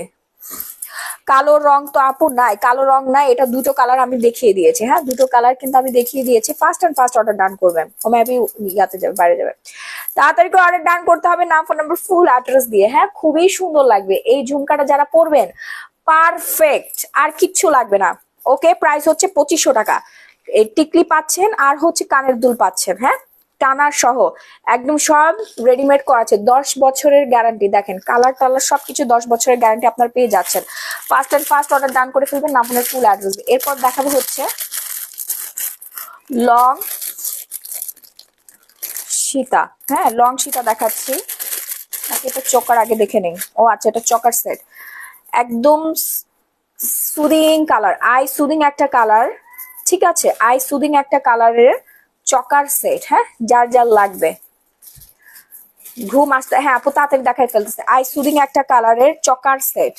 কালো রং তো আপু নাই, কালো রং নাই, এটা দুটো কালার আমি দেখিয়ে দিয়েছি। হ্যাঁ, দুটো কালার কিন্তু আমি দেখিয়ে দিয়েছি। ফার্স্ট অর্ডার ডান করবেন, ও মেবি ইয়াতে যাবে, বাইরে যাবে, তাড়াতাড়ি করে অর্ডার ডান করতে হবে নাম ফোন নাম্বার ফুল অ্যাড্রেস দিয়ে। হ্যাঁ, খুবই সুন্দর লাগবে এই ঝুমকাটা যারা পরবেন, পারফেক্ট, আর কিচ্ছু লাগবে না। ওকে, প্রাইস হচ্ছে 2500 টাকা। এই টিকলি পাচ্ছেন আর হচ্ছে কানের দুল পাচ্ছেন। হ্যাঁ, টানার সহ একদম সব রেডিমেড করা আছে, 10 বছরের গ্যারান্টি। দেখেন কালার টালার সবকিছু 10 বছরের গ্যারান্টি আপনার পেয়ে যাচ্ছেন। ফার্স্ট অর্ডার ডান করে ফেলবেন নাম ফোনের ফুল অ্যাড্রেস। এরপর দেখাবো হচ্ছে লং সীতা। হ্যাঁ, লং সীতা দেখাচ্ছি, এটা চকার আগে দেখে নেই। ও আচ্ছা, এটা চকার সেট, একদম সুদিং কালার, আই সুদিং একটা কালার, ঠিক আছে, আই সুদিং একটা কালারের চকার সেট। হ্যাঁ, যার লাগবে ঘুম আসতে, হ্যাঁ আপু তাড়াতাড়ি দেখাই ফেলতেছে। আই সুদিং একটা কালারের চকার সেট,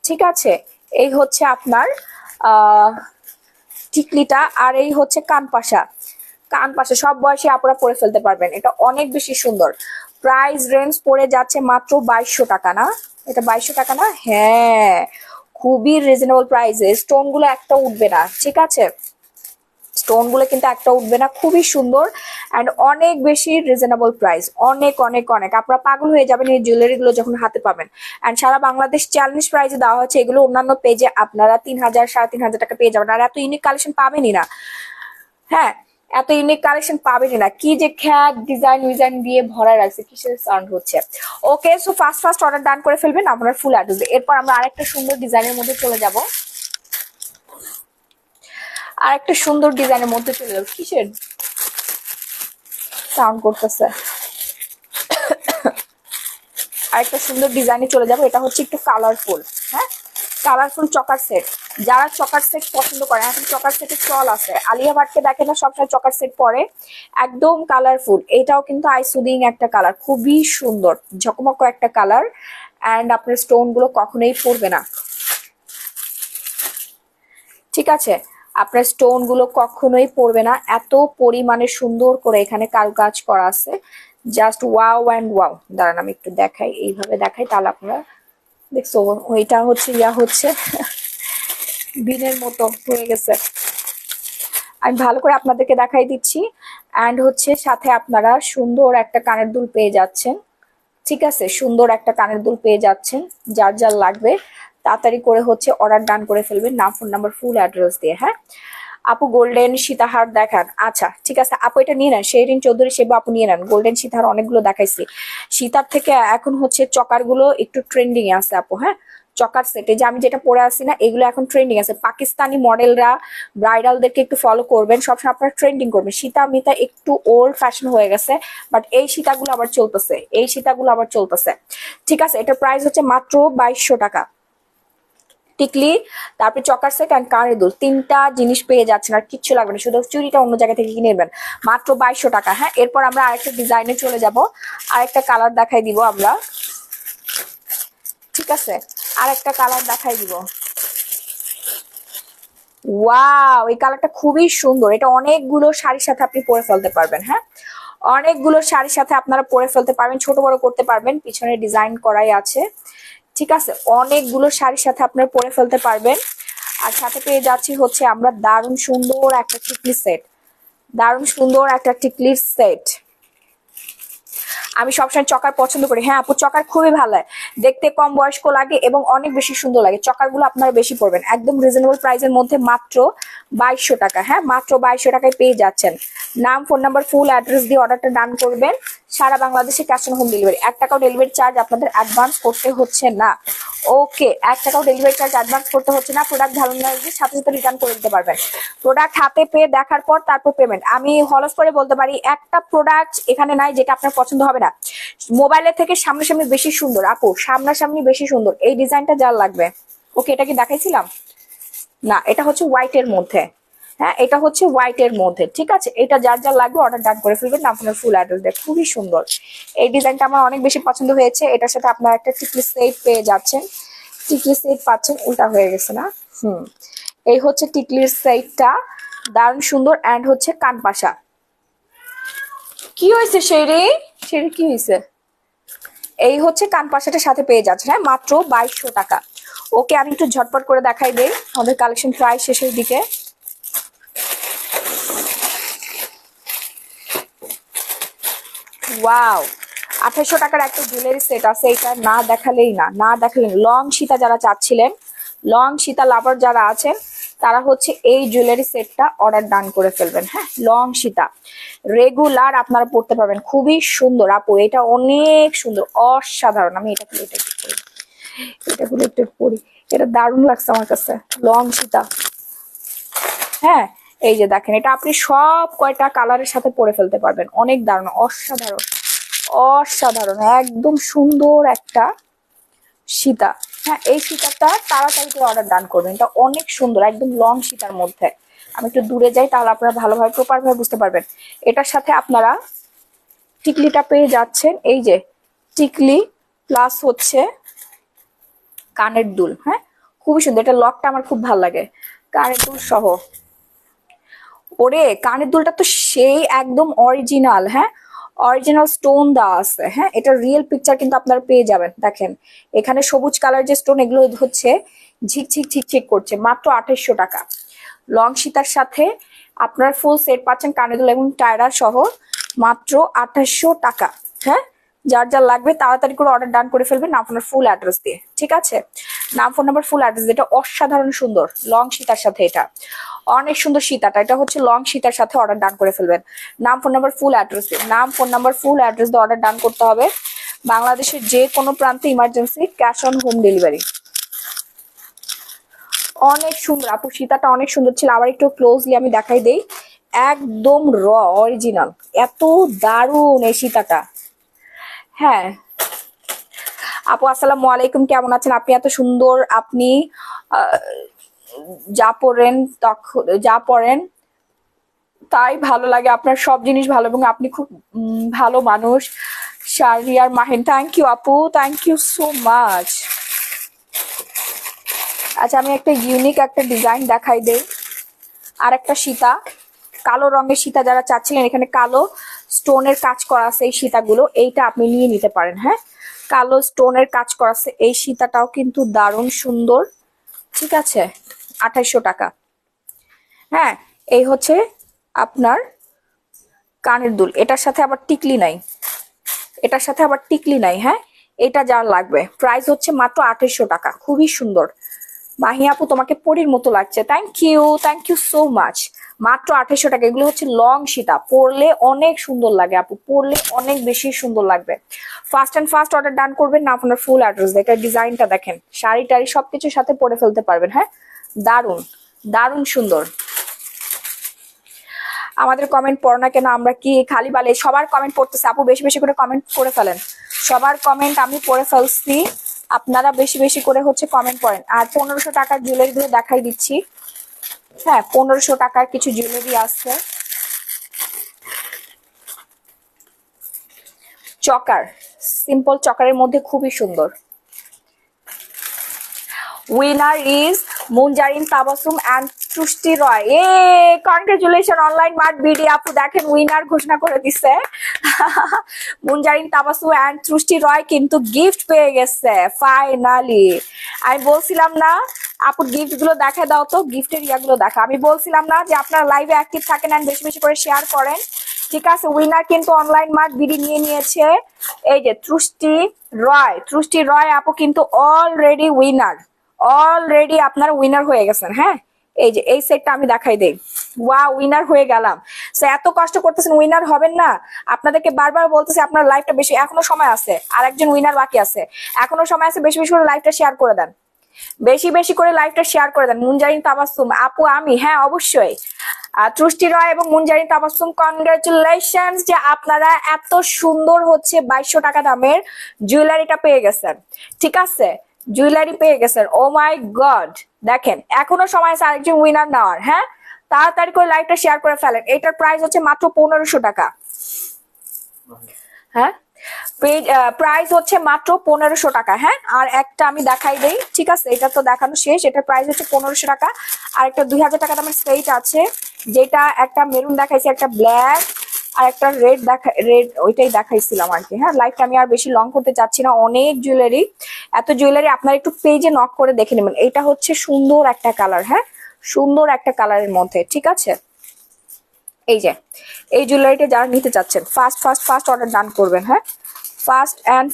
ঠিক আছে। এই হচ্ছে আপনার আহ টিকলিটা, আর এই হচ্ছে কানপাশা। কানপাশা সব বয়সী আপনারা পরে ফেলতে পারবেন, এটা অনেক বেশি সুন্দর। প্রাইস রেঞ্জ পড়ে যাচ্ছে মাত্র 2200 টাকা না? এটা 2200 টাকা না? হ্যাঁ, খুবই রিজনেবল প্রাইসে। স্টোন গুলো একটা উঠবে না, ঠিক আছে, স্টোন গুলো কিন্তু একটা উঠবে না, খুবই সুন্দর অ্যান্ড অনেক বেশি রিজনেবল প্রাইস, অনেক অনেক অনেক। আপনারা পাগল হয়ে যাবেন এই জুয়েলারি গুলো যখন হাতে পাবেন। অ্যান্ড সারা বাংলাদেশ চ্যালেঞ্জ প্রাইসে দেওয়া হচ্ছে এগুলো। অন্যান্য পেজে আপনারা 3000 3500 টাকা পেয়ে যাবেন, আর এত ইউনিক কালেকশন পাবেনই না। হ্যাঁ, এত ইউনিক কালেকশন পাবেনই না। কি যে খ্যাত ডিজাইন উইজাইন দিয়ে ভরা রাখছে, কিসের সাউন্ড হচ্ছে। Okay, so first first order done করে ফেলবেন আপনার ফুল অ্যাড্রেস। এরপর আমরা আরেকটা সুন্দর ডিজাইনের মধ্যে চলে যাব, আর একটা সুন্দর ডিজাইনের মধ্যে চলে যাবো। কিসের সাউন্ড করতেছে? আরেকটা সুন্দর ডিজাইনে চলে যাবো, এটা হচ্ছে একটু কালারফুল। হ্যাঁ, কালারফুল চকার সেট। যারা চকার সেট পছন্দ করে, এখন চকার সেটের চল আছে। আলিয়া ভাটকে দেখে না সবসময় চকার সেট পরে, একদম কালারফুল। এটাও কিন্তু আইসুদিং একটা কালার, খুবই সুন্দর ঝকমক একটা কালার। অ্যান্ড আপনার স্টোন গুলো কখনোই পড়বে না, ঠিক আছে, আপনার স্টোন গুলো কখনোই পড়বে না। এত পরিমাণে সুন্দর করে এখানে কারুকাজ করা আছে, জাস্ট ওয়াও অ্যান্ড ওয়াও। দাঁড়ান আমি একটু দেখাই, এইভাবে দেখাই, তাহলে আপনারা দেখছো ওইটা হচ্ছে হচ্ছে বিনের মতো হয়ে গেছে। আমি ভালো করে আপনাদেরকে দেখাই দিচ্ছি। অ্যান্ড হচ্ছে সাথে আপনারা সুন্দর একটা কানের দুল পেয়ে যাচ্ছেন, ঠিক আছে, সুন্দর একটা কানের দুল পেয়ে যাচ্ছেন। যার যার লাগবে তাড়াতাড়ি করে হচ্ছে অর্ডার ডান করে ফেলবেন, নাম ফোন নাম্বার ফুল অ্যাড্রেস দিয়ে। হ্যাঁ আপু, গোল্ডেন সীতাহার দেখান। আচ্ছা ঠিক আছে আপু, এটা নিয়ে নেন, শেরিন চৌধুরী সেবা আপু নিয়ে নেন। গোল্ডেন সীতাহার অনেকগুলো দেখাইছি। সীতার থেকে এখন হচ্ছে চকার গুলো একটু ট্রেন্ডিং এ আছে আপু। হ্যাঁ, চকার সেটে যে আমি যেটা পরে আসি না, এগুলো এখন ট্রেন্ডিং আছে। পাকিস্তানি মডেলরা ব্রাইডালদেরকে একটু ফলো করবেন, সবসময় আপনারা ট্রেন্ডিং করবেন। সীতা মিতা একটু ওল্ড ফ্যাশন হয়ে গেছে, বাট এই সীতাগুলো আবার চলতেছে, এই সীতাগুলো আবার চলতেছে, ঠিক আছে। এটার প্রাইস হচ্ছে মাত্র 2200 টাকা। টিকলি, তারপরে চকার সেট অ্যান্ড কানের দুল, তিনটা জিনিস পেয়ে যাচ্ছেন, আর কিচ্ছু লাগবে না, শুধু চুড়িটা অন্য জায়গা থেকে কিনে নেবেন, মাত্র 2200 টাকা। হ্যাঁ, এরপর আমরা আরেকটা ডিজাইনে চলে যাব, আরেকটা কালার দেখাই দিব আমরা, ঠিক আছে, আরেকটা কালার দেখাই দিব। ওয়াও, এই কালারটা খুবই সুন্দর, এটা অনেকগুলো শাড়ির সাথে আপনি পরে ফেলতে পারবেন। হ্যাঁ, অনেকগুলো শাড়ির সাথে আপনারা পরে ফেলতে পারবেন, ছোট বড় করতে পারবেন, পিছনে ডিজাইন করাই আছে, ঠিক আছে। অনেকগুলো শাড়ির সাথে আপনারা পরে ফেলতে পারবেন। আর সাথে পেয়ে যাচ্ছি হচ্ছে আমরা দারুণ সুন্দর একটা টিকলি সেট, দারুণ সুন্দর একটা টিকলির সেট। আমি সবসময় চকার পছন্দ করি। হ্যাঁ আপু, চকার খুবই ভালো লাগে, দেখতে কম বয়স্ক লাগে এবং অনেক বেশি সুন্দর লাগে। চকার গুলো আপনারা বেশি পড়বেন, একদম রিজনেবল প্রাইসের মধ্যে মাত্র 2200 টাকা। হ্যাঁ, মাত্র 2200 টাকায় পেয়ে যাচ্ছেন। নাম ফোন নাম্বার ফুল অ্যাড্রেস দিয়ে অর্ডারটা ডান করবেন। সারা বাংলাদেশে ক্যাশ অন হোম ডেলিভারি, 1 টাকাও ডেলিভারি চার্জ আপনাদের অ্যাডভান্স করতে হচ্ছে না। ওকে, 1 টাকাও ডেলিভারি চার্জ অ্যাডভান্স করতে হচ্ছে না। প্রোডাক্ট ভালো না লাগলে সাথে সাথে রিটার্ন করে দিতে পারবেন। প্রোডাক্ট হাতে পেয়ে দেখার পর তারপর পেমেন্ট। আমি হলস করে বলতে পারি একটা প্রোডাক্ট এখানে নাই যেটা আপনার পছন্দ হবে না। মোবাইলের থেকে সামনাসামনি বেশি সুন্দর আপু, সামনাসামনি বেশি সুন্দর। এই ডিজাইনটা যার লাগবে। ওকে, এটা কি দেখাইছিলাম না? এটা হচ্ছে হোয়াইট এর মধ্যে। হ্যাঁ, এটা হচ্ছে হোয়াইট এর মধ্যে, ঠিক আছে। এটা যার যার লাগবে অর্ডার ডান করে ফেলবেন, আপনার ফুল অ্যাড্রেস দেয়। খুবই সুন্দর এই ডিজাইনটা, আমার অনেক বেশি পছন্দ হয়েছে। এটার সাথে আপনার একটা টিকলি সেট পেয়ে যাচ্ছেন, টিকলি সেট পাচ্ছেন, উল্টা হয়ে গেছে না? এই হচ্ছে টিকলির সেটটা, দারুণ সুন্দর। অ্যান্ড হচ্ছে কানপাশা। কি হয়েছে শেরি? শেরি কি হয়েছে? এই হচ্ছে কানপাশাটার সাথে পেয়ে যাচ্ছে। হ্যাঁ, মাত্র 2200 টাকা। ওকে, আমি একটু ঝটপট করে দেখাই দেই, আমাদের কালেকশন প্রায় শেষের দিকে। ওয়াও, 2800 টাকার একটা জুয়েলারি সেট আছে, এটা না দেখালেই না, না দেখালেন। লং সীতা যারা চাচ্ছিলেন, লং সীতা লাভার যারা আছেন, তারা হচ্ছে এই জুয়েলারি সেটটা অর্ডার ডান করে ফেলবেন। হ্যাঁ, লং সীতা রেগুলার আপনারা পড়তে পারবেন, খুবই সুন্দর আপু, এটা অনেক সুন্দর, অসাধারণ। আমি এটা একটু পড়ি, এটা গুলো একটু পড়ি, এটা দারুণ লাগছে আমার কাছে। লং সীতা, হ্যাঁ, এই যে দেখেন, এটা আপনি সব কয়টা কালারের সাথে পরে ফেলতে পারবেন, অনেক দারুণ, অসাধারণ, অসাধারণ, একদম সুন্দর একটা সীতা। হ্যাঁ, এই সীতাটা তাড়াতাড়ি করে অর্ডার ডান করবেন, এটা অনেক সুন্দর, একদম লং সীতার মধ্যে। আমি একটু দূরে যাই, তাহলে আপনারা ভালোভাবে প্রপার ভাবে বুঝতে পারবেন। এটার সাথে আপনারা টিকলিটা পেয়ে যাচ্ছেন, এই যে টিকলি প্লাস হচ্ছে কানের দুল। হ্যাঁ, খুবই সুন্দর, এটা লকটা আমার খুব ভালো লাগে, কানের দুল সহ। ওরে কানের দুলটা তো সেই একদম অরিজিনাল, হ্যাঁ অরিজিনাল স্টোন দেওয়া আছে। হ্যাঁ, এটা রিয়েল পিকচার কিন্তু আপনারা পেয়ে যাবেন। দেখেন এখানে সবুজ কালার যে স্টোন, এগুলো হচ্ছে ঝিকঝিক ঝিকঝিক করছে, মাত্র 2800 টাকা। লং সীতার সাথে আপনার ফুল সেট পাচ্ছেন কানের দুল এবং টায়রা সহ, মাত্র 2800 টাকা। হ্যাঁ, যার যার লাগবে তাড়াতাড়ি করে অর্ডার ডান করে ফেলবেন নাম ফোনের ফুল অ্যাড্রেস দিয়ে, ঠিক আছে? নাম ফোন নাম্বার ফুল অ্যাড্রেস, এটা অসাধারণ সুন্দর লং সীতার সাথে, এটা অনেক সুন্দর সীতাটা, এটা হচ্ছে লং সীতার সাথে অর্ডার ডান করে ফেলবেন নাম ফোন নাম্বার ফুল অ্যাড্রেস দিয়ে। নাম ফোন নাম্বার ফুল অ্যাড্রেস দিয়ে অর্ডার ডান করতে হবে। বাংলাদেশের যে কোনো প্রান্তে emergency cash on home delivery. অনেক সুন্দর আপু, সীতাটা অনেক সুন্দর ছিল। আবার একটু ক্লোজলি আমি দেখাই দেই, একদম র অরিজিনাল, এত দারুণ এই সীতাটা। হ্যাঁ আপু আসসালামু আলাইকুম, কেমন আছেন আপনি? এত সুন্দর আপনি যা পড়েন তাই ভালো লাগে, আপনার সব জিনিস ভালো এবং আপনি খুব ভালো মানুষ। শাহরিয়ার মাহিন, থ্যাংক ইউ আপু, থ্যাংক ইউ সো মাচ। আচ্ছা আমি একটা ইউনিক একটা ডিজাইন দেখাই দেই। আর একটা সীতা, কালো রঙের সীতা যারা চাচ্ছিলেন, এখানে কালো স্টোনের কাজ করা আছে এই সীতাগুলো, এইটা আপনি নিয়ে নিতে পারেন। হ্যাঁ, কালো স্টোনের কাজ করা আছে এই সীতাটাও কিন্তু দারুণ সুন্দর, ঠিক আছে? 2800 টাকা। হ্যাঁ, এই হচ্ছে আপনার কানের দুল, এটার সাথে আবার টিকলি নাই, এটার সাথে আবার টিকলি নাই। হ্যাঁ, এটা যার লাগবে প্রাইস হচ্ছে মাত্র 2800 টাকা, খুবই সুন্দর। মাহি আপু তোমাকে পরীর মতো লাগছে, থ্যাংক ইউ সো মাচ। মাত্র 2800 টাকা। এগুলো হচ্ছে লং সীতা, পরলে অনেক সুন্দর লাগে আপু, পরলে অনেক বেশি সুন্দর লাগবে। First and first order done করবেন না আপনার ফুল অ্যাড্রেস, এটা ডিজাইনটা দেখেন, শাড়ি টাড়ি সবকিছুর সাথে পরে ফেলতে পারবেন। হ্যাঁ, দারুণ দারুণ সুন্দর। আমাদের কমেন্ট পড়ো না কেন, আমরা কি খালি বালে? সবার কমেন্ট পড়তেছে আপু, বেশি বেশি করে কমেন্ট করে ফেলেন। সবার কমেন্ট আমি পড়ে ফেলছি, আপনারা বেশি বেশি করে হচ্ছে কমেন্ট করেন। আর 1500 টাকার জুয়েলারি গুলো দেখাই দিচ্ছি। হ্যাঁ, 1500 টাকার কিছু জুয়েলারি আছে, চকার, সিম্পল চকারের মধ্যে খুবই সুন্দর। Winner is Munzarin Tabassum and সৃষ্টি রয়। এ কনগ্রেচুলেশন অনলাইন মার্ট বিডি আপু, দেখেন উইনার ঘোষণা করে দিছে। মুনজারিন তাবাসুম অ্যান্ড সৃষ্টি রয় কিন্তু গিফট পেয়ে গেছে ফাইনালি। আমি বলছিলাম না আপুর গিফট গুলো দেখা দাও তো, গিফটের ইয়াগুলো দেখা। আমি বলছিলাম না যে আপনারা লাইভে অ্যাক্টিভ থাকেন এন্ড বেশি বেশি করে শেয়ার করেন, ঠিক আছে? উইনার কিন্তু অনলাইন মার্ট বিডি নিয়ে নিয়েছে, এই যে সৃষ্টি রয় আপু কিন্তু অলরেডি উইনার, অলরেডি আপনার উইনার হয়ে গেছেন। হ্যাঁ, এই যে এই সেটটা আমি দেখাই দেই। ওয়াও, উইনার হয়ে গেলাম। সো এত কষ্ট করতেছেন, উইনার হবেন না? আপনাদেরকে বারবার বলতেছি আপনার লাইভটা বেশি, এখনো সময় আছে, আর একজন উইনার বাকি আছে, এখনো সময় আছে, বেশি বেশি করে লাইভটা শেয়ার করে দেন, বেশি বেশি করে লাইভটা শেয়ার করে দেন। মুনজারিন তাবাসসুম আপু আমি, হ্যাঁ অবশ্যই। সৃষ্টি রয় এবং মুনজারিন তাবাসসুম কনগ্রাচুলেশন যে আপনারা এত সুন্দর হচ্ছে 2200 টাকা দামের জুয়েলারিটা পেয়ে গেছেন, ঠিক আছে? জুয়েলারি পেয়ে গেছেন, ও মাই গড। দেখেন এখনো সময় আছে আরেকজন উইনার নেওয়ার। হ্যাঁ, তাড়াতাড়ি করে লাইভটা শেয়ার করে ফেলেন। এটার প্রাইস হচ্ছে মাত্র 1500 টাকা। হ্যাঁ, প্রাইস হচ্ছে মাত্র 1500 টাকা। হ্যাঁ, আর একটা আমি দেখাই দেই, ঠিক আছে? এটা তো দেখানো শেষ, এটার প্রাইস হচ্ছে 1500 টাকা। আর একটা 2000 টাকা দামের সেট আছে, যেটা একটা মেরুন দেখাইছি, একটা ব্ল্যাক আর একটা রেড ওইটাই দেখাইছিলাম আর কি। হ্যাঁ, লাইভটা আমি আর বেশি লং করতে চাচ্ছি না, অনেক জুয়েলারি, এত জুয়েলারি আপনারা একটু পেজে নক করে দেখে নেবেন। এটা হচ্ছে সুন্দর একটা কালার, হ্যাঁ সুন্দর একটা কালারের মধ্যে, ঠিক আছে? এই যে এই জুয়েলারিটা যারা নিতে চাচ্ছেন ফার্স্ট অর্ডার ডান করবেন। হ্যাঁ,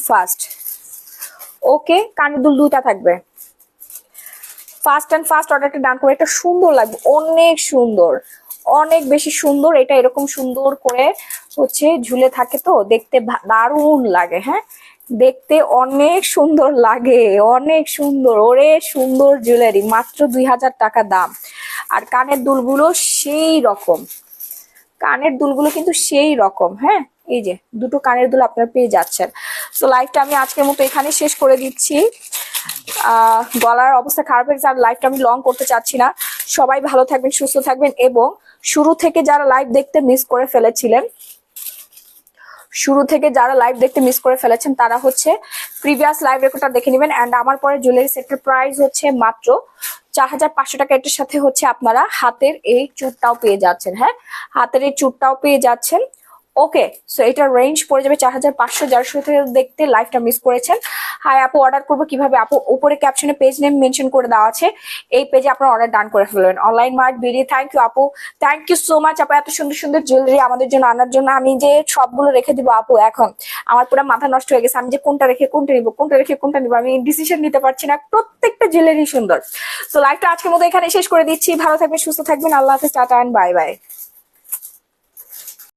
ফার্স্ট। ওকে, কানের দুল দুইটা থাকবে। ফার্স্ট অর্ডারটা ডান করে, এটা সুন্দর লাগবে, অনেক সুন্দর, অনেক বেশি সুন্দর। এটা এরকম সুন্দর করে হচ্ছে ঝুলে থাকে, তো দেখতে দারুণ লাগে। হ্যাঁ, দেখতে অনেক সুন্দর লাগে, অনেক সুন্দর। ওরে সুন্দর জুয়েলারি, মাত্র 2000 টাকা দাম। আর কানের দুলগুলো সেই রকম, কানের দুলগুলো কিন্তু সেই রকম। হ্যাঁ, এই যে দুটো কানের দুল আপনারা পেয়ে যাচ্ছেন। তো লাইভটা আমি আজকের মতো এখানে শেষ করে দিচ্ছি। গলার অবস্থা খারাপ হয়েছে, আর লাইভটা আমি লং করতে চাচ্ছি না। সবাই ভালো থাকবেন, সুস্থ থাকবেন, এবং শুরু থেকে যারা লাইভ দেখতে মিস করে ফেলেছিলেন শুরু থেকে যারা লাইভ দেখতে মিস করে ফেলেছেন তারা হচ্ছে প্রিভিয়াস লাইভ রেকর্ডটা দেখে নেবেন। অ্যান্ড আমার পরে জুয়েলারি সেটের প্রাইস হচ্ছে মাত্র 4,500 টাকা। এটার সাথে হচ্ছে আপনারা হাতের এই চুটটাও পেয়ে যাচ্ছেন। হ্যাঁ, হাতের এই চুটটাও পেয়ে যাচ্ছেন। ওকে, সো এটার রেঞ্জ পড়ে যাবে 4,500। যার সাথে দেখতে লাইভটা মিস করেছেন, হাই আপু অর্ডার করবো কিভাবে? আপু উপরে ক্যাপশনে পেজ নেম মেনশন করে দেওয়া আছে, এই পেজে আপনার অর্ডার ডান করে ফেলবেন। Online mart BD, thank you আপু, থ্যাংক ইউ সো মাচ আপু এত সুন্দর সুন্দর জুয়েলারি আমাদের জন্য আনার জন্য। আমি যে সবগুলো রেখে দিব আপু, এখন আমার পুরো মাথা নষ্ট হয়ে গেছে, আমি যে কোনটা রেখে কোনটা নিবো, কোনটা রেখে কোনটা নিবো, আমি ডিসিশন নিতে পারছি না। প্রত্যেকটা জুয়েলারি সুন্দর। তো লাইভটা আজকের মতো এখানে শেষ করে দিচ্ছি। ভালো থাকবেন, সুস্থ থাকবেন, আল্লাহ হাফেজ, টাটা এন্ড বাই বাই।